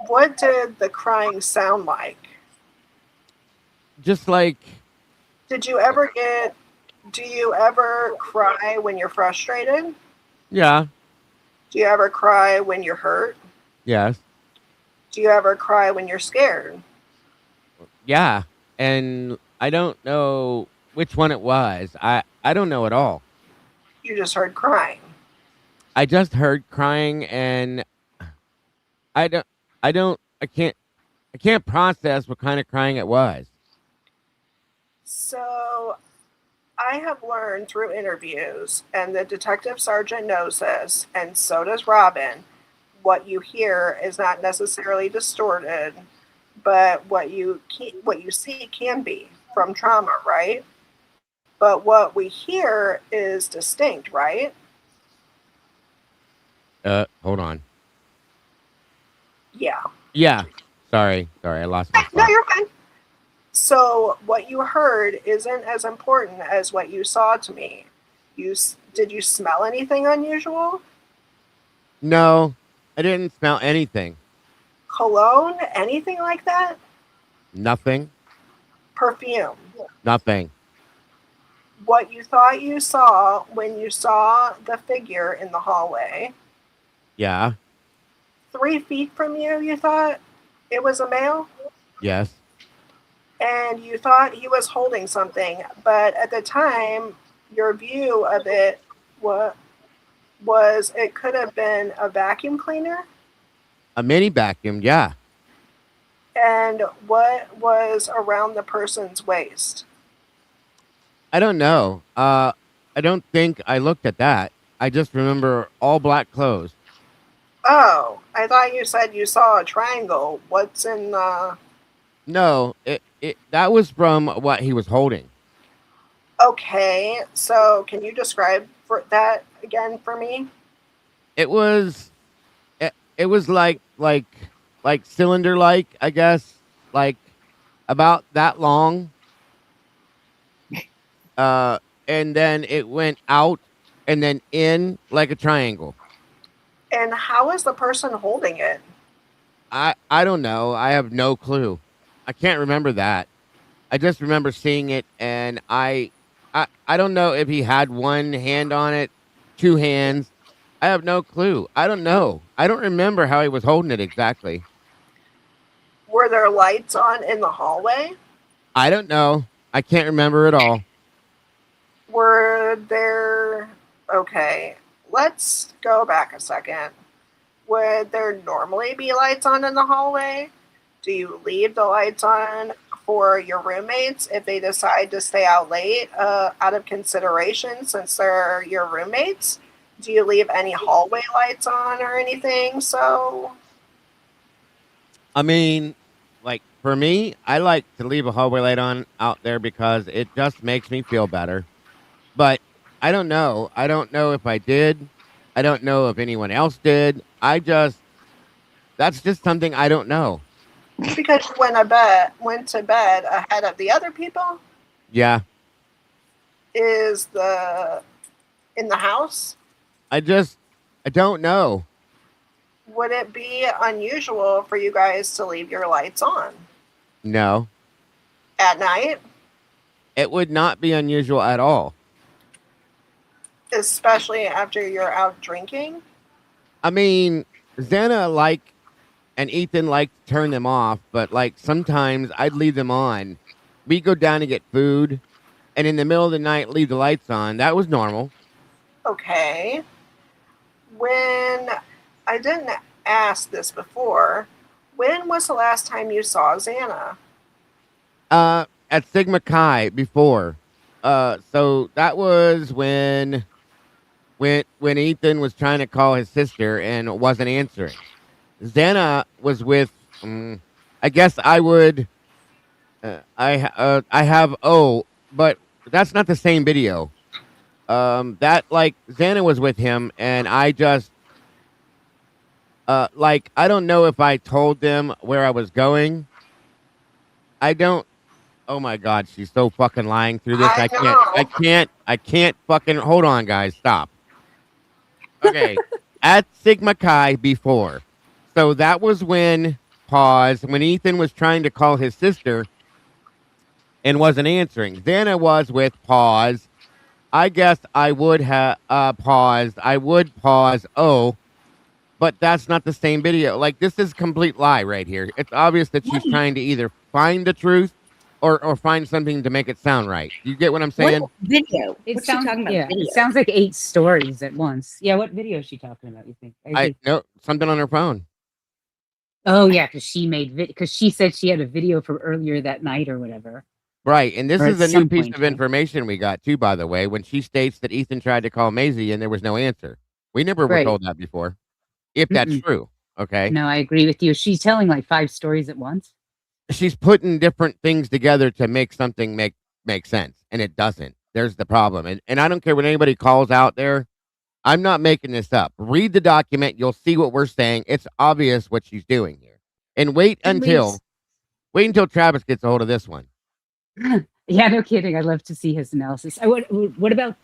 What did the crying sound like? Just like. Do you ever cry when you're frustrated? Yeah. Do you ever cry when you're hurt? Yes. Do you ever cry when you're scared? Yeah. And I don't know which one it was. I don't know at all. You just heard crying. I just heard crying, and I can't process what kind of crying it was. So I have learned through interviews, and the detective sergeant knows this, and so does Robin, what you hear is not necessarily distorted, but what you see can be from trauma, right? But what we hear is distinct, right? Hold on. Yeah. Yeah. Sorry, I lost my spot. No, you're fine. So what you heard isn't as important as what you saw to me. Did you smell anything unusual? No, I didn't smell anything. Cologne? Anything like that? Nothing. Perfume? Nothing. What you thought you saw when you saw the figure in the hallway? Yeah. 3 feet from you, you thought it was a male? Yes. And you thought he was holding something, but at the time, your view of it was it could have been a vacuum cleaner? A mini vacuum, yeah. And what was around the person's waist? I don't know. I don't think I looked at that. I just remember all black clothes. Oh, I thought you said you saw a triangle. What's in the... No, that was from what he was holding. Okay, so can you describe that again for me? It was like cylinder like, I guess, like about that long. And then it went out and then in like a triangle. And how is the person holding it? I don't know. I have no clue. I can't remember that. I just remember seeing it, and I don't know if he had one hand on it, two hands. I have no clue. I don't know. I don't remember how he was holding it exactly. Were there lights on in the hallway? I don't know. I can't remember at all. Were there... Okay, let's go back a second. Would there normally be lights on in the hallway? Do you leave the lights on for your roommates if they decide to stay out late out of consideration since they're your roommates? Do you leave any hallway lights on or anything? So, I mean, like for me, I like to leave a hallway light on out there because it just makes me feel better. But I don't know. I don't know if I did. I don't know if anyone else did. That's just something I don't know. Because you went to bed ahead of the other people? Yeah. Is in the house? I don't know. Would it be unusual for you guys to leave your lights on? No. At night? It would not be unusual at all. Especially after you're out drinking? I mean, Xana and Ethan like to turn them off, but like sometimes I'd leave them on. We'd go down to get food, and in the middle of the night leave the lights on. That was normal. Okay. When I didn't ask this before, when was the last time you saw Xana? At Sigma Chi before. So that was when Ethan was trying to call his sister and wasn't answering. Xana was with, I guess I would, I have, but that's not the same video. That like Xana was with him and I just, I don't know if I told them where I was going. I don't, oh my God, she's so fucking lying through this. I can't fucking, hold on guys, stop. Okay, at Sigma Chi before. So that was when Ethan was trying to call his sister and wasn't answering. Then I was with pause. I guess I would have paused. I would pause. Oh, but that's not the same video. Like this is a complete lie right here. It's obvious that she's trying to either find the truth or find something to make it sound right. You get what I'm saying? What video? What's she talking about? Yeah, video? It sounds like 8 stories at once. Yeah, what video is she talking about, you think? I know something on her phone. Oh yeah, because she said she had a video from earlier that night or whatever. Right, and this is a new piece of information we got too, by the way, when she states that Ethan tried to call Maisie and there was no answer. We never were told that before. If that's true, okay? No, I agree with you. She's telling like 5 stories at once. She's putting different things together to make something make sense, and it doesn't. There's the problem. And I don't care what anybody calls out there. I'm not making this up. Read the document. You'll see what we're saying. It's obvious what she's doing here. And wait until Travis gets a hold of this one. Yeah, no kidding. I'd love to see his analysis. What about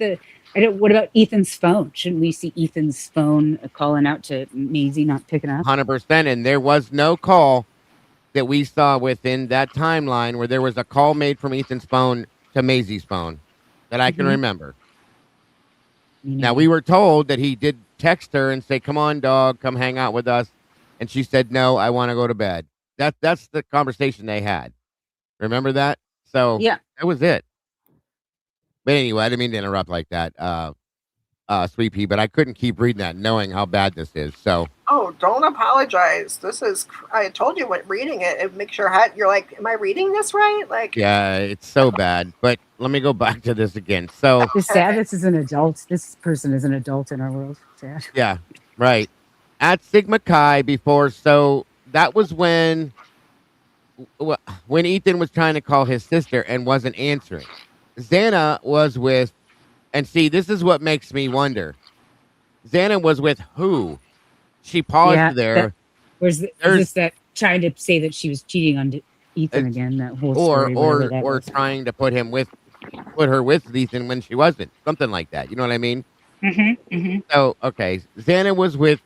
Ethan's phone? Shouldn't we see Ethan's phone calling out to Maisie not picking up? 100%. And there was no call that we saw within that timeline where there was a call made from Ethan's phone to Maisie's phone that I can remember. Now, we were told that he did text her and say, come on, dog, come hang out with us. And she said, no, I want to go to bed. That's the conversation they had. Remember that? So yeah, that was it. But anyway, I didn't mean to interrupt like that. Sweet Pea, but I couldn't keep reading that knowing how bad this is. So. Oh, don't apologize. I told you what reading it makes your head, you're like, am I reading this right? Like, yeah, it's so bad. But let me go back to this again. So. It's sad this is an adult. This person is an adult in our world. Sad. Yeah, right. At Sigma Chi before, so that was when Ethan was trying to call his sister and wasn't answering. Xana was with, and see, this is what makes me wonder. Xana was with who? She paused there. Is this that trying to say that she was cheating on Ethan again? That whole story, or trying to put her with Ethan when she wasn't, something like that. You know what I mean? Mm-hmm, mm-hmm. So okay, Xana was with.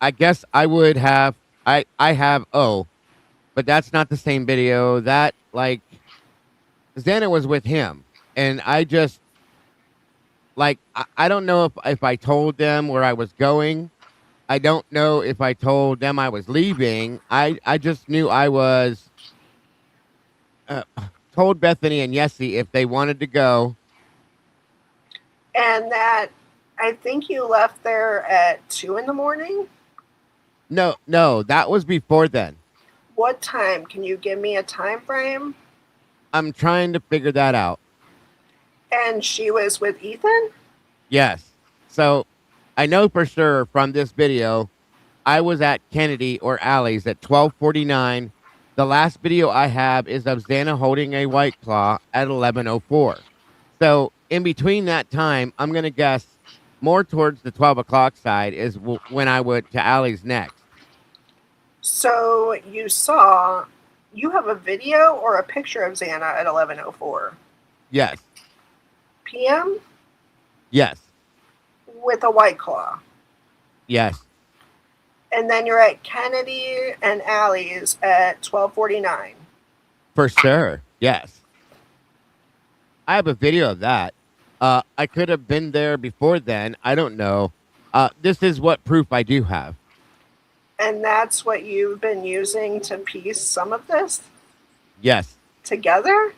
I guess I would have. I have but that's not the same video. That like Xana was with him, and I just like I don't know if I told them where I was going. I don't know if I told them I was leaving. I just knew I was told Bethany and Yessie if they wanted to go. And that I think you left there at 2 a.m. No, that was before then. What time? Can you give me a time frame? I'm trying to figure that out. And she was with Ethan? Yes. So I know for sure from this video, I was at Kennedy or Alley's at 12:49. The last video I have is of Xana holding a White Claw at 11:04. So in between that time, I'm going to guess more towards the 12 o'clock side is when I went to Alley's next. So you have a video or a picture of Xana at 11:04? Yes. PM? Yes. With a White Claw? Yes. And then you're at Kennedy and Alley's at 12:49? For sure. Yes. I have a video of that. I could have been there before then. I don't know. This is what proof I do have. And that's what you've been using to piece some of this? Yes. Together?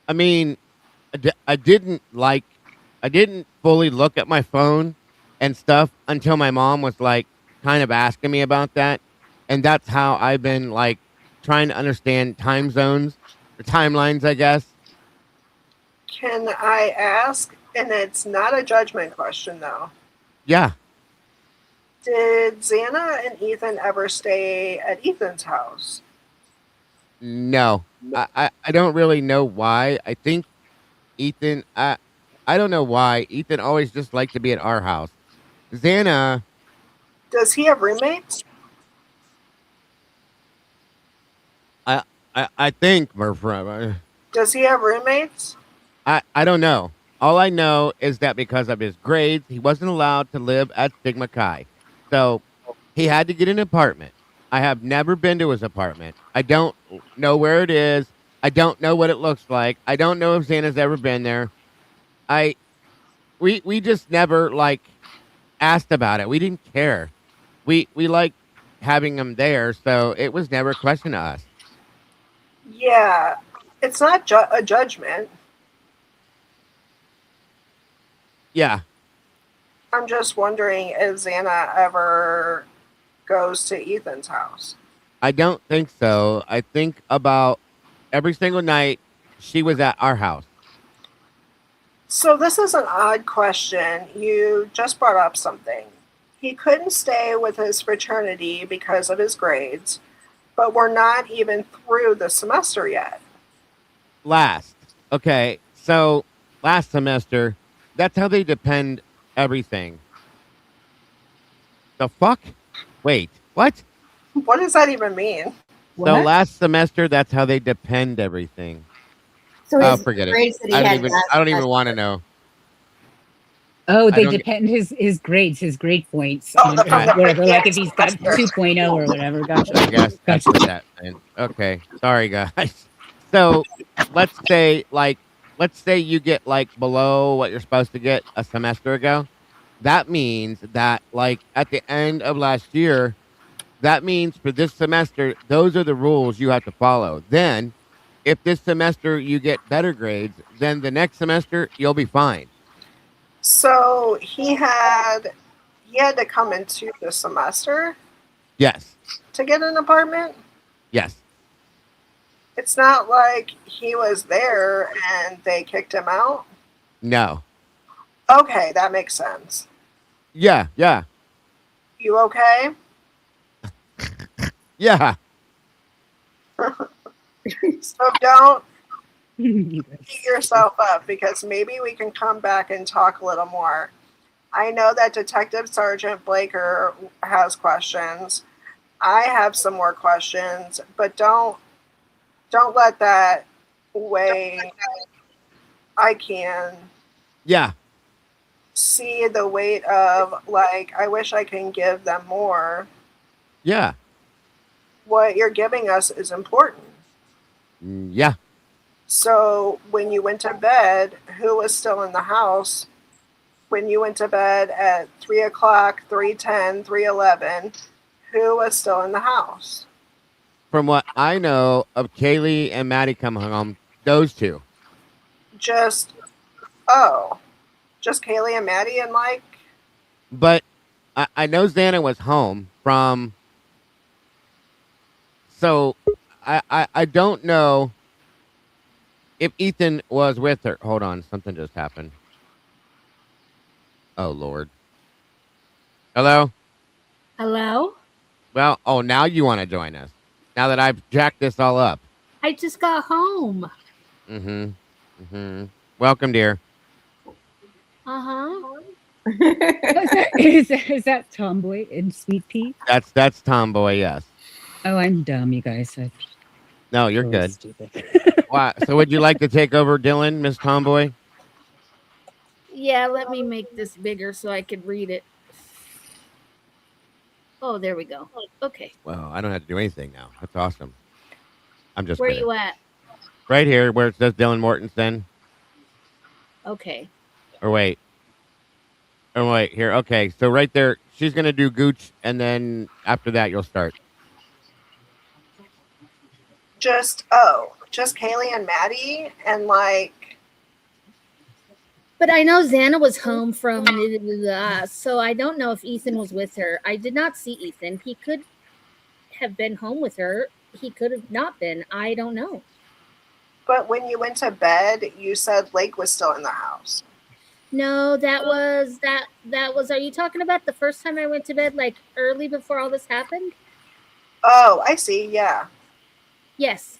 I mean, I didn't fully look at my phone and stuff until my mom was like kind of asking me about that. And that's how I've been like trying to understand time zones or timelines, I guess. Can I ask, and it's not a judgment question though. Yeah. Did Xana and Ethan ever stay at Ethan's house? No. I don't really know why. I think Ethan, I don't know why. Ethan always just liked to be at our house. Xana. Does he have roommates? I think, Murphy. Does he have roommates? I don't know. All I know is that because of his grades, he wasn't allowed to live at Sigma Chi. So he had to get an apartment. I have never been to his apartment. I don't know where it is. I don't know what it looks like. I don't know if Xana's ever been there. We just never like asked about it. We didn't care. We liked having him there, so it was never a question to us. Yeah, it's not a judgment. Yeah. I'm just wondering if Xana ever goes to Ethan's house. I don't think so. I think about every single night she was at our house. So this is an odd question. You just brought up something. He couldn't stay with his fraternity because of his grades, but we're not even through the semester yet. Okay, so last semester, that's how they depend everything. The fuck? Wait, what? What does that even mean? So last semester, that's how they depend everything. So forget it. I don't even want to know. Oh, they depend his grades, his grade points. Whatever, like if he's got 2.0 or whatever. Gotcha. I guess that's what that meant. Okay. Sorry, guys. So let's say you get like below what you're supposed to get a semester ago. That means that like at the end of last year, that means for this semester, those are the rules you have to follow. Then if this semester you get better grades, then the next semester you'll be fine. So he had to come into the semester. Yes. To get an apartment. Yes. It's not like he was there and they kicked him out. No. Okay, that makes sense. Yeah. You okay? Yeah. So don't beat yourself up, because maybe we can come back and talk a little more. I know that Detective Sergeant Blaker has questions. I have some more questions, but don't let that weigh. I can see the weight of, like, I wish I can give them more. Yeah. What you're giving us is important. Yeah. So when you went to bed, who was still in the house? When you went to bed at 3 o'clock, 3:10, 3:11, who was still in the house? From what I know of, Kaylee and Maddie come home. Those two. Just Kaylee and Maddie and Mike? But I know Xana was home from. So I don't know if Ethan was with her. Hold on. Something just happened. Oh, Lord. Hello? Hello? Well, now you want to join us. Now that I've jacked this all up. I just got home. Welcome, dear. Uh-huh. Is that Tomboy and Sweet Pea? That's Tomboy, yes. Oh, I'm dumb, you guys. No, you're good. Stupid. Wow. So would you like to take over, Dylan, Miss Tomboy? Yeah, let me make this bigger so I can read it. Oh, there we go. Okay. Well, I don't have to do anything now. That's awesome. I'm just Where kidding. you at? Right here where it says Dylan Mortensen. Okay. Or wait. Here. Okay, so right there, she's gonna do Gooch, and then after that, you'll start. Just Kaylee and Maddie, and like. But I know Xana was home from so I don't know if Ethan was with her. I did not see Ethan. He could have been home with her. He could have not been. I don't know. But when you went to bed, you said Lake was still in the house. No, that was are you talking about the first time I went to bed, like early before all this happened? Oh, I see. Yeah. Yes.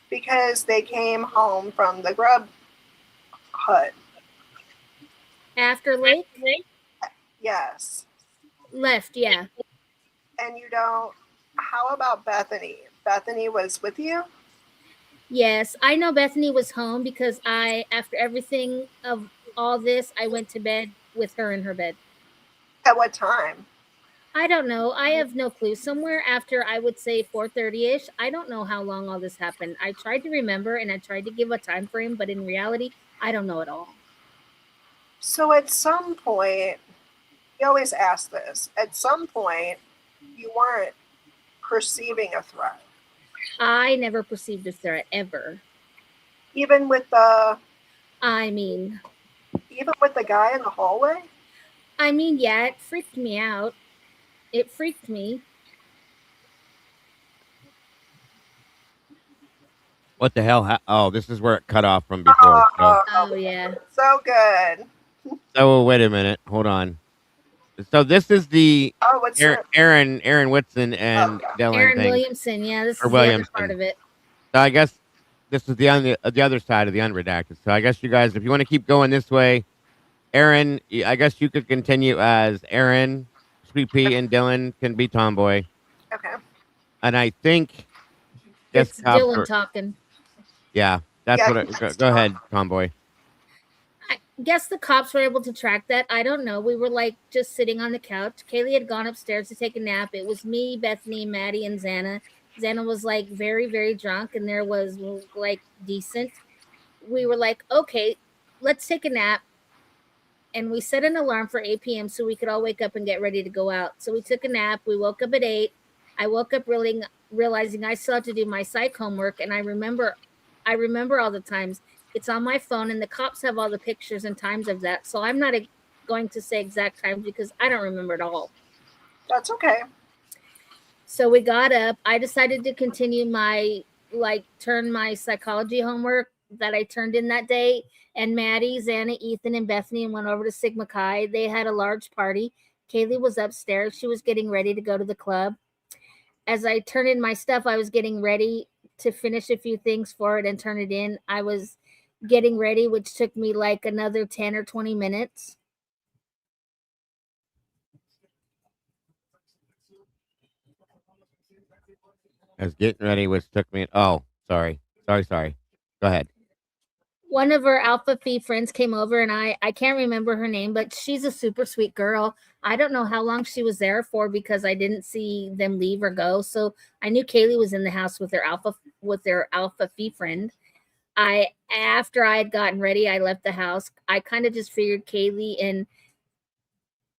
Because they came home from the grub hut. After Lake? Yes. Left, yeah. And you don't. How about Bethany? Bethany was with you? Yes, I know Bethany was home because after everything of all this, I went to bed with her in her bed. At what time? I don't know. I have no clue. Somewhere after, I would say 4:30ish. I don't know how long all this happened. I tried to remember and I tried to give a time frame, but in reality, I don't know at all. So at some point, you always ask this. At some point, you weren't perceiving a threat. I never perceived a threat ever. Even with the. Even with the guy in the hallway? Yeah, it freaked me out. It freaked me. What the hell? Oh, this is where it cut off from before. Oh, yeah. So good. So wait a minute. Hold on. So this is the Aaron Whitson and Dylan Aaron thing. Williamson. Yeah, this is the other part of it. So I guess this is the other side of the unredacted. So I guess you guys, if you want to keep going this way, Aaron, I guess you could continue as Aaron, Sweet Pea, and Dylan can be Tomboy. Okay. And I think it's Dylan talking. Yeah, that's what. Go ahead, Tomboy. I guess the cops were able to track that. I don't know. We were like just sitting on the couch. Kaylee had gone upstairs to take a nap. It was me, Bethany, Maddie, and Xana. Xana was like very, very drunk, and there was like decent. We were like, okay, let's take a nap. And we set an alarm for 8 p.m. so we could all wake up and get ready to go out. So we took a nap. We woke up at 8. I woke up realizing I still had to do my psych homework, and I remember all the times It's on my phone, and the cops have all the pictures and times of that. So I'm not going to say exact times because I don't remember it all. That's okay. So we got up. I decided to continue my turn my psychology homework that I turned in that day. And Maddie, Xana, Ethan, and Bethany went over to Sigma Chi. They had a large party. Kaylee was upstairs. She was getting ready to go to the club. As I turned in my stuff, I was getting ready to finish a few things for it and turn it in. I was getting ready, which took me like another 10 or 20 minutes. I was getting ready, which took me. Oh, sorry. Go ahead. One of her Alpha Phi friends came over, and I can't remember her name, but she's a super sweet girl. I don't know how long she was there for because I didn't see them leave or go. So I knew Kaylee was in the house with their Alpha Phi friend. After I had gotten ready, I left the house. I kind of just figured Kaylee and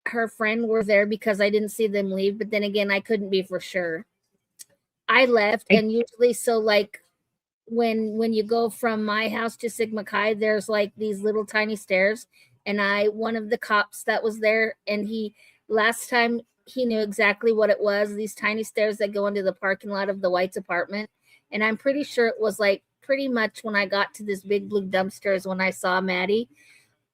her friend were there because I didn't see them leave. But then again, I couldn't be for sure. I left, and usually, so like when you go from my house to Sigma Chi, there's like these little tiny stairs. And one of the cops that was there, and last time he knew exactly what it was, these tiny stairs that go into the parking lot of the White's apartment. And I'm pretty sure it was like pretty much when I got to this big blue dumpster is when I saw Maddie.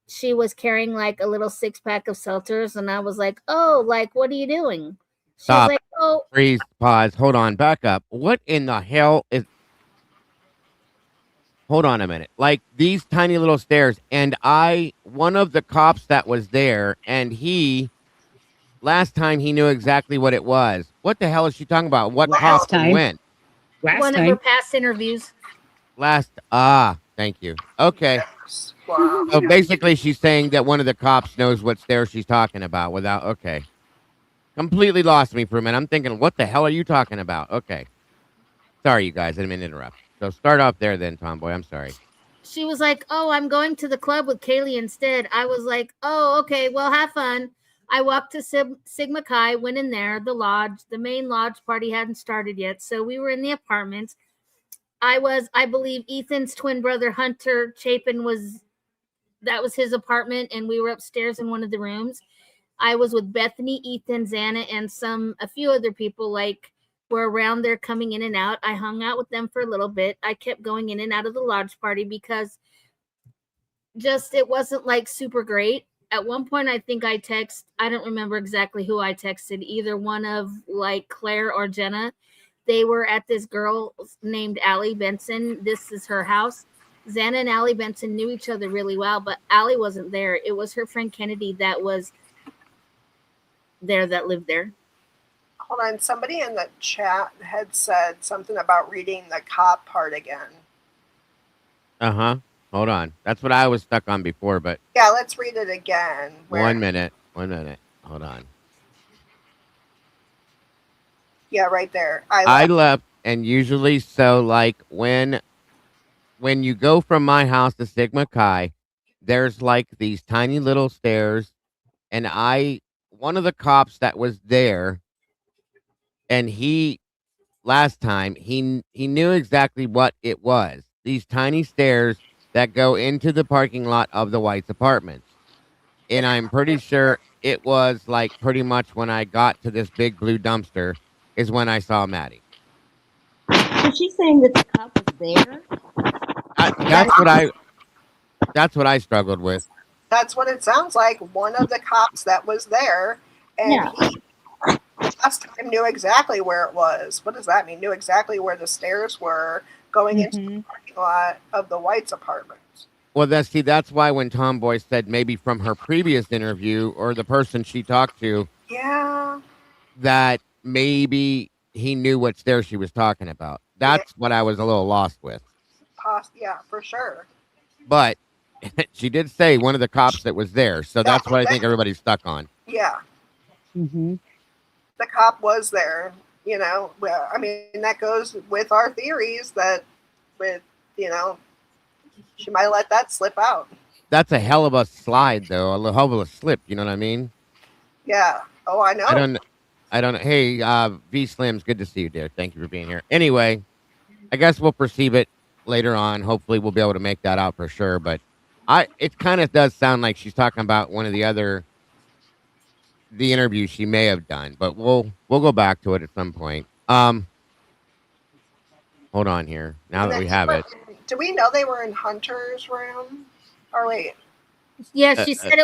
She was carrying like a little 6-pack of seltzers, and I was like, oh, like, what are you doing? She Stop. was like, oh. Freeze, pause, hold on, back up. What in the hell is... Hold on a minute. Like these tiny little stairs, and one of the cops that was there, and last time he knew exactly what it was. What the hell is she talking about? What cop went? One of her past interviews. Thank you. Okay. Wow. So basically she's saying that one of the cops knows what stairs she's talking about okay. Completely lost me for a minute. I'm thinking, what the hell are you talking about? Okay. Sorry, you guys. I didn't mean to interrupt. So start off there then, Tomboy. I'm sorry. She was like, oh, I'm going to the club with Kaylee instead. I was like, oh, okay, well, have fun. I walked to Sigma Chi, went in there, the lodge. The main lodge party hadn't started yet. So we were in the apartment. I believe Ethan's twin brother, Hunter Chapin, that was his apartment. And we were upstairs in one of the rooms. I was with Bethany, Ethan, Xana, and a few other people were around there coming in and out. I hung out with them for a little bit. I kept going in and out of the lodge party because it wasn't like super great. At one point, I think I don't remember exactly who I texted, either one of like Claire or Jenna. They were at this girl named Allie Benson. This is her house. Xana and Allie Benson knew each other really well, but Allie wasn't there. It was her friend Kennedy that was there, that lived there. Hold on, somebody in the chat had said something about reading the cop part again. Hold on. That's what I was stuck on before, but... Yeah, let's read it again. 1 minute. Hold on. Yeah, right there. I left, and usually, so, like, when you go from my house to Sigma Chi, there's, like, these tiny little stairs, and one of the cops that was there... And last time, he knew exactly what it was. These tiny stairs that go into the parking lot of the White's apartments. And I'm pretty sure it was like pretty much when I got to this big blue dumpster is when I saw Maddie. Is she saying that the cop was there? That's what I struggled with. That's what it sounds like. One of the cops that was there, and he last time knew exactly where it was. What does that mean? Knew exactly where the stairs were going into the parking lot of the White's apartment. Well, that's why when Tomboy said maybe from her previous interview or the person she talked to, that maybe he knew what stairs she was talking about. That's what I was a little lost with. Yeah, for sure. But she did say one of the cops that was there, so that's what I think everybody's stuck on. Yeah. The cop was there, you know. Well, I mean, that goes with our theories that she might let that slip out. That's a hell of a slide, though. A hell of a slip, you know what I mean? Yeah. Oh, I know. I don't know. Hey, V Slim's good to see you, dear. Thank you for being here. Anyway, I guess we'll perceive it later on. Hopefully, we'll be able to make that out for sure. But it kind of does sound like she's talking about one of the interviews she may have done. But we'll go back to it at some point. Hold on here. Now that we have it. Do we know they were in Hunter's room? Or wait. Yeah, she said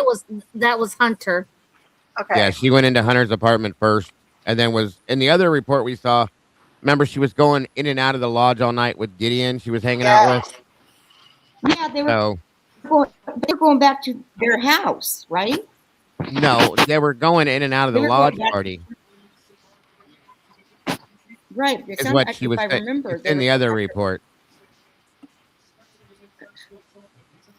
that was Hunter. Okay. Yeah, she went into Hunter's apartment first, and then was in the other report we saw. Remember, she was going in and out of the lodge all night with Gideon. She was hanging out with. Yeah, they were going back to their house, right? No, they were going in and out of the lodge party. Right. Is what she was saying in the other report.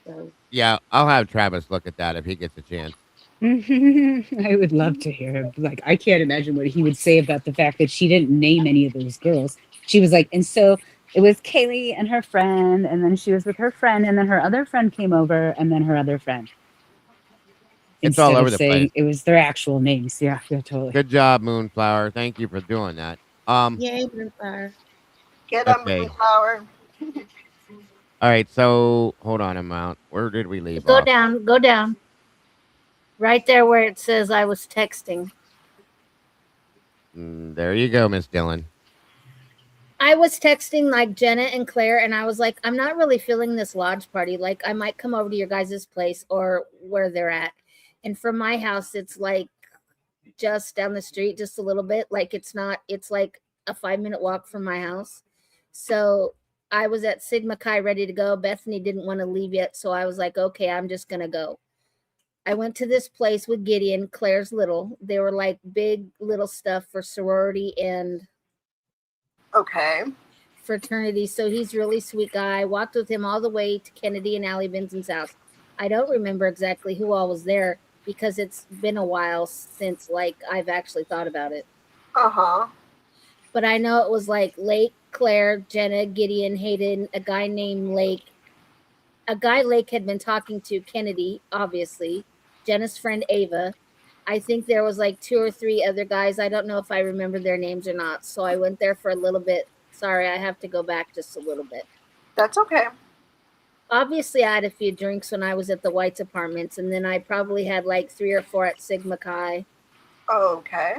So. Yeah, I'll have Travis look at that if he gets a chance. I would love to hear him. Like, I can't imagine what he would say about the fact that she didn't name any of those girls. She was like, and so it was Kaylee and her friend, and then she was with her friend, and then her other friend came over, and then her other friend. It's all over the place. It was their actual names. Yeah, totally. Good job, Moonflower. Thank you for doing that. Yay, Moonflower. Get them, Moonflower. All right, so hold on a moment. Where did we leave Go off? Go down. Right there where it says I was texting. There you go, Miss Dylan. I was texting like Jenna and Claire, and I was like, I'm not really feeling this lodge party. Like, I might come over to your guys' place or where they're at. And from my house, it's like just down the street, just a little bit. Like, it's like a 5-minute walk from my house. So I was at Sigma Chi ready to go. Bethany didn't want to leave yet. So I was like, okay, I'm just going to go. I went to this place with Gideon, Claire's little. They were like big little stuff for sorority and fraternity. So he's a really sweet guy. I walked with him all the way to Kennedy and Allie Benson's house. I don't remember exactly who all was there because it's been a while since like I've actually thought about it. But I know it was like Lake, Claire, Jenna, Gideon, Hayden, a guy named Lake. A guy Lake had been talking to, Kennedy, obviously. Jenna's friend Ava. I think there was like 2 or 3 other guys. I don't know if I remember their names or not. So I went there for a little bit. Sorry, I have to go back just a little bit. That's okay. Obviously, I had a few drinks when I was at the White's apartments. And then I probably had like 3 or 4 at Sigma Chi. Okay.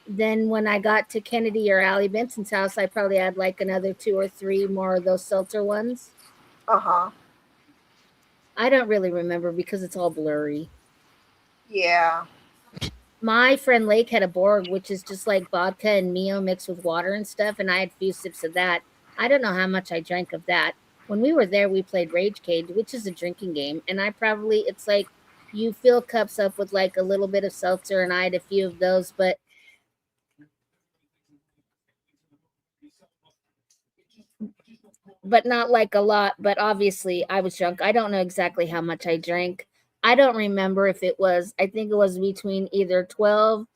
Then when I got to Kennedy or Allie Benson's house, I probably had like another 2 or 3 more of those seltzer ones. I don't really remember because it's all blurry. Yeah. My friend Lake had a Borg, which is just like vodka and Mio mixed with water and stuff, and I had a few sips of that. I don't know how much I drank of that. When we were there, we played Ragecade, which is a drinking game, and it's like you fill cups up with like a little bit of seltzer, and I had a few of those, but not like a lot. But obviously, I was drunk. I don't know exactly how much I drank. I don't remember if it was, I think it was between either 12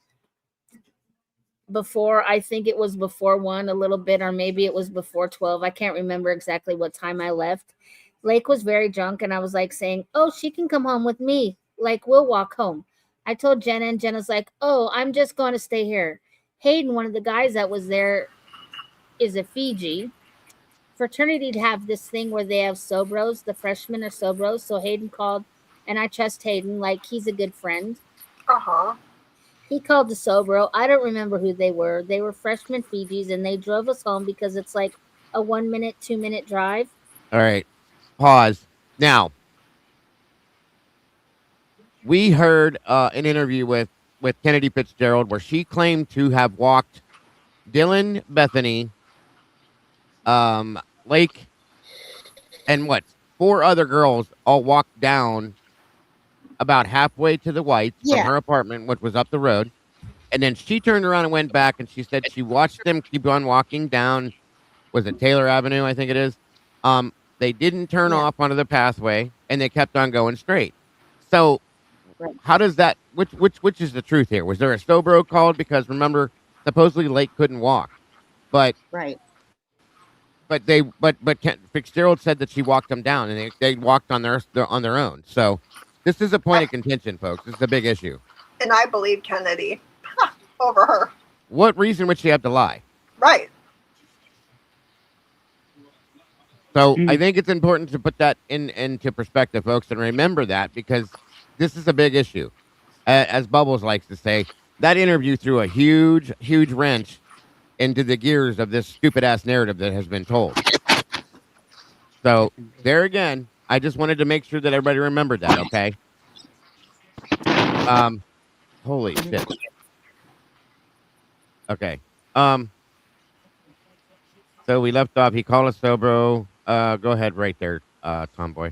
I think it was before 1 a little bit, or maybe it was before 12. I can't remember exactly what time I left. Lake was very drunk, and I was like saying, oh, she can come home with me. Like, we'll walk home. I told Jenna, and Jenna's like, oh, I'm just going to stay here. Hayden, one of the guys that was there, is a Fiji. Fraternity'd have this thing where they have Sobros, the freshmen are Sobros. So Hayden called, and I trust Hayden, like he's a good friend. He called the Sobro. I don't remember who they were. They were freshman Fijis, and they drove us home because it's like a 1 minute, 2 minute drive. All right. Pause. Now, we heard an interview with Kennedy Fitzgerald where she claimed to have walked Dylan, Bethany, Lake, and 4 other girls all walked down about halfway to the Whites from her apartment, which was up the road. And then she turned around and went back, and she said she watched them keep on walking down, was it Taylor Avenue, I think it is. They didn't turn off onto the pathway, and they kept on going straight. So how does that, which is the truth here? Was there a Sobro called? Because remember, supposedly Lake couldn't walk. But Fitzgerald said that she walked them down, and they walked on their own. So this is a point of contention, folks. This is a big issue. And I believe Kennedy over her. What reason would she have to lie? Right. So I think it's important to put that into perspective, folks, and remember that because this is a big issue. As Bubbles likes to say, that interview threw a huge, huge wrench into the gears of this stupid ass narrative that has been told. So there again, I just wanted to make sure that everybody remembered that. Okay. Holy shit. Okay. So we left off. He called us Sobro. Go ahead, right there, Tomboy.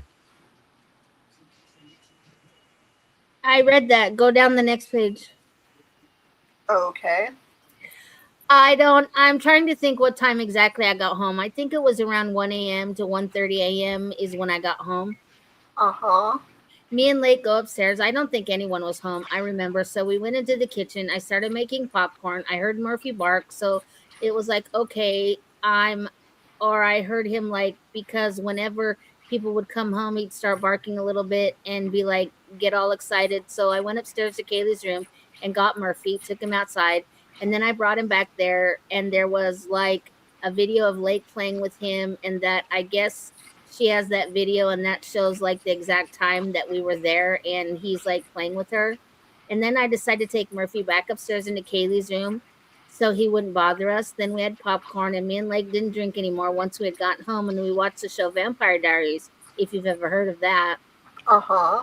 I read that. Go down the next page. Okay. I'm trying to think what time exactly I got home. I think it was around 1 a.m. to 1:30 a.m. is when I got home. Uh-huh. Me and Lake go upstairs. I don't think anyone was home. I remember. So we went into the kitchen. I started making popcorn. I heard Murphy bark. So it was like, okay, I heard him like, because whenever people would come home, he'd start barking a little bit and be like, get all excited. So I went upstairs to Kaylee's room and got Murphy, took him outside. And then I brought him back there. And there was like a video of Lake playing with him. And that I guess she has that video and that shows like the exact time that we were there and he's like playing with her. And then I decided to take Murphy back upstairs into Kaylee's room so he wouldn't bother us. Then we had popcorn and me and Lake didn't drink anymore once we had gotten home, and we watched the show Vampire Diaries, if you've ever heard of that. Uh-huh.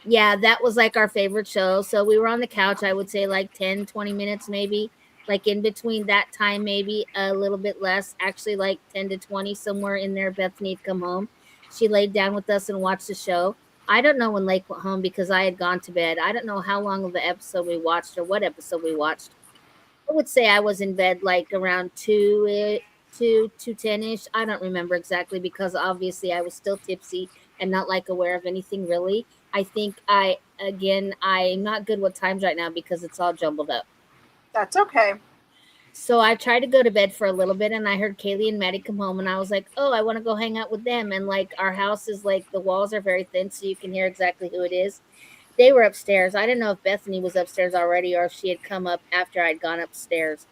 Yeah, that was like our favorite show. So we were on the couch, I would say like 10, 20 minutes maybe. Like in between that time, maybe a little bit less, actually like 10 to 20, somewhere in there, Bethany had come home. She laid down with us and watched the show. I don't know when Lake went home because I had gone to bed. I don't know how long of the episode we watched or what episode we watched. I would say I was in bed like around 2:10ish. I don't remember exactly because obviously I was still tipsy and not like aware of anything really. I think I'm not good with times right now because it's all jumbled up. That's okay. So I tried to go to bed for a little bit and I heard Kaylee and Maddie come home and I was like, oh, I want to go hang out with them. And like our house is like the walls are very thin so you can hear exactly who it is. They were upstairs. I didn't know if Bethany was upstairs already or if she had come up after I'd gone upstairs.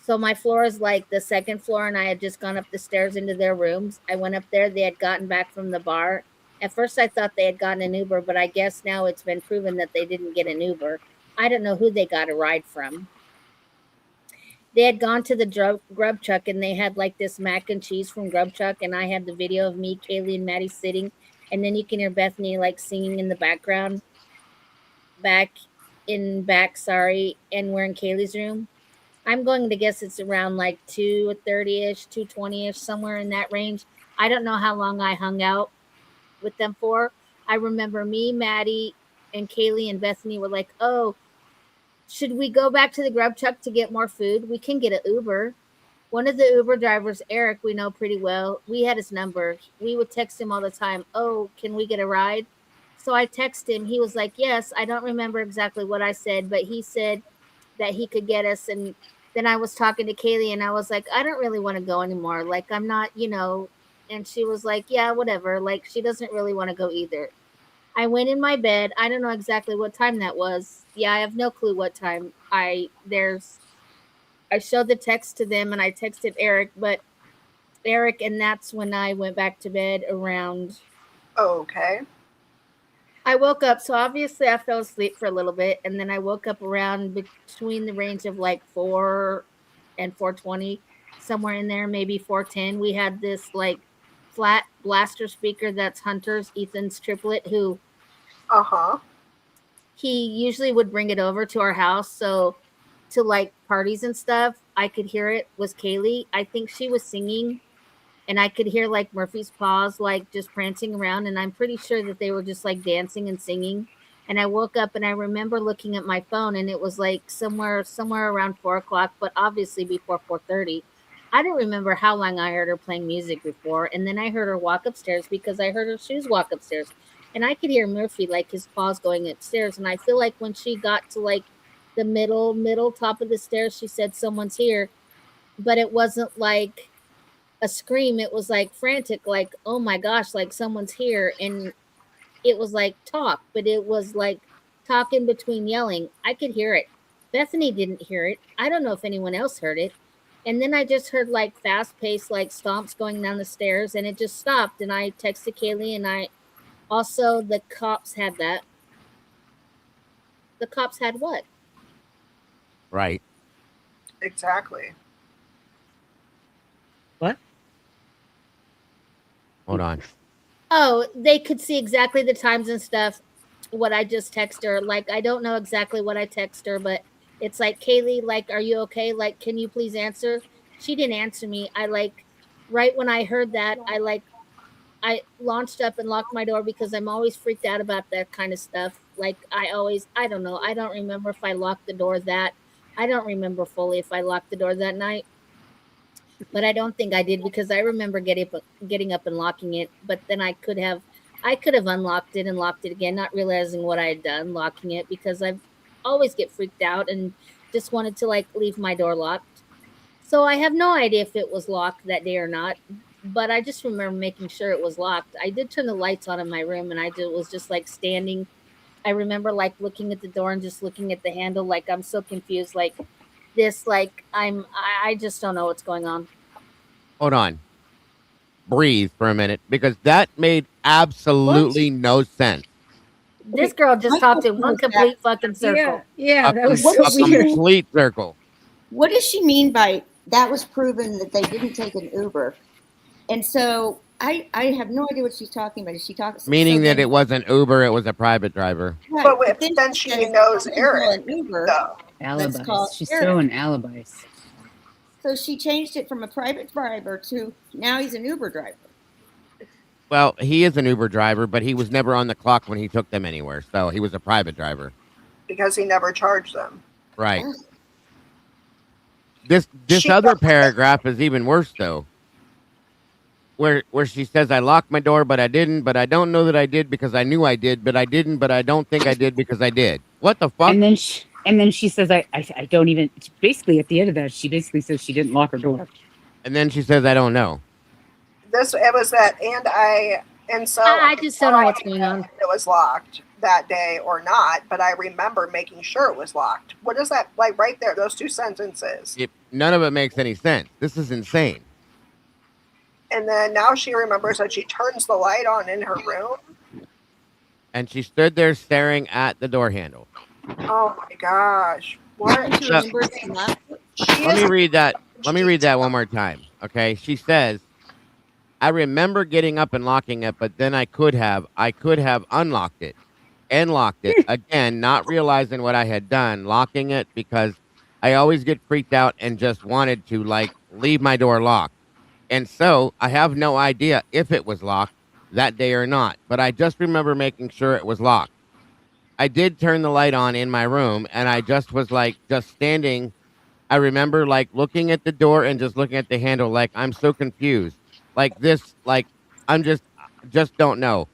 So my floor is like the second floor and I had just gone up the stairs into their rooms. I went up there. They had gotten back from the bar. At first I thought they had gotten an Uber, but I guess now it's been proven that they didn't get an Uber. I don't know who they got a ride from. They had gone to the Grub Chuck and they had like this mac and cheese from Grub Chuck, and I had the video of me, Kaylee, and Maddie sitting, and then you can hear Bethany like singing in the background, and we're in Kaylee's room. I'm going to guess it's around like 2:30ish, 2:20ish, somewhere in that range. I don't know how long I hung out with them for. I remember me, Maddie, and Kaylee and Bethany were like, oh, should we go back to the Grub Chuck to get more food? We can get an Uber. One of the Uber drivers, Eric, we know pretty well. We had his number. We would text him all the time. Oh, can we get a ride? So I texted him. He was like, yes. I don't remember exactly what I said, but he said that he could get us. And then I was talking to Kaylee and I was like, I don't really want to go anymore. Like, I'm not, and she was like, yeah, whatever. Like, she doesn't really want to go either. I went in my bed. I don't know exactly what time that was. Yeah, I have no clue what time. I showed the text to them and I texted Eric, and that's when I went back to bed around. Okay. I woke up, so obviously I fell asleep for a little bit, and then I woke up around between the range of like 4 and 4:20, somewhere in there, maybe 4:10. We had this like flat blaster speaker that's Hunter's, Ethan's triplet, who he usually would bring it over to our house, so to like parties and stuff, I could hear it was Kaylee. I think she was singing and I could hear like Murphy's paws like just prancing around, and I'm pretty sure that they were just like dancing and singing. And I woke up and I remember looking at my phone and it was like somewhere around 4 o'clock, but obviously before 4:30. I don't remember how long I heard her playing music before, and then I heard her walk upstairs because I heard her shoes walk upstairs. And I could hear Murphy like his paws going upstairs, and I feel like when she got to like the middle top of the stairs, she said someone's here, but it wasn't like a scream. It was like frantic, like, oh my gosh, like someone's here. And it was like talk, but it was like talk in between yelling. I could hear it. Bethany didn't hear it. I don't know if anyone else heard it. And then I just heard like fast paced like stomps going down the stairs, and it just stopped. And I texted Kaylee, and I also the cops had that. The cops had what? Right. Exactly. What? Hold on. Oh, they could see exactly the times and stuff. What I just text her. Like, I don't know exactly what I text her, but it's like, Kaylee, like, are you okay? Like, can you please answer? She didn't answer me. I like, right when I heard that, I launched up and locked my door because I'm always freaked out about that kind of stuff. Like, I don't know. I don't remember if I locked the door I don't remember fully if I locked the door that night, but I don't think I did because I remember getting up and locking it. But then I could have unlocked it and locked it again, not realizing what I had done, locking it because I always get freaked out and just wanted to like leave my door locked. So I have no idea if it was locked that day or not, but I just remember making sure it was locked. I did turn the lights on in my room, and was just like standing. I remember like looking at the door and just looking at the handle, like I'm so confused, like this, like I just don't know what's going on. Hold on. Breathe for a minute, because that made absolutely no sense. This girl just talked in one complete fucking circle. Yeah, that was so a weird. complete circle. What does she mean by that? Was proven that they didn't take an Uber, and so I have no idea what she's talking about. Is she talking? Meaning that it wasn't Uber, it was a private driver. Right. But then she knows Eric. An Uber. No. Alibis. She's throwing alibis. So she changed it from a private driver to now he's an Uber driver. Well, he is an Uber driver, but he was never on the clock when he took them anywhere. So he was a private driver. Because he never charged them. Right. This other paragraph is even worse, though. Where she says, I locked my door, but I didn't, but I don't know that I did because I knew I did, but I didn't, but I don't think I did because I did. What the fuck? And then she says, I don't even, basically at the end of that, she basically says she didn't lock her door. And then she says, I don't know. It was that, and so I just don't know what's going on. It was locked that day or not, but I remember making sure it was locked. What is that, like right there, those two sentences? None of it makes any sense. This is insane. And then now she remembers that she turns the light on in her room. And she stood there staring at the door handle. Oh my gosh. What? Let me read that. Let me read that one more time. Okay. She says, I remember getting up and locking it, but then I could have unlocked it and locked it again, not realizing what I had done, locking it because I always get freaked out and just wanted to like leave my door locked. And so I have no idea if it was locked that day or not, but I just remember making sure it was locked. I did turn the light on in my room, and I just was like just standing. I remember like looking at the door and just looking at the handle, like I'm so confused. Like this, like I'm just don't know.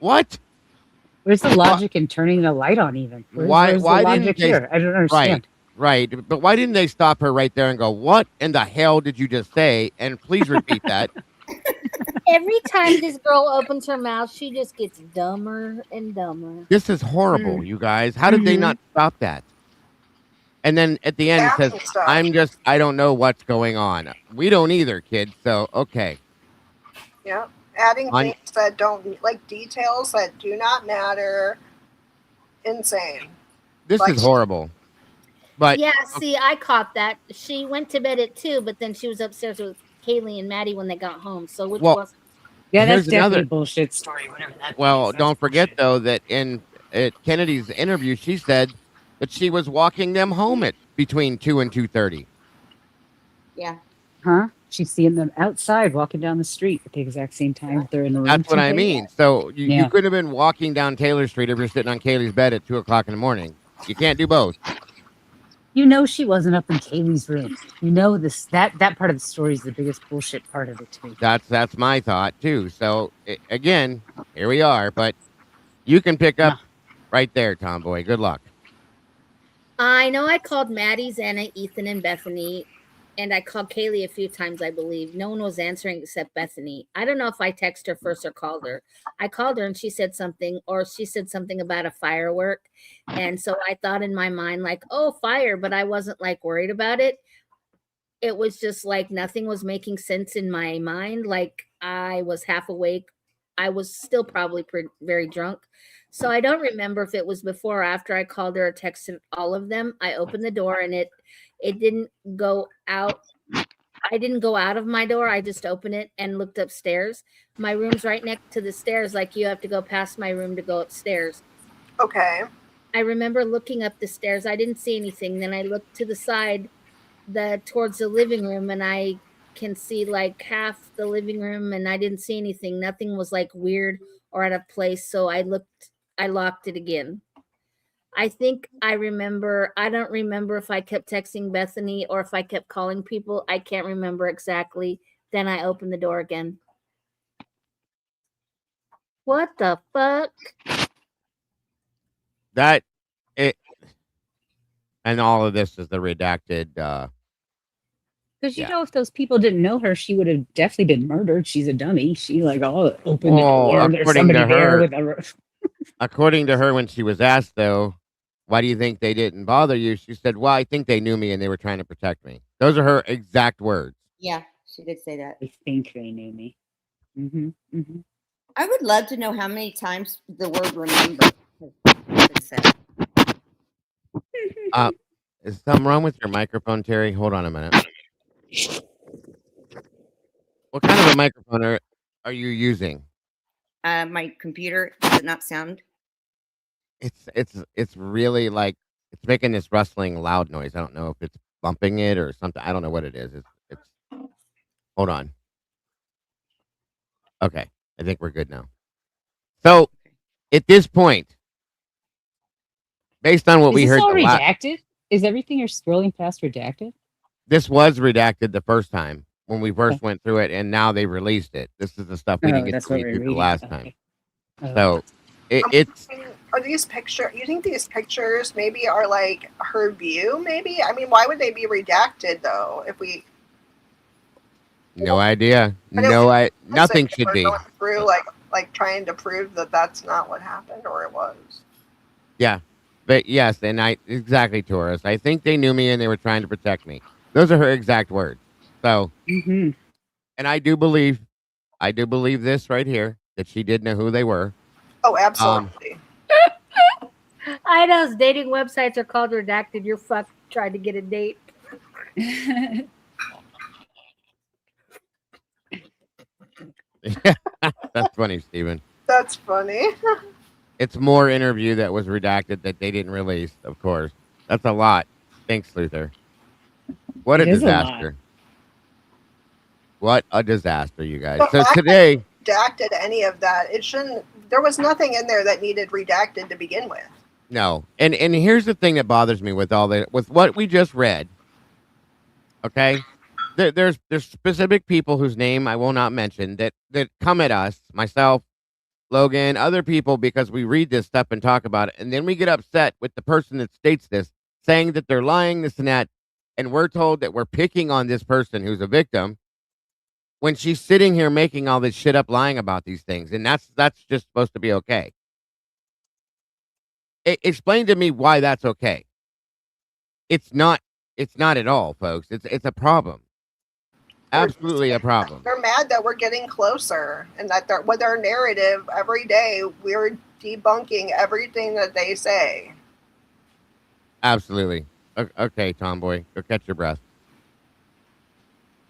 What? Where's the logic in turning the light on even? Why the logic didn't they, here? I don't understand. Right. But why didn't they stop her right there and go, what in the hell did you just say? And please repeat that. Every time this girl opens her mouth, she just gets dumber and dumber. This is horrible, you guys. How did they not stop that? And then at the end, it says, I don't know what's going on. We don't either, kids. So, okay. Yeah. Adding things that don't, like details that do not matter. Insane. This is horrible. But yeah, see, I caught that. She went to bed at 2, but then she was upstairs with Kaylee and Maddie when they got home. So which was yeah, that's definitely a bullshit story. Whatever that. Well, don't forget though that in Kennedy's interview, she said that she was walking them home at between 2 and 2:30. Yeah. Huh? She's seeing them outside walking down the street at the exact same time they're in the room. That's what I mean. So you could have been walking down Taylor Street if you're sitting on Kaylee's bed at 2 o'clock in the morning. You can't do both. You know she wasn't up in Kaylee's room. You know this that part of the story is the biggest bullshit part of it to me. That's my thought too. So again, here we are. But you can pick up right there, Tomboy. Good luck. I know I called Maddie, Xana, Ethan, and Bethany, and I called Kaylee a few times, I believe. No one was answering except Bethany. I don't know if I texted her first or called her. I called her and she said something about a firework. And so I thought in my mind, like, oh, fire, but I wasn't like worried about it. it was just like nothing was making sense in my mind. Like I was half awake. I was still probably very drunk. So I don't remember if it was before or after I called her or texted all of them. I opened the door and it didn't go out. I didn't go out of my door. I just opened it and looked upstairs. My room's right next to the stairs. Like you have to go past my room to go upstairs. Okay. I remember looking up the stairs. I didn't see anything. Then I looked to the side, towards the living room, and I can see like half the living room, and I didn't see anything. Nothing was like weird or out of place. So I locked it again. I think I remember. I don't remember if I kept texting Bethany or if I kept calling people. I can't remember exactly. Then I opened the door again. What the fuck? That it, and all of this is the redacted. Because you know, if those people didn't know her, she would have definitely been murdered. She's a dummy. She like, oh, open the door. There's somebody there with a. According to her, when she was asked though, why do you think they didn't bother you? She said, well, I think they knew me and they were trying to protect me. Those are her exact words. Yeah, she did say that. I think they knew me. Mm-hmm. Mm-hmm. I would love to know how many times the word remember has been said. Is something wrong with your microphone, Terry? Hold on a minute. What kind of a microphone are you using? My computer, does it not sound? It's really like it's making this rustling loud noise. I don't know if it's bumping it or something. I don't know what it is. It's hold on. Okay, I think we're good now. So at this point, based on what we heard, all redacted? Is everything you're scrolling past redacted? This was redacted the first time when we first went through it, and now they released it. This is the stuff we didn't get to read through the last time. So it's. Are these pictures? You think these pictures maybe are like her view? Maybe. I mean, why would they be redacted though? If we. No idea. Nothing should be. Going through like trying to prove that that's not what happened, or it was. Yeah, but yes, and exactly, Taurus. I think they knew me and they were trying to protect me. Those are her exact words. So, and I do believe this right here that she did know who they were. Oh, absolutely. I know dating websites are called redacted. You're fucked trying to get a date. That's funny, Steven. That's funny. It's more interview that was redacted that they didn't release, of course. That's a lot. Thanks, Luther. What a disaster. What a disaster, you guys. So today... redacted any of that. It shouldn't... There was nothing in there that needed redacted to begin with. No. And here's the thing that bothers me with all the... With what we just read, okay? There's specific people whose name I will not mention that come at us, myself, Logan, other people, because we read this stuff and talk about it, and then we get upset with the person that states this, saying that they're lying, this and that, and we're told that we're picking on this person who's a victim when she's sitting here making all this shit up, lying about these things, and that's just supposed to be okay. Explain to me why that's okay. It's not at all, folks. It's a problem. Absolutely a problem. They're mad that we're getting closer and that with our narrative every day, we're debunking everything that they say. Absolutely. Okay, Tomboy, go catch your breath.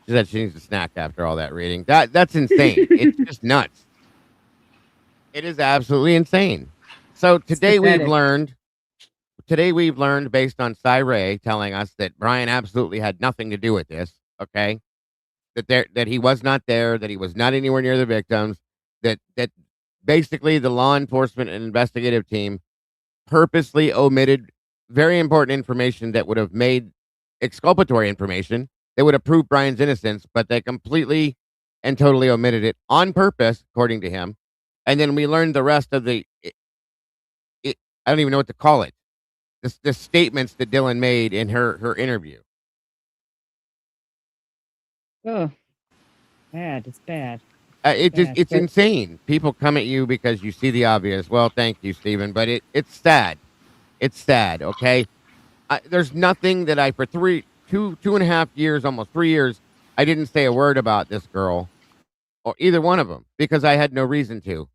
She said she needs a snack after all that reading. That's insane. It's just nuts. It is absolutely insane. So today we've learned based on Ray telling us that Bryan absolutely had nothing to do with this. Okay. That he was not there, that he was not anywhere near the victims, that basically the law enforcement and investigative team purposely omitted very important information that would have made exculpatory information that would have proved Bryan's innocence, but they completely and totally omitted it on purpose, according to him. And then we learned the rest of I don't even know what to call it. The statements that Dylan made in her interview. Oh, bad. It's bad. It's insane. People come at you because you see the obvious. Well, thank you, Stephen, but it's sad. It's sad. Okay, there's nothing that two and a half years, almost 3 years, I didn't say a word about this girl or either one of them because I had no reason to.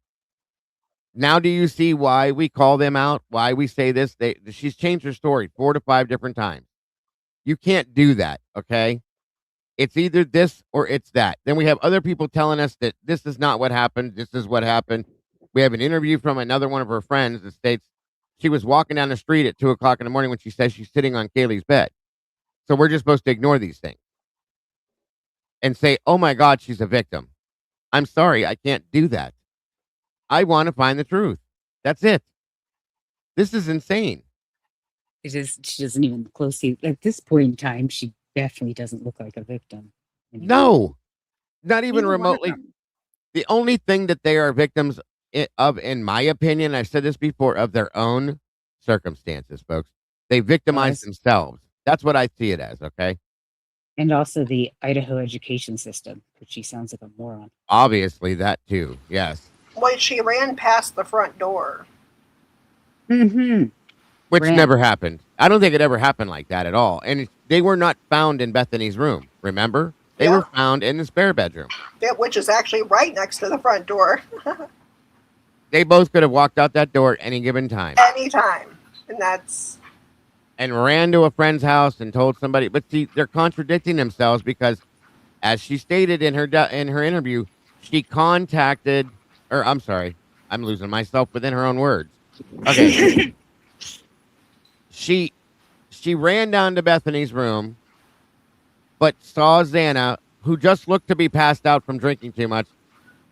Now, do you see why we call them out? Why we say this? She's changed her story 4 to 5 different times. You can't do that, okay? It's either this or it's that. Then we have other people telling us that this is not what happened. This is what happened. We have an interview from another one of her friends that states she was walking down the street at 2:00 in the morning when she says she's sitting on Kaylee's bed. So we're just supposed to ignore these things and say, oh my God, she's a victim. I'm sorry, I can't do that. I want to find the truth. That's it. This is insane. She doesn't even closely, at this point in time, she definitely doesn't look like a victim. No, not even remotely. The only thing that they are victims of, in my opinion, I've said this before, of their own circumstances, folks. They victimize themselves. That's what I see it as, okay? And also the Idaho education system, which she sounds like a moron. Obviously, that too, yes. Well, she ran past the front door. Mm-hmm. Which never happened. I don't think it ever happened like that at all. And they were not found in Bethany's room, remember? They were found in the spare bedroom. Yeah, which is actually right next to the front door. They both could have walked out that door at any given time. Anytime. And ran to a friend's house and told somebody. But see, they're contradicting themselves because, as she stated in her interview, she contacted, or I'm sorry, I'm losing myself within her own words. Okay. She ran down to Bethany's room, but saw Xana, who just looked to be passed out from drinking too much,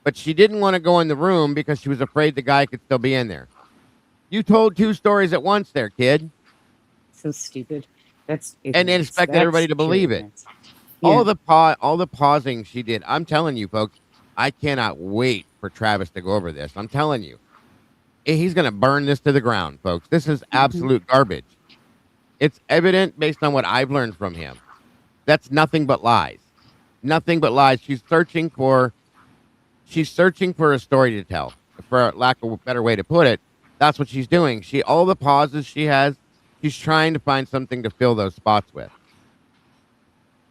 but she didn't want to go in the room because she was afraid the guy could still be in there. You told 2 stories at once there, kid. So stupid. And then expected everybody to believe it. Yeah. All the pausing she did. I'm telling you, folks, I cannot wait for Travis to go over this. I'm telling you. He's going to burn this to the ground, folks. This is absolute garbage. It's evident based on what I've learned from him. That's nothing but lies. Nothing but lies. She's searching for a story to tell. For lack of a better way to put it, that's what she's doing. All the pauses she has, she's trying to find something to fill those spots with.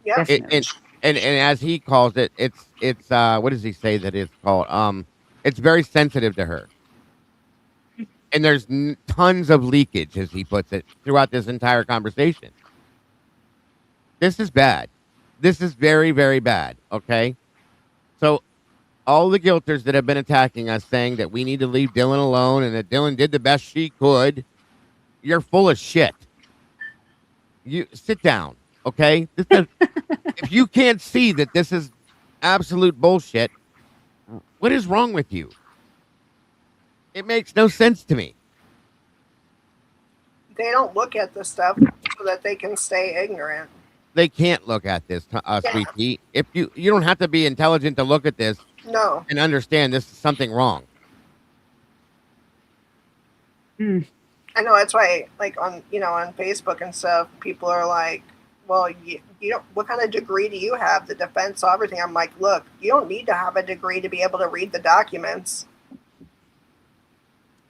Yeah. And as he calls it, it's what does he say that it's called? It's very sensitive to her. And there's tons of leakage, as he puts it, throughout this entire conversation. This is bad. This is very, very bad, okay? So all the guilters that have been attacking us saying that we need to leave Dylan alone and that Dylan did the best she could, you're full of shit. You sit down, okay? If you can't see that this is absolute bullshit, what is wrong with you? It makes no sense to me. They don't look at this stuff so that they can stay ignorant. They can't look at this, Sweet Pea. If you don't have to be intelligent to look at this. No. And understand this is something wrong. I know that's why, like on Facebook and stuff, people are like, "Well, you don't. What kind of degree do you have?" The defense, everything. I'm like, look, you don't need to have a degree to be able to read the documents.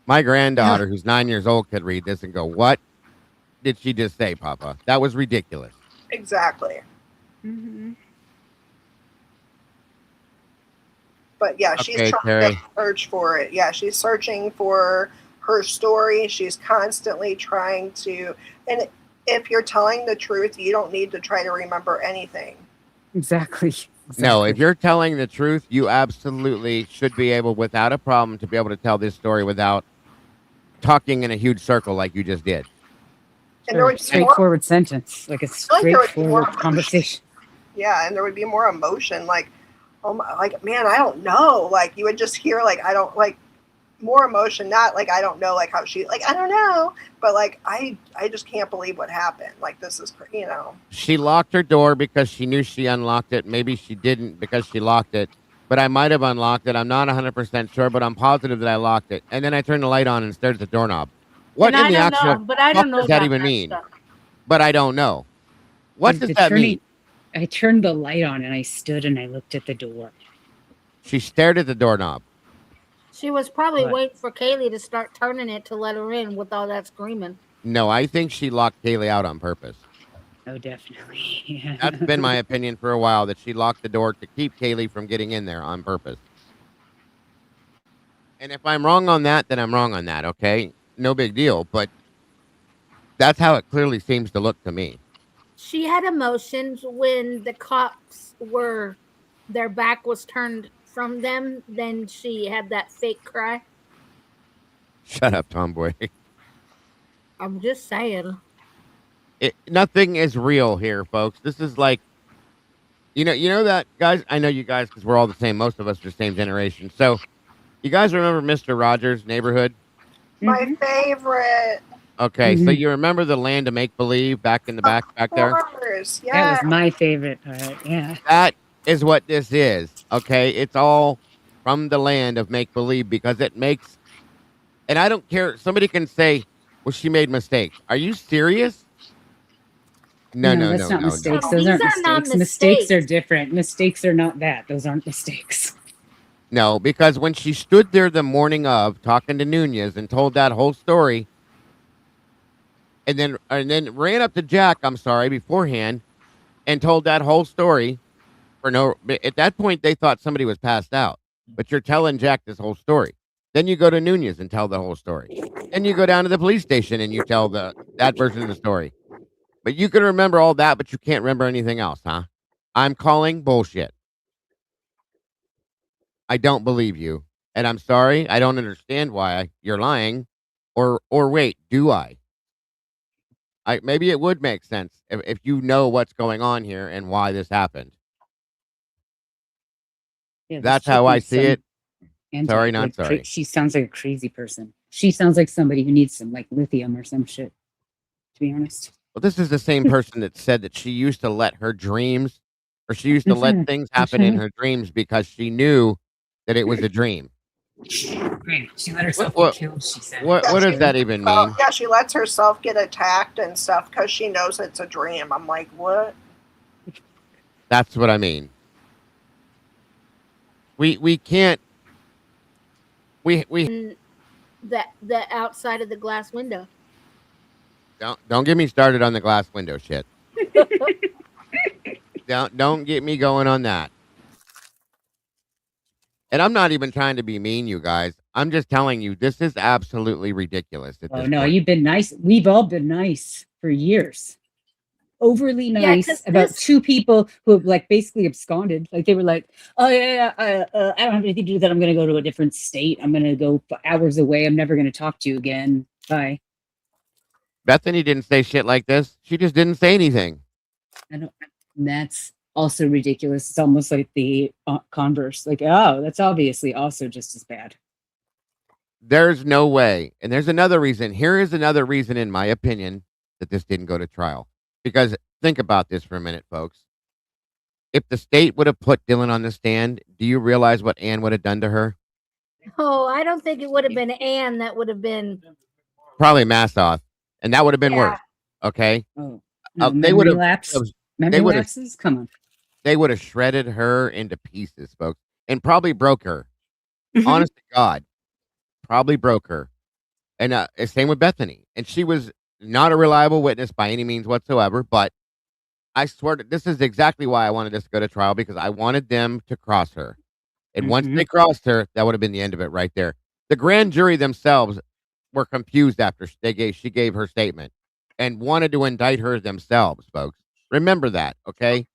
My granddaughter, who's 9 years old, could read this and go, "What did she just say, Papa? That was ridiculous." Exactly. Mm-hmm. But yeah, she's trying to search for it. Yeah, she's searching for her story. She's constantly trying to. And if you're telling the truth, you don't need to try to remember anything. Exactly. No, if you're telling the truth, you absolutely should be able, without a problem, to be able to tell this story without talking in a huge circle like you just did. And there would be straightforward sentence, like a straightforward conversation. Yeah, and there would be more emotion, like, oh my, like, man, I don't know. Like, you would just hear, like, I don't, like, more emotion, not like, I don't know, like, how she, like, I don't know, but, like, I just can't believe what happened. Like, this is, She locked her door because she knew she unlocked it. Maybe she didn't because she locked it, but I might have unlocked it. I'm not 100% sure, but I'm positive that I locked it. And then I turned the light on and stared at the doorknob. What in the actual does that even mean? But I don't know. What does that mean? I turned the light on and I stood and I looked at the door. She stared at the doorknob. She was probably waiting for Kaylee to start turning it to let her in with all that screaming. No, I think she locked Kaylee out on purpose. Oh, definitely. Yeah. That's been my opinion for a while, that she locked the door to keep Kaylee from getting in there on purpose. And if I'm wrong on that, then I'm wrong on that, okay? No big deal, but that's how it clearly seems to look to me. She had emotions when the cops their back was turned from them. Then she had that fake cry. Shut up, tomboy. I'm just saying. Nothing is real here, folks. This is like, you know that, guys, I know you guys, because we're all the same. Most of us are the same generation. So you guys remember Mr. Rogers' Neighborhood? My favorite. Okay, so you remember the Land of Make-Believe back in the back there? Of course, yeah. That was my favorite part, yeah. That is what this is, okay? It's all from the land of make-believe, because it makes, and I don't care, somebody can say, well, she made mistakes. Are you serious? No, that's not mistakes. No. Those aren't These are not mistakes. Mistakes are mistakes. different. Mistakes are not that. Those aren't mistakes. No, because when she stood there the morning of talking to Nunez and told that whole story, and then ran up to Jack, beforehand, and told that whole story at that point they thought somebody was passed out. But you're telling Jack this whole story. Then you go to Nunez and tell the whole story. Then you go down to the police station and you tell that version of the story. But you can remember all that, but you can't remember anything else, huh? I'm calling bullshit. I don't believe you. And I'm sorry, I don't understand why you're lying. Or wait, do I? Maybe it would make sense if you know what's going on here and why this happened. Yeah, that's how I see it. Sorry, not like, sorry. She sounds like a crazy person. She sounds like somebody who needs some like lithium or some shit, to be honest. Well, this is the same person that said that she used to let her dreams, or she used to let things happen in her dreams because she knew that it was a dream. Right. She let herself get killed, she said. What does that even mean? Yeah, she lets herself get attacked and stuff because she knows it's a dream. I'm like, what? That's what I mean. We can't. We the outside of the glass window. Don't get me started on the glass window shit. Don't get me going on that. And I'm not even trying to be mean, you guys. I'm just telling you, this is absolutely ridiculous. Oh no, you've been nice. We've all been nice for years. Overly nice about two people who have like basically absconded. Like they were like, oh yeah, I don't have anything to do with that. I'm going to go to a different state. I'm going to go hours away. I'm never going to talk to you again. Bye. Bethany didn't say shit like this. She just didn't say anything. And that's also ridiculous. It's almost like the converse. Like, oh, that's obviously also just as bad. There's no way. And there's another reason. Here is another reason, in my opinion, that this didn't go to trial. Because think about this for a minute, folks. If the state would have put Dylan on the stand, do you realize what Ann would have done to her? Oh, I don't think it would have been Ann. That would have been probably Massoth, and that would have been worse. Okay. Oh, no, they would have. Memory lapses. Come on. They would have shredded her into pieces, folks, and probably broke her. Honest to God, probably broke her. And same with Bethany, and she was not a reliable witness by any means whatsoever, but I swear this is exactly why I wanted this to go to trial, because I wanted them to cross her. And once they crossed her, that would have been the end of it right there. The grand jury themselves were confused after she gave her statement and wanted to indict her themselves, folks. Remember that, okay?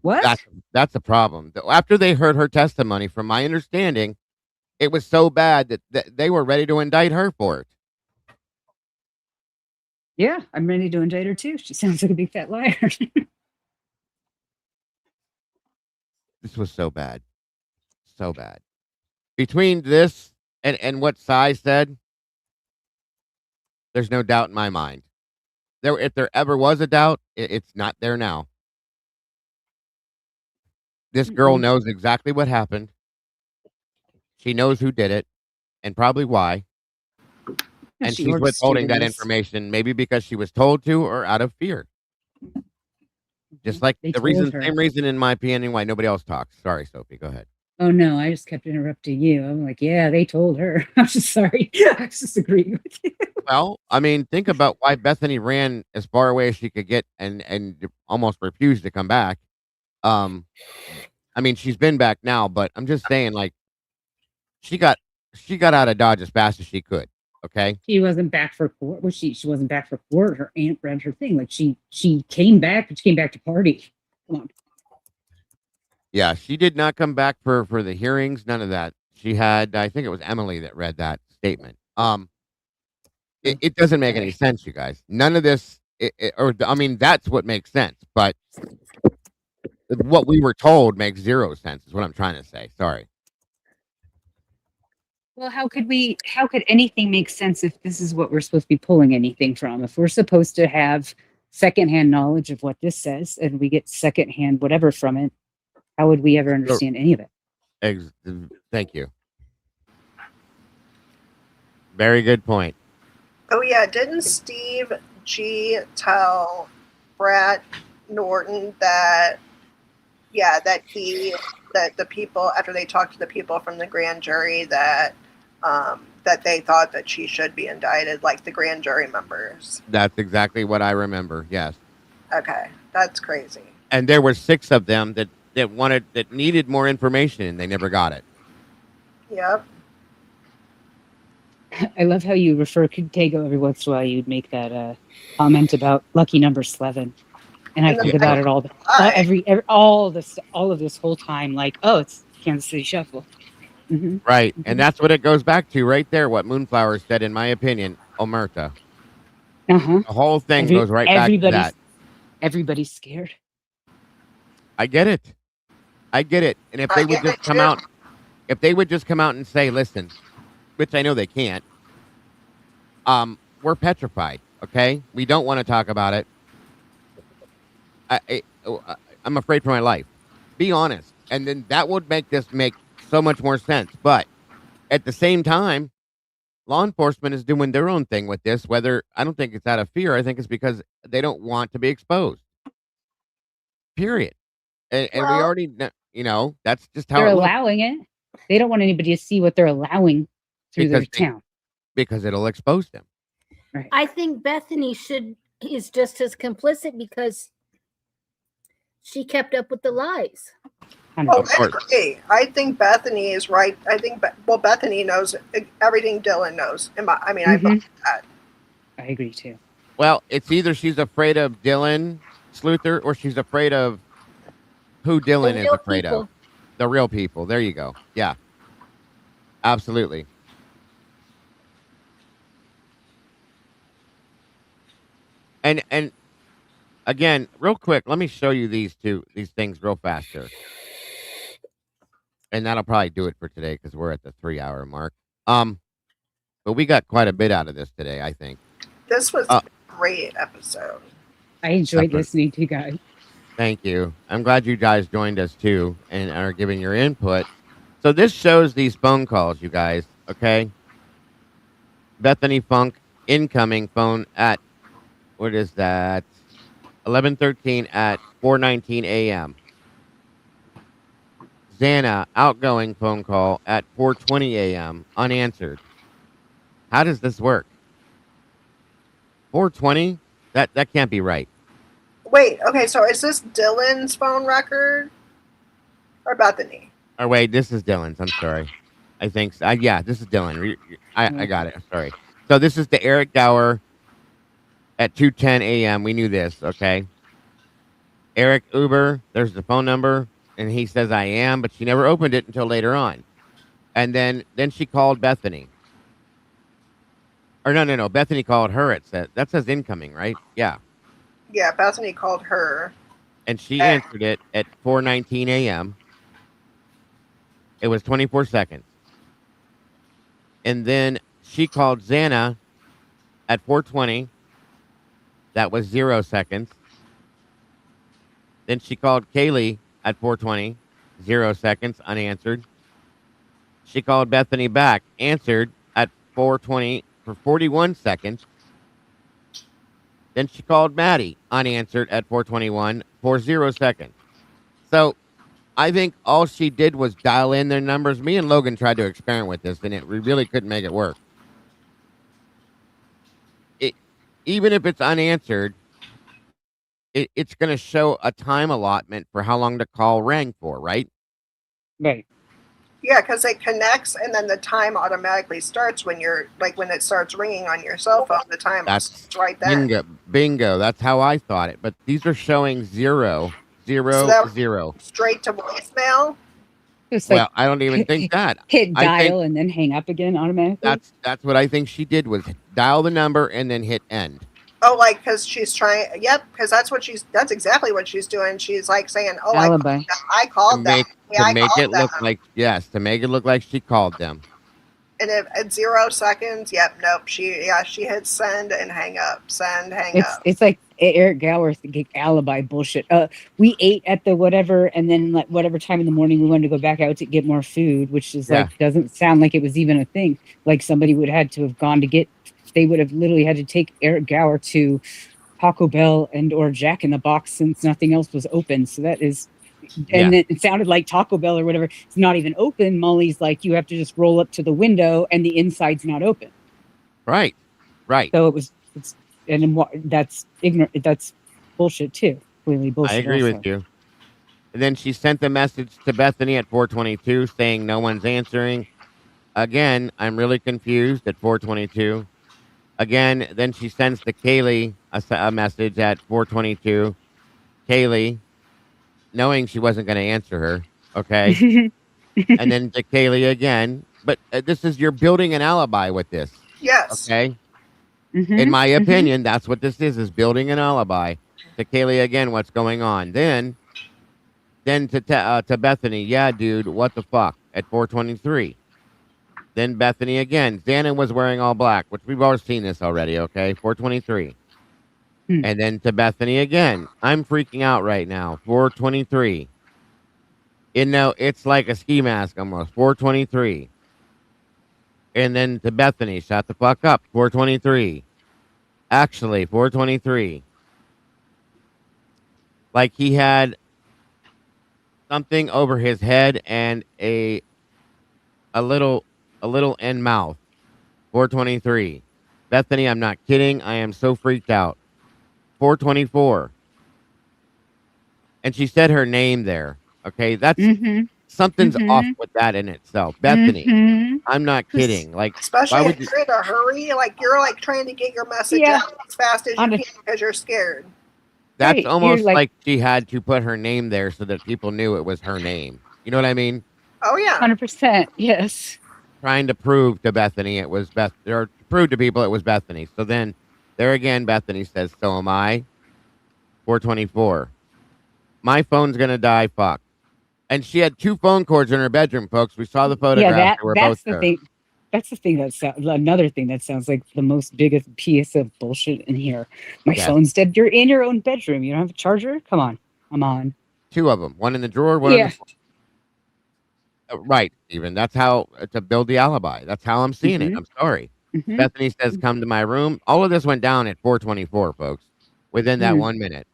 What? That's a problem. After they heard her testimony, from my understanding, it was so bad that they were ready to indict her for it. Yeah, I'm ready to indict her too. She sounds like a big fat liar. This was so bad. So bad. Between this and what Cy said, there's no doubt in my mind. If there ever was a doubt, it's not there now. This girl knows exactly what happened. She knows who did it and probably why. And she's withholding that information, maybe because she was told to or out of fear. Just like same reason, in my opinion, why nobody else talks. Sorry, Sophie, go ahead. Oh no, I just kept interrupting you. I'm like, yeah, they told her. I'm just sorry. I was just agreeing with you. Well, I mean, think about why Bethany ran as far away as she could get and almost refused to come back. Um, I mean, she's been back now, but I'm just saying, like, she got she got out of Dodge as fast as she could. Okay. She wasn't back for court. Well, she wasn't back for court. Her aunt read her thing. Like she came back, but she came back to party. Come on. Yeah, she did not come back for the hearings. None of that. She had, I think it was Emily that read that statement. It doesn't make any sense, you guys. None of this, I mean, that's what makes sense. But what we were told makes zero sense. Is what I'm trying to say. Sorry. Well, how could anything make sense if this is what we're supposed to be pulling anything from? If we're supposed to have secondhand knowledge of what this says and we get secondhand whatever from it, how would we ever understand any of it? Thank you. Very good point. Oh yeah, didn't Steve G tell Brad Norton that the people, after they talked to the people from the grand jury, that they thought that she should be indicted, like the grand jury members? That's exactly what I remember. Yes. Okay, that's crazy. And there were 6 of them that needed more information and they never got it. Yep. I love how you refer to Tego every once in a while. You'd make that comment about lucky number 11, and I think about it all of this whole time. Like, oh, it's Kansas City Shuffle, right? And that's what it goes back to, right there. What Moonflower said, in my opinion, Omerta. The whole thing goes right back to that. Everybody's scared. I get it. And if they would just come out, and say, listen, which I know they can't, we're petrified. Okay, we don't want to talk about it. I'm afraid for my life. Be honest, and then that would make this make so much more sense. But at the same time, law enforcement is doing their own thing with this. Whether, I don't think it's out of fear. I think it's because they don't want to be exposed. Period. And we already, that's just how they're allowing it. They don't want anybody to see what they're allowing through their town because it'll expose them. Right. I think Bethany is just as complicit because she kept up with the lies. Oh, I agree. I think Bethany is right. I think Bethany knows everything Dylan knows. I believe that. I agree too. Well, it's either she's afraid of Dylan Sluther or she's afraid of who Dylan is afraid of. The real people. There you go. Yeah. Absolutely. And again, real quick, let me show you these things real fast here. And that'll probably do it for today because we're at the 3-hour mark. But we got quite a bit out of this today, I think. This was a great episode. I enjoyed listening to you guys. Thank you. I'm glad you guys joined us too and are giving your input. So this shows these phone calls, you guys, okay? Bethany Funk, incoming phone at, what is that? 11:13 at 4:19 a.m. Xana, outgoing phone call at 4:20 a.m., unanswered. How does this work? 4:20? That can't be right. Wait, okay, so is this Dylan's phone record or Bethany? Oh, wait, this is Dylan's. I'm sorry. I think so. Yeah, this is Dylan. I got it. I'm sorry. So this is the Eric Gower at 2:10 a.m. We knew this, okay? Eric Uber, there's the phone number, and he says I am, but she never opened it until later on. And then she called Bethany. Or no. Bethany called her. That says incoming, right? Yeah. Yeah, Bethany called her. And she answered it at 4:19 a.m. It was 24 seconds. And then she called Xana at 4:20. That was 0 seconds. Then she called Kaylee at 4:20. 0 seconds, unanswered. She called Bethany back, answered at 4:20 for 41 seconds. Then she called Maddie, unanswered at 4:21 for 0 seconds. So I think all she did was dial in their numbers. Me and Logan tried to experiment with this, and we really couldn't make it work. Even if it's unanswered, it's going to show a time allotment for how long the call rang for, right? Right. Yeah, because it connects, and then the time automatically starts when when it starts ringing on your cell phone. The time starts right there. Bingo. That's how I thought it. But these are showing 0, 0, So 0. Straight to voicemail. Well, I don't even think that. Hit dial and then hang up again automatically. That's what I think she did, was dial the number and then hit end. Oh, like, because she's trying. Yep, because that's exactly what she's doing. She's like saying, "Oh, alibi. I called them." To make it look like she called them. And if at 0 seconds, nope. She hits send and hang up. Send, hang up. It's like Eric Gower alibi bullshit. We ate at the whatever, and then like whatever time in the morning we wanted to go back out to get more food, which is like doesn't sound like it was even a thing. Like somebody would have had to have gone to get. They would have literally had to take Eric Gower to Taco Bell and or Jack in the Box since nothing else was open. So that is, and it sounded like Taco Bell or whatever. It's not even open. Molly's like, you have to just roll up to the window and the inside's not open. Right. So that's ignorant. That's bullshit too. Clearly bullshit. I agree with you. And then she sent the message to Bethany at 4:22 saying no one's answering. Again, I'm really confused at 4:22. Again, then she sends to Kaylee a message at 4:22. Kaylee, knowing she wasn't going to answer her, okay? And then to Kaylee again. But you're building an alibi with this. Yes. Okay? In my opinion, that's what this is building an alibi. To Kaylee again, what's going on? Then to Bethany, yeah, dude, what the fuck? At 4:23. Then Bethany again. Xana was wearing all black, which we've already seen this already, okay? 4:23. And then to Bethany again. I'm freaking out right now. 4:23. It's like a ski mask almost. 4:23. And then to Bethany, shut the fuck up. 4:23. Actually, 4:23. Like he had something over his head and a little in mouth. 4:23. Bethany, I'm not kidding. I am so freaked out. 4:24. And she said her name there. Okay, that's something's off with that in itself. Bethany, I'm not kidding. Like, especially if you're in a hurry, like you're like trying to get your message out as fast as you can because you're scared. That's almost like she had to put her name there so that people knew it was her name. You know what I mean? Oh yeah, 100%. Yes. Trying to prove to Bethany it was or prove to people it was Bethany. So then, there again, Bethany says, "So am I." 4:24. My phone's gonna die. Fuck. And she had 2 phone cords in her bedroom, folks. We saw the photographs. That's the thing. That's the thing another thing that sounds like the most biggest piece of bullshit in here. My phone's dead. You're in your own bedroom. You don't have a charger? Come on. I'm on. 2 of them. One in the drawer, one in the right, even. That's how to build the alibi. That's how I'm seeing it. I'm sorry. Bethany says, "Come to my room." All of this went down at 4:24, folks. Within that 1 minute.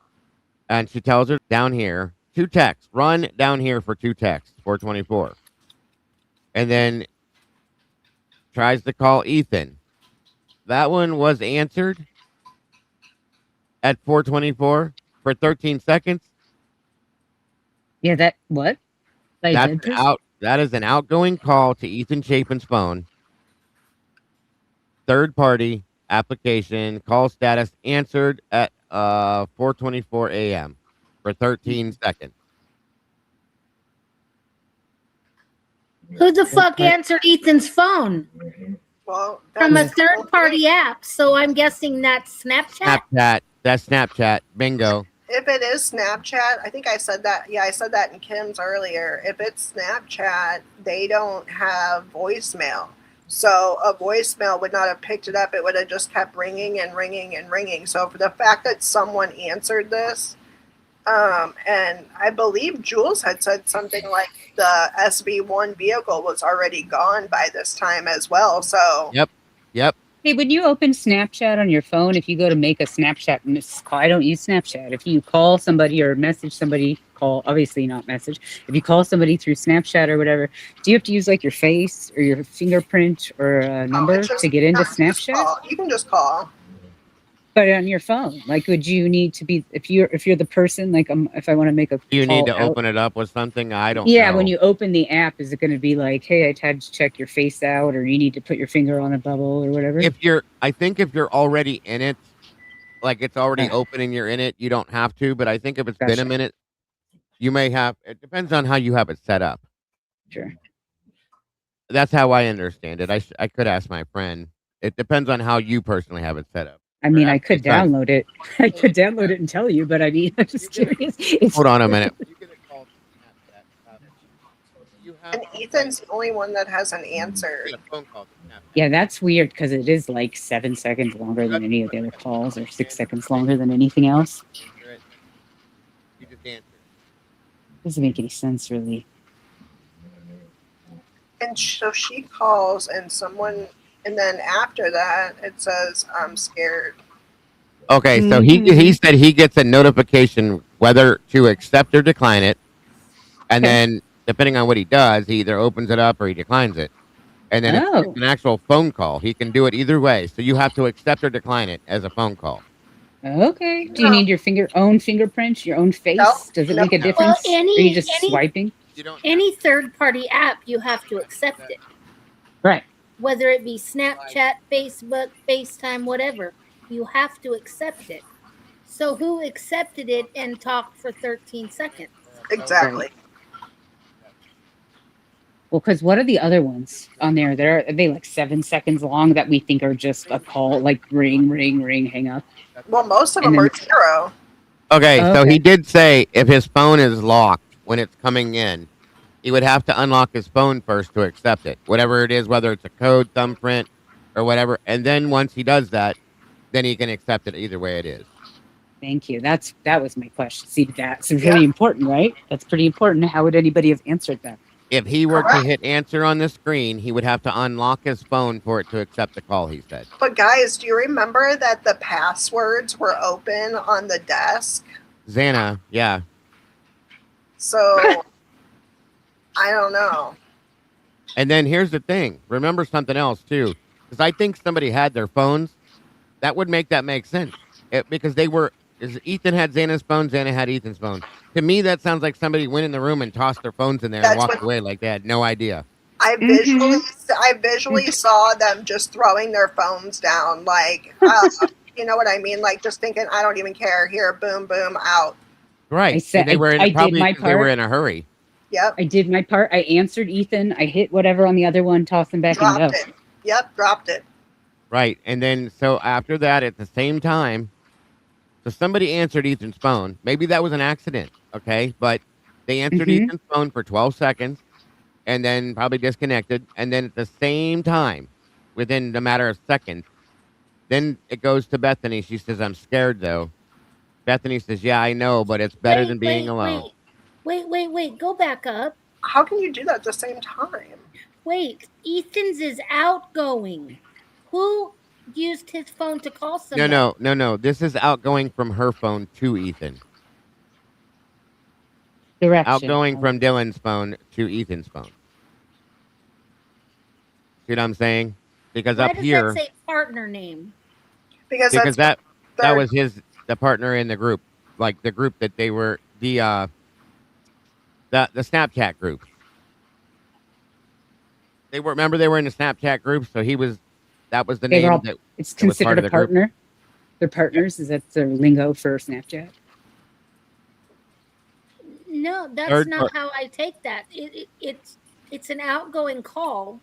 And she tells her down here, 2 texts. Run down here for 2 texts. 4:24. And then tries to call Ethan. That one was answered at 4:24 for 13 seconds. Yeah, that what? That is an outgoing call to Ethan Chapin's phone. Third party application call status answered at 4:24 a.m. for 13 seconds. Who the fuck answered Ethan's phone? Well, from a third party app. So I'm guessing that's Snapchat. That's Snapchat. Bingo. If it is Snapchat, I think I said that. Yeah, I said that in Kim's earlier. If it's Snapchat, they don't have voicemail. So a voicemail would not have picked it up. It would have just kept ringing and ringing and ringing. So for the fact that someone answered this, and I believe Jules had said something like the SB1 vehicle was already gone by this time as well. So Yep. Hey, when you open Snapchat on your phone, if you go to make a Snapchat missed call, I don't use Snapchat. If you call somebody or message somebody, obviously not message. If you call somebody through Snapchat or whatever, do you have to use like your face or your fingerprint or a number to get into Snapchat? You can just call. But on your phone, like, would you need to be if you're the person, like, if I want to make a you call need to out, open it up with something? I don't yeah, know. when you open the app, is it going to be like, hey, I had to check your face out, or you need to put your finger on a bubble or whatever? I think if you're already in it, like it's already open and you're in it, you don't have to. But I think if it's been a minute, you may have. It depends on how you have it set up. Sure. That's how I understand it. I could ask my friend. It depends on how you personally have it set up. I mean, I could download it. I could download it and tell you, but I mean, I'm just curious. Hold on a minute. And Ethan's the only one that has an answer. Yeah, that's weird because it is like 7 seconds longer than any of the other calls, or 6 seconds longer than anything else. You just answer. Doesn't make any sense, really. And so she calls, and then after that, it says, "I'm scared." Okay, so he said he gets a notification whether to accept or decline it, and then depending on what he does, he either opens it up or he declines it. And then it's an actual phone call. He can do it either way. So you have to accept or decline it as a phone call. Okay. Do you need your own fingerprints, your own face? Does it make a difference? Well, or are you just swiping? Any third-party app, you have to accept it. Right. Whether it be Snapchat, Facebook, FaceTime, whatever, you have to accept it. So who accepted it and talked for 13 seconds? Exactly. Well, because what are the other ones on there? Are they like 7 seconds long that we think are just a call, like ring, ring, ring, hang up? Well, most of them are 0. Okay, so he did say if his phone is locked when it's coming in, he would have to unlock his phone first to accept it. Whatever it is, whether it's a code, thumbprint, or whatever. And then once he does that, then he can accept it either way it is. Thank you. That was my question. See, that's really important, right? That's pretty important. How would anybody have answered that? If he were to hit answer on the screen, he would have to unlock his phone for it to accept the call, he said. But guys, do you remember that the passwords were open on the desk? Xana, yeah. So, I don't know. And then here's the thing. Remember something else, too. Because I think somebody had their phones. That would make sense. Because Ethan had Xana's phone, Xana had Ethan's phone. To me, that sounds like somebody went in the room and tossed their phones in there and walked away like they had no idea. I visually saw them just throwing their phones down, like, you know what I mean? Like, just thinking, I don't even care. Here, boom, boom, out. Right. They were in a hurry. Yep. I did my part. I answered Ethan. I hit whatever on the other one, tossed them back and go. Yep, dropped it. Right. And then, so after that, at the same time, so somebody answered Ethan's phone. Maybe that was an accident, okay? But they answered Ethan's phone for 12 seconds and then probably disconnected. And then at the same time, within a matter of seconds, then it goes to Bethany. She says, I'm scared, though. Bethany says, yeah, I know, but it's better than being alone. Wait. Go back up. How can you do that at the same time? Wait. Ethan's is outgoing. Who used his phone to call somebody? No. This is outgoing from her phone to Ethan. Direction. Outgoing from Dylan's phone to Ethan's phone. See what I'm saying? Because Why up here, does that say partner name? Because that was the partner in the group, like the group that they were the Snapchat group. They were in the Snapchat group, so that was the name that it's considered a partner. Group. They're partners. Is that the lingo for Snapchat? No, that's not how I take that. It's an outgoing call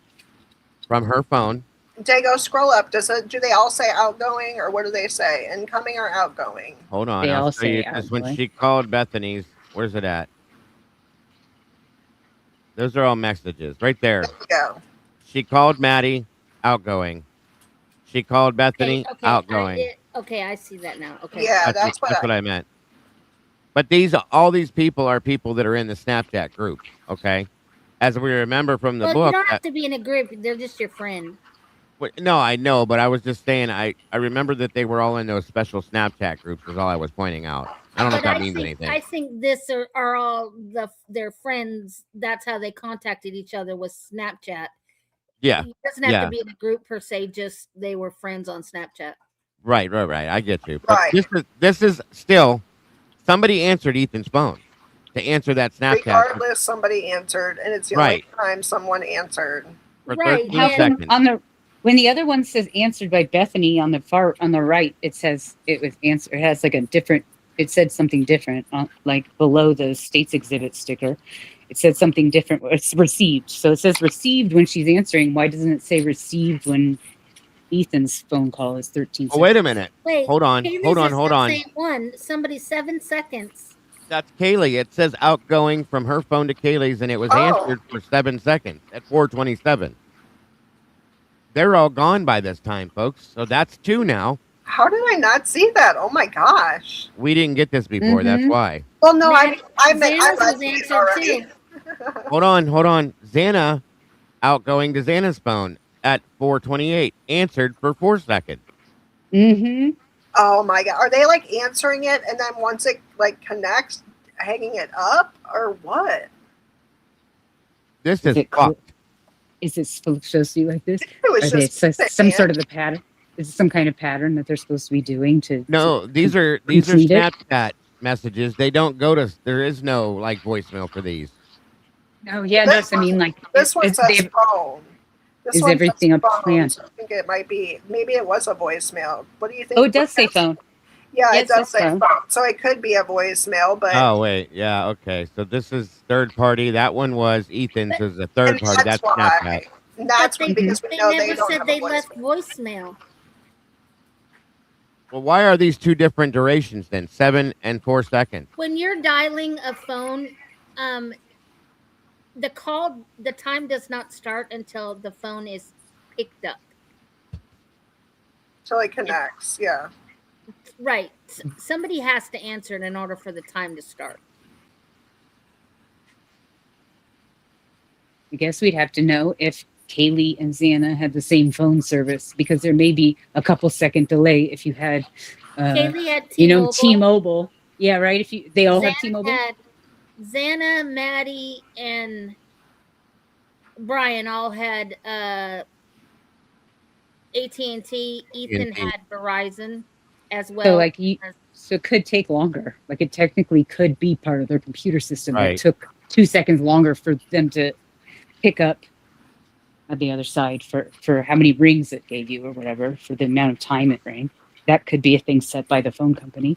from her phone. Dago, scroll up. Do they all say outgoing, or what do they say? Incoming or outgoing? Hold on. I'll show you this. When she called Bethany's, where's it at? Those are all messages right there. There you go. She called Maddie, outgoing. She called Bethany, outgoing. I see that now. Okay. Yeah, that's what I meant. But all these people are people that are in the Snapchat group, okay? As we remember from the book. You don't have to be in a group. They're just your friend. No, I know, but I was just saying, I remember that they were all in those special Snapchat groups is all I was pointing out. I don't know if But that means anything. I think this are all their friends. That's how they contacted each other, was Snapchat. Yeah. It doesn't have to be in a group per se, just they were friends on Snapchat. Right. I get you. But this is still somebody answered Ethan's phone to answer that Snapchat. Regardless, somebody answered, and it's the only time someone answered. For 13 seconds. When the other one says answered by Bethany on the right, it says it was answered. It has like a different. It said something different, like below the state's exhibit sticker. It said something different. It's received. So it says received when she's answering. Why doesn't it say received when Ethan's phone call is 13 seconds? Oh, wait a minute. Wait, hold on. Same one. Somebody 7 seconds. That's Kaylee. It says outgoing from her phone to Kaylee's, and it was answered for 7 seconds at 4:27. They're all gone by this time, folks. So that's 2 now. How did I not see that? Oh my gosh. We didn't get this before. That's why. Well, no, I answered too. Hold on. Xana outgoing to Xana's phone at 4:28, answered for 4 seconds. Oh my god. Are they like answering it and then once it like connects, hanging it up or what? This is fucked. Is it supposed to be like this? Some sort of a pattern? Is it some kind of pattern that they're supposed to be doing to? No, these are Snapchat messages. They don't go to. There is no like voicemail for these. No, yeah, I mean, like this one says phone. Is everything up planned? I think it might be. Maybe it was a voicemail. What do you think? Oh, it does say phone. Yeah, it does say phone. So it could be a voicemail, but oh wait, yeah, okay. So this is third party. That one was Ethan's. Is a third party. That's Snapchat. That's because we know they never said they left voicemail. Well, why are these 2 different durations then? 7 and 4 seconds. When you're dialing a phone, the time does not start until the phone is picked up. So it connects, yeah. Right. Somebody has to answer it in order for the time to start. I guess we'd have to know if Kaylee and Xana had the same phone service, because there may be a couple second delay if you had, Kaylee had T-Mobile. T-Mobile. Yeah, right. If they all have T-Mobile. Xana, Maddie, and Bryan all had AT&T. Ethan had Verizon as well. So so it could take longer. Like it technically could be part of their computer system. Right. It took 2 seconds longer for them to pick up at the other side for how many rings it gave you or whatever, for the amount of time it rang. That could be a thing set by the phone company.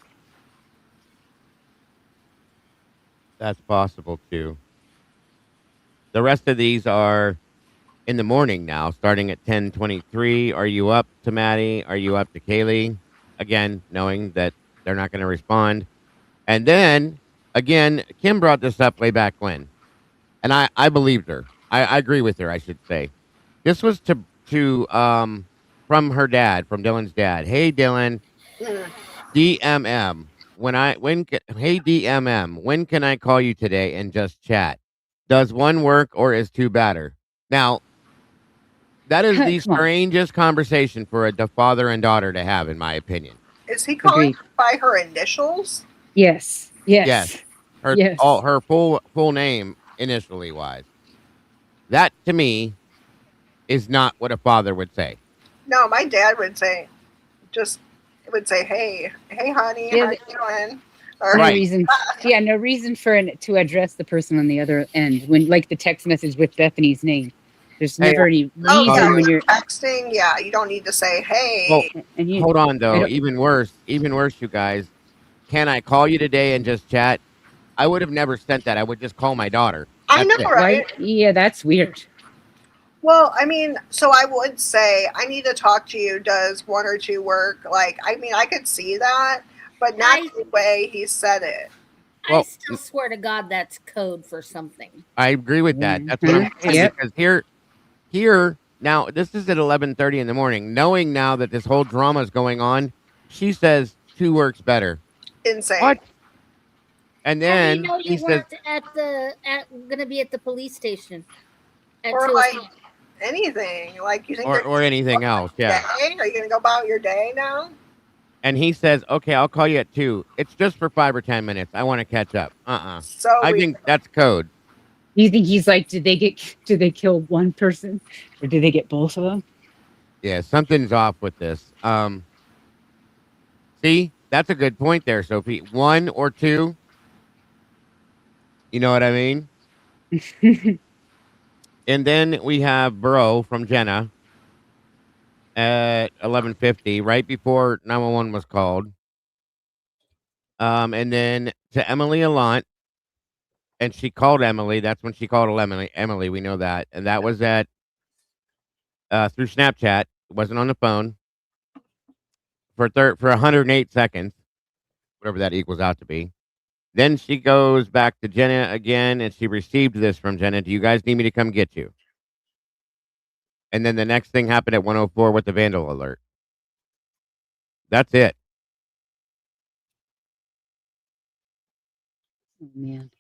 That's possible too. The rest of these are in the morning now, starting at 10:23. Are you up to Maddie? Are you up to Kaylee? Again, knowing that they're not going to respond. And then, again, Kim brought this up way back when. And I believed her. I agree with her, I should say. This was to from her dad, from Dylan's dad. Hey, Dylan, DMM. Hey, DMM, when can I call you today and just chat? Does 1 work or is 2 better? Now, that is the strangest conversation for a father and daughter to have, in my opinion. Is he calling by her initials? Yes. Her full name, initially wise. That to me is not what a father would say. No, my dad would say, hey, honey, how you doing? Or, no reason for to address the person on the other end when, like, the text message with Bethany's name. There's never any reason when you're texting. Yeah, you don't need to say, hey. Well, hold on though. Even worse, you guys. Can I call you today and just chat? I would have never sent that. I would just call my daughter. I know, right? Yeah, that's weird. Well, I mean, so I would say, I need to talk to you. Does 1 or 2 work? Like, I mean, I could see that, but not the way he said it. I still swear to God that's code for something. I agree with that. That's what I'm saying. Because here, now, this is at 11:30 in the morning. Knowing now that this whole drama is going on, she says 2 works better. Insane. What? And then he says, gonna be at the police station. Or like, anything. Like, you think or anything else. Yeah. Day? Are you gonna go about your day now? And he says, "Okay, I'll call you at 2. It's just for 5 or 10 minutes. I want to catch up." So I think that's code. You think he's like, did they kill one person, or did they get both of them? Yeah, something's off with this. See, that's a good point there, Sophie. 1 or 2. You know what I mean? And then we have Bro from Jenna at 11:50, right before 911 was called. And then to Emily Alant, and she called Emily. That's when she called Emily. Emily, we know that, and that was at through Snapchat. It wasn't on the phone for 108 seconds, whatever that equals out to be. Then she goes back to Jenna again, and she received this from Jenna. Do you guys need me to come get you? And then the next thing happened at 104 with the vandal alert. That's it. Oh, man.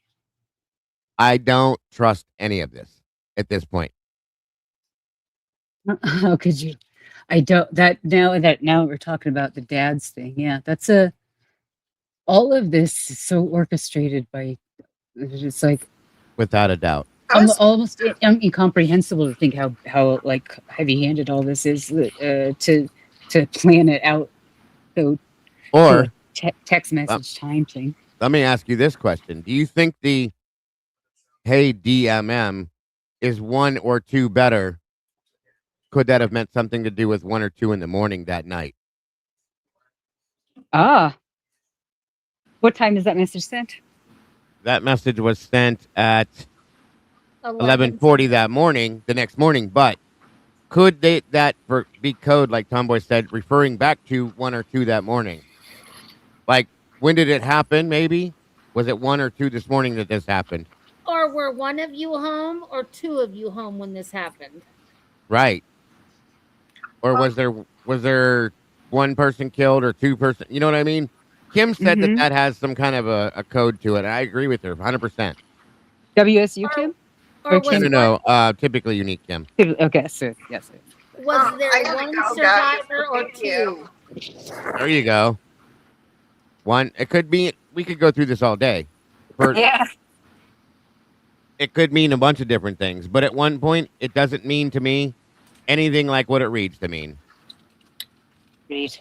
I don't trust any of this at this point. How could you? I don't. Now we're talking about the dad's thing. Yeah, that's all of this is so orchestrated by. It's like, without a doubt, almost incomprehensible to think how like heavy-handed all this is to plan it out. So, or text message time thing. Let me ask you this question: do you think the "Hey DMM" is 1 or 2 better? Could that have meant something to do with 1 or 2 in the morning that night? What time is that message sent? That message was sent at 11:40 that morning, the next morning. But could that be code, like Tomboy said, referring back to 1 or 2 that morning? Like, when did it happen? Maybe was it 1 or 2 this morning that this happened? Or were one of you home, or 2 of you home when this happened? Right. Or was there 1 person killed or 2 person? You know what I mean? Kim said that has some kind of a code to it. I agree with her 100%. WSU Kim? Or was no, typically unique Kim. Okay, so yes. Was there 1 survivor or 2? There you go. 1. It could be. We could go through this all day. Yeah. It could mean a bunch of different things, but at one point, it doesn't mean to me anything like what it reads to mean. Read.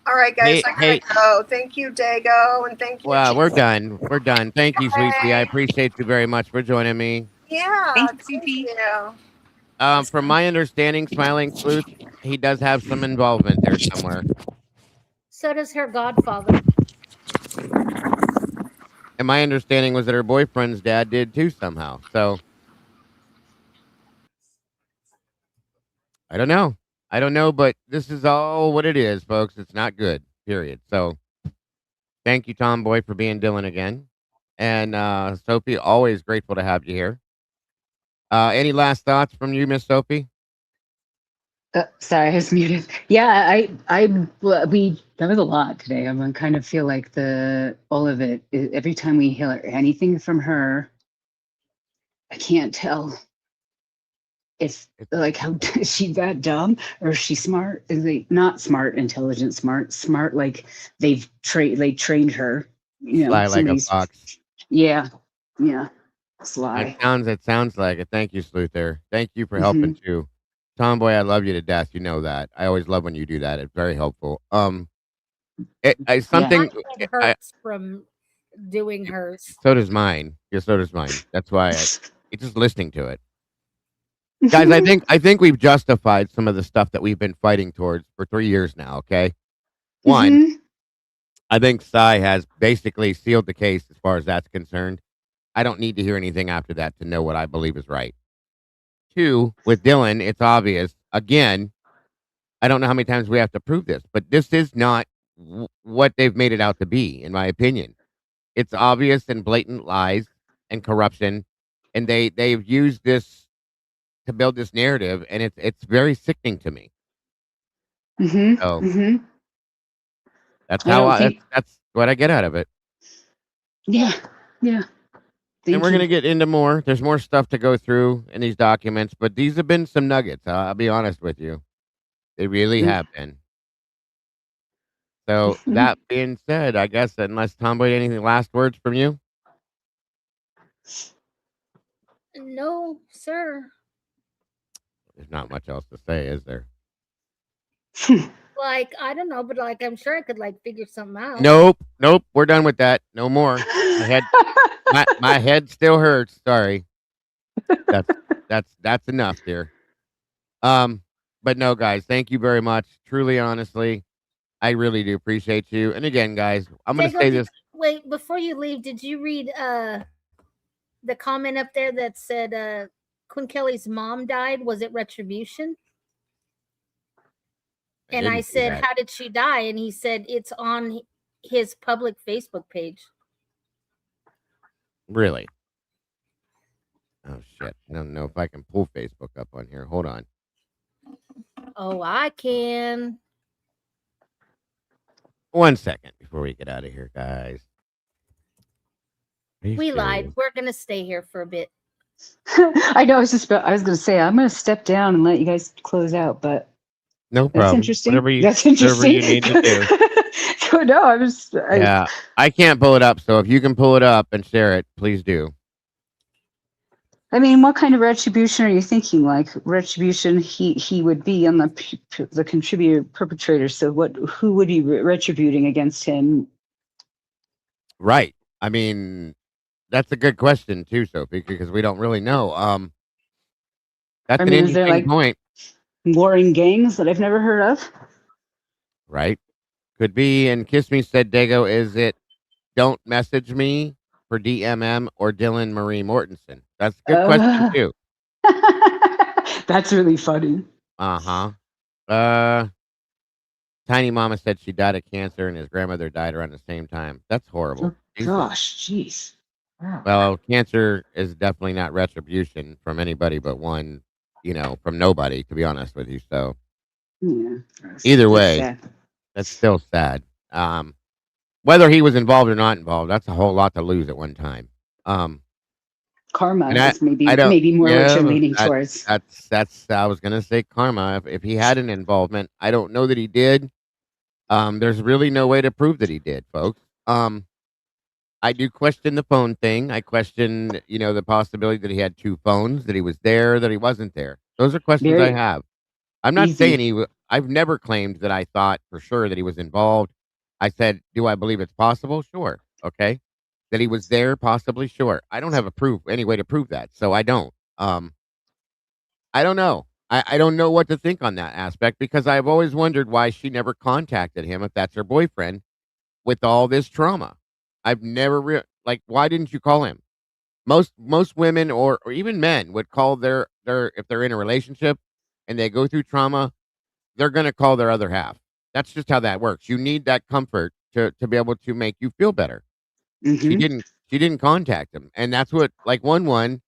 All right, guys, I gotta go. Thank you, Dago, and thank you. Well, we're done. Thank you, Sweet Pea. I appreciate you very much for joining me. Yeah, thank you. From my understanding, Smiling Sleuth, he does have some involvement there somewhere. So does her godfather. And my understanding was that her boyfriend's dad did too somehow. So I don't know, but this is all what it is, folks. It's not good, period. So thank you, Tomboy, for being Dylan again. And Sophie, always grateful to have you here. Any last thoughts from you, Miss Sophie? Sorry, I was muted. Yeah, we that was a lot today. I kind of feel like all of it. Every time we hear anything from her, I can't tell if like how is she that dumb or is she smart? Is they not smart, intelligent, smart? Like they trained her. You know, Sly like a fox. Yeah. Sly. It sounds like it. Thank you, Sleuth. Thank you for helping too. Tomboy, I love you to death. You know that. I always love when you do that. It's very helpful. It hurts from doing hers. So does mine. Yeah, so does mine. That's why it's just listening to it. Guys, I think we've justified some of the stuff that we've been fighting towards for 3 years now, okay? 1, I think Cy has basically sealed the case as far as that's concerned. I don't need to hear anything after that to know what I believe is right. 2, with Dylan, it's obvious. Again, I don't know how many times we have to prove this, but this is not what they've made it out to be, in my opinion. It's obvious and blatant lies and corruption, and they've used this to build this narrative, and it's very sickening to me. That's how that's what I get out of it. Yeah. And we're going to get into more. There's more stuff to go through in these documents, but these have been some nuggets. I'll be honest with you. They really have been. So that being said, I guess unless Tomboy, anything last words from you? No, sir. There's not much else to say, is there? Like, I don't know, but like, I'm sure I could like figure something out. Nope. We're done with that. No more. My head still hurts. Sorry. That's enough, dear. But no, guys, thank you very much. Truly, honestly, I really do appreciate you. And again, guys, I'm going to say this. Wait, before you leave, did you read the comment up there that said Quinn Kelly's mom died? Was it retribution? And I said, how did she die? And he said, it's on his public Facebook page. Really? Oh, shit. I don't know if I can pull Facebook up on here. Hold on. Oh, I can. 1 second before we get out of here, guys. We lied. We're going to stay here for a bit. I know. I was going to say, I'm going to step down and let you guys close out, but no problem. That's interesting. That's interesting. Whatever you need to do. No, yeah, I can't pull it up. So if you can pull it up and share it, please do. I mean, what kind of retribution are you thinking? Like retribution, he would be on the contributor perpetrator. So who would be retributing against him? Right. I mean, that's a good question too, Sophie, because we don't really know. That's an interesting point. Warring gangs that I've never heard of. Right. Could be. And Kiss Me said, Dago, is it don't message me for DMM or Dylan Marie Mortensen? That's a good question too. That's really funny. Tiny Mama said she died of cancer and his grandmother died around the same time. That's horrible. Oh, gosh, jeez. Wow. Well, cancer is definitely not retribution from anybody but one, from nobody, to be honest with you. So yeah, either way, that's still sad. Whether he was involved or not involved, that's a whole lot to lose at one time. Karma is maybe more what you're leaning towards. That's I was gonna say karma. If he had an involvement, I don't know that he did. There's really no way to prove that he did, folks. I do question the phone thing. I question, the possibility that he had two phones, that he was there, that he wasn't there. Those are questions I have. I'm not saying I've never claimed that I thought for sure that he was involved. I said, do I believe it's possible? Sure. Okay. That he was there, possibly? Sure. I don't have any way to prove that. So I don't. I don't know. I don't know what to think on that aspect because I've always wondered why she never contacted him if that's her boyfriend with all this trauma. I've never why didn't you call him? Most women or even men would call their if they're in a relationship and they go through trauma, they're going to call their other half. That's just how that works. You need that comfort to be able to make you feel better. Mm-hmm. She didn't contact him. And that's what 1-1,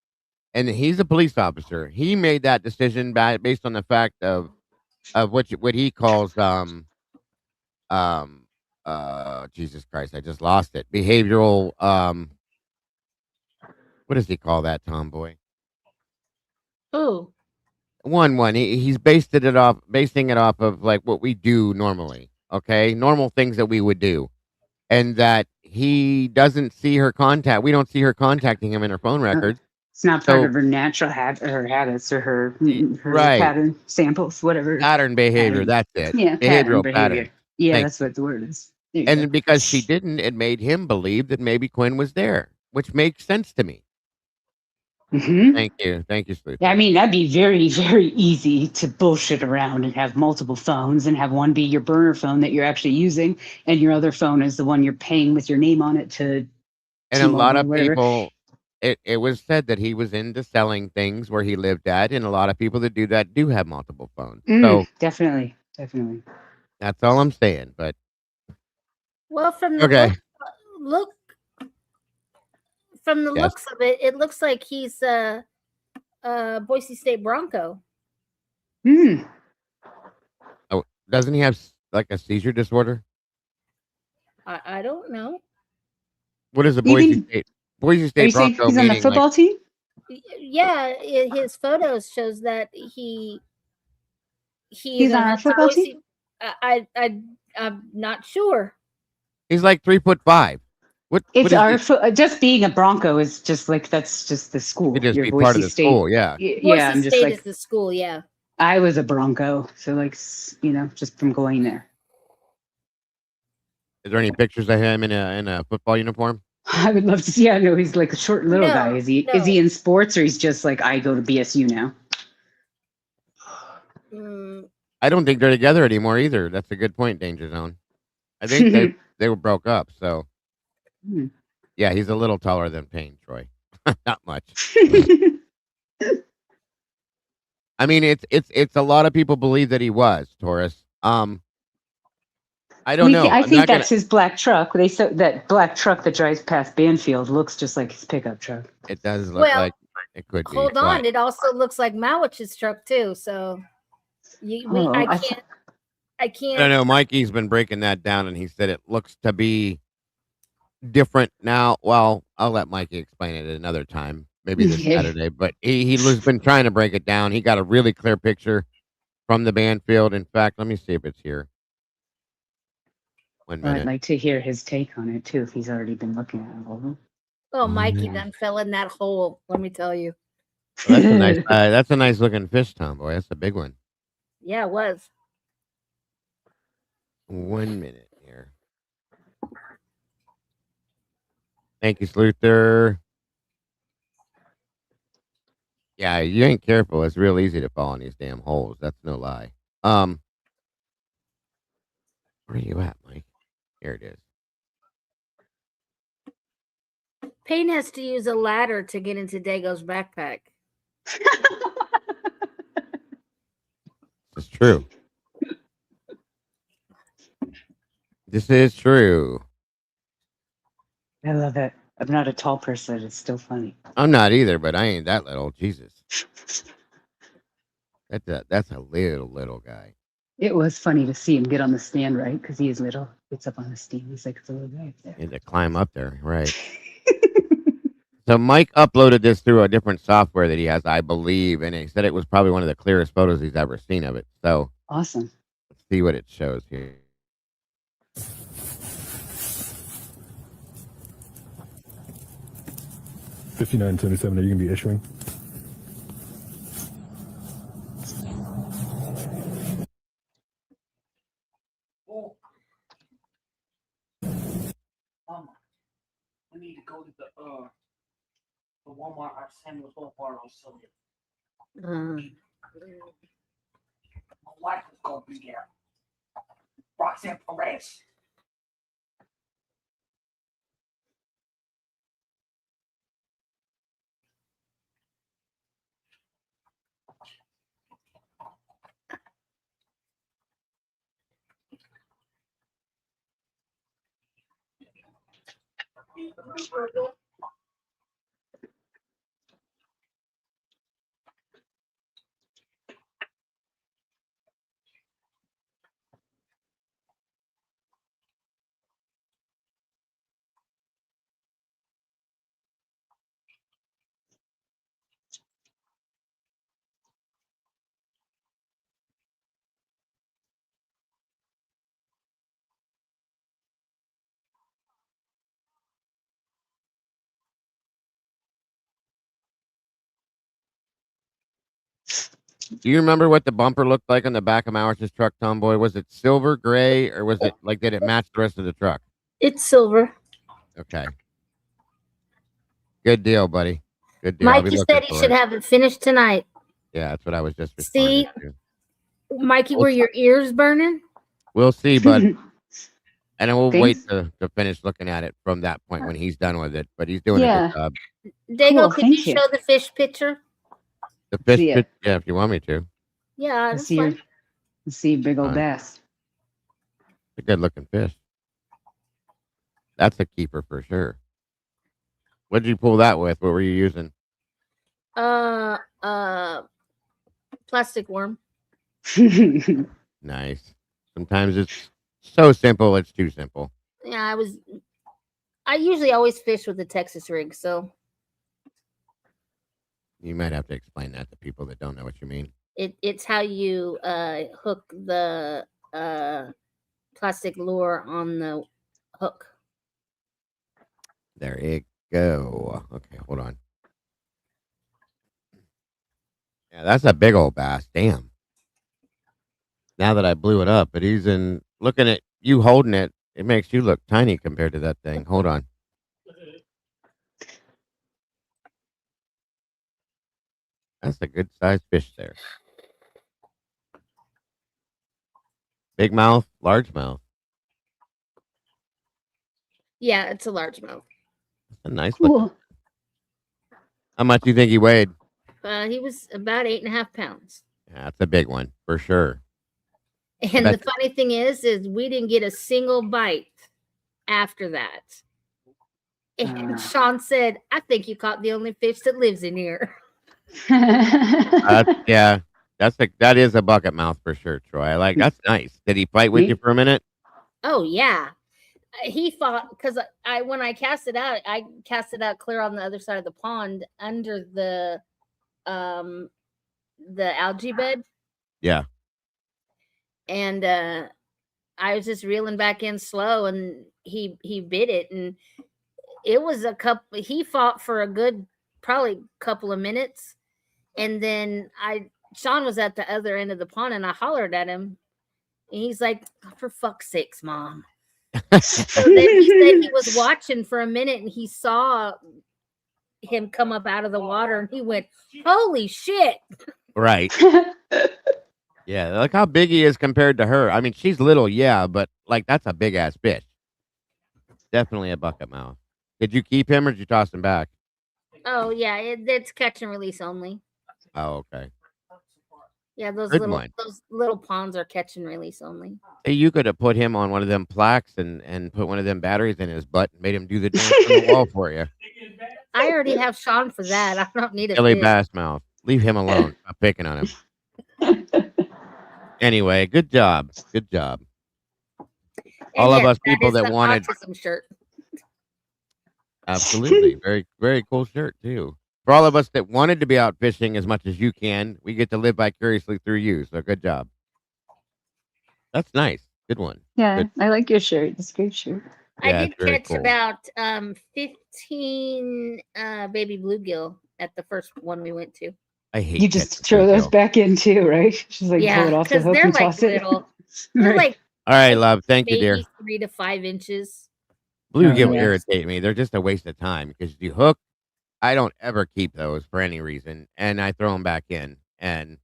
and he's a police officer. He made that decision based on the fact of what he calls Jesus Christ, I just lost it. Behavioral what does he call that, Tomboy? Oh. 1-1. He's basing it off of like what we do normally. Okay? Normal things that we would do. And that he doesn't see her contact. We don't see her contacting him in her phone records. It's not part of her natural habits or her pattern samples, whatever. Pattern behavior. That's it. Yeah. Behavioral pattern. Yeah, that's what the word is. And because she didn't, it made him believe that maybe Quinn was there, which makes sense to me. Mm-hmm. Thank you, Sleuth. I mean, that'd be very, very easy to bullshit around and have multiple phones and have one be your burner phone that you're actually using, and your other phone is the one you're paying with your name on it to. And a lot of people, it was said that he was into selling things where he lived at, and a lot of people that do that do have multiple phones. So definitely. That's all I'm saying. But well, from the looks of it, it looks like he's a Boise State Bronco. Oh, doesn't he have like a seizure disorder? I don't know. What is a Boise State Boise State Bronco he's on the football team? Yeah, his photos shows that he's on our football team. I'm not sure. He's like 3'5". It's our just being a Bronco is just like that's just the school. It just Your be Boise part of the State. school, yeah. Yeah, I'm just State like is the school, yeah. I was a Bronco, so like just from going there. Is there any pictures of him in a football uniform? I would love to see. Yeah, no, he's like a short little guy. Is he in sports, or he's just like I go to BSU now? I don't think they're together anymore either. That's a good point, Danger Zone. I think they were broke up. So yeah, he's a little taller than Payne, Troy. Not much. I mean, it's a lot of people believe that he was Taurus. I don't know. I think that's his black truck. That black truck that drives past Banfield looks just like his pickup truck. It does look like it could be. Hold on, it also looks like Mawich's truck too. So I can't. I don't know. Mikey's been breaking that down, and he said it looks to be different now. Well, I'll let Mikey explain it another time, maybe this Saturday. But he's been trying to break it down. He got a really clear picture from the Banfield. In fact, let me see if it's here. 1 minute. I'd like to hear his take on it too, if he's already been looking at it. Oh, Mikey done fell in that hole. Let me tell you. Well, that's a nice. That's a nice looking fish, Tomboy. That's a big one. Yeah, it was. 1 minute here. Thank you, Sluther. Yeah, you ain't careful. It's real easy to fall in these damn holes. That's no lie. Where are you at, Mike? Here it is. Payne has to use a ladder to get into Dago's backpack. It's true. This is true. I love it. I'm not a tall person. It's still funny. I'm not either, but I ain't that little. Jesus. That's a little guy. It was funny to see him get on the stand, right? Because he is little. Gets up on the stand. He's like, it's a little guy up there. He had to climb up there, right? So Mike uploaded this through a different software that he has, I believe, and he said it was probably one of the clearest photos he's ever seen of it. So awesome. Let's see what it shows here. $59.77. Are you gonna be issuing? We need to go to the Walmart or Samuel's Walmart on Sunday. My wife is gonna be there. Roxanne Perez. Do you remember what the bumper looked like on the back of Maurish's truck, Tomboy? Was it silver, gray, or was it like, did it match the rest of the truck? It's silver. Okay. Good deal, buddy. Good deal. Mikey said he should have it finished tonight. Yeah, that's what I was just responding to. Mikey, were your ears burning? We'll see, bud. And then we'll wait to finish looking at it from that point when he's done with it. But he's doing a good job. Dago, could you show the fish picture? The fish picture? Yeah, if you want me to. Yeah, let's see big old bass. It's a good looking fish. That's a keeper for sure. What did you pull that with? What were you using? Plastic worm. Nice. Sometimes it's so simple, it's too simple. Yeah, I usually always fish with the Texas rig, so You might have to explain that to people that don't know what you mean. it's how you hook the plastic lure on the hook. There you go. Okay, hold on. Yeah, that's a big old bass. Damn. Now that I blew it up, but he's in looking at you holding it, it makes you look tiny compared to that thing. Hold on. That's a good sized fish there. Big mouth, large mouth. Yeah, it's a largemouth. That's a nice Cool. looking. How much do you think he weighed? He was about 8.5 pounds. Yeah, that's a big one for sure. And the funny thing is we didn't get a single bite after that. And Sean said, "I think you caught the only fish that lives in here." Yeah, that is a bucket mouth for sure, Troy. That's nice. Did he fight with you for a minute? Oh yeah, he fought because when I cast it out clear on the other side of the pond under the algae bed. Yeah. And I was just reeling back in slow, and he bit it, and it was a couple. He fought for a good probably couple of minutes, and then Sean was at the other end of the pond, and I hollered at him, and he's like, "Oh, for fuck's sakes, Mom." So then he said he was watching for a minute, and he saw him come up out of the water, and he went, "Holy shit!" Right. Yeah, look how big he is compared to her. I mean, she's little, yeah, but that's a big ass fish. Definitely a bucket mouth. Did you keep him or did you toss him back? Oh yeah, it's catch and release only. Oh, okay. Yeah, those Good little one. those little ponds are catch and release only. Hey, you could have put him on one of them plaques and put one of them batteries in his butt and made him do the dance on the wall for you. I already have Sean for that. I don't need a Billy fish. Bass mouth. Leave him alone. Stop picking on him. Anyway, good job. Good job. All of us people that wanted autism shirt. Absolutely. Very, very cool shirt too. For all of us that wanted to be out fishing as much as you can, we get to live vicariously through you. So good job. That's nice. Good one. Yeah, Good. I like your shirt. It's a great shirt. Yeah, I did catch about 15 baby bluegill at the first one we went to. I hate you just throw those back in too, right? Just pull it off the hook they're and like toss little. it. They're like all right, love. Thank you, dear. 3 to 5 inches. Bluegill irritate me. They're just a waste of time because you hook. I don't ever keep those for any reason, and I throw them back in. And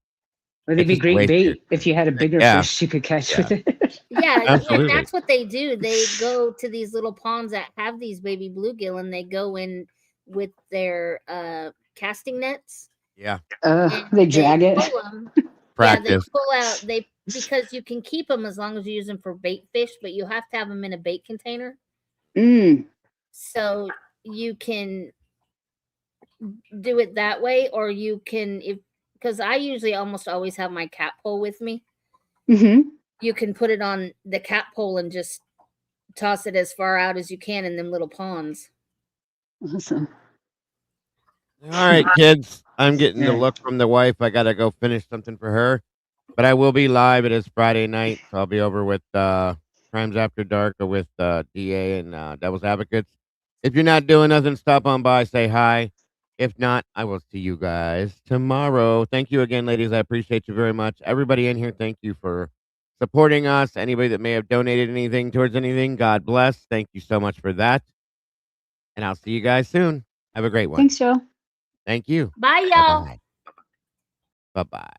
they'd be great bait if you had a bigger fish you could catch with it. Yeah, absolutely. And that's what they do. They go to these little ponds that have these baby bluegill, and they go in with their casting nets. Yeah. They drag it. Practice. Yeah, they pull out. Because you can keep them as long as you use them for bait fish, but you have to have them in a bait container. So you can do it that way, or you can because I usually almost always have my cat pole with me. You can put it on the cat pole and just toss it as far out as you can in them little ponds. Awesome. All right, kids. I'm getting the look from the wife. I gotta go finish something for her, but I will be live. It is Friday night, so I'll be over with Crimes After Dark or with DA and Devil's Advocates. If you're not doing nothing, stop on by, say hi. If not, I will see you guys tomorrow. Thank you again, ladies. I appreciate you very much. Everybody in here, thank you for supporting us. Anybody that may have donated anything towards anything, God bless. Thank you so much for that. And I'll see you guys soon. Have a great one. Thanks, Joe. Thank you. Bye, y'all. Bye-bye. Bye-bye.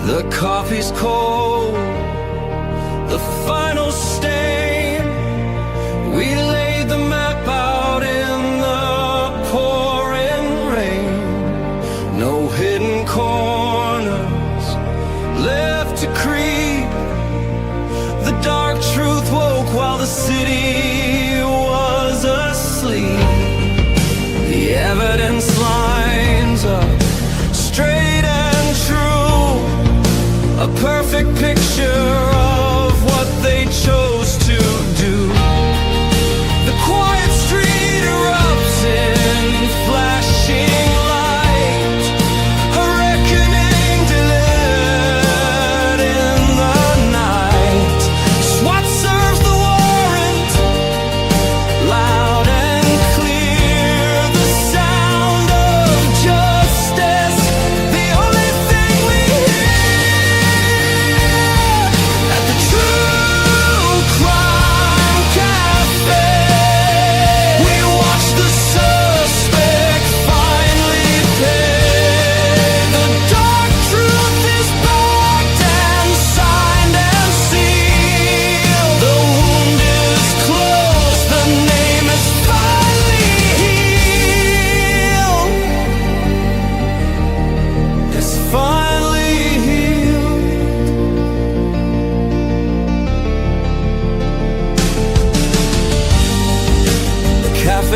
The coffee's cold, the final stain. We laid the map out in the pouring rain. No hidden corner,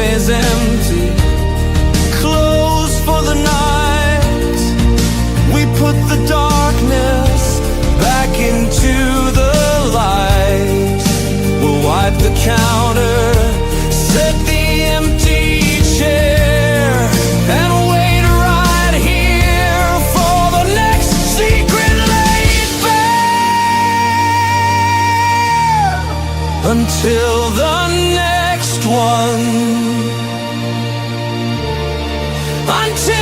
cafe's empty, closed for the night. We put the darkness back into the light. We'll wipe the counter, set the empty chair, and wait right here for the next secret laid bare. Until the next one. Until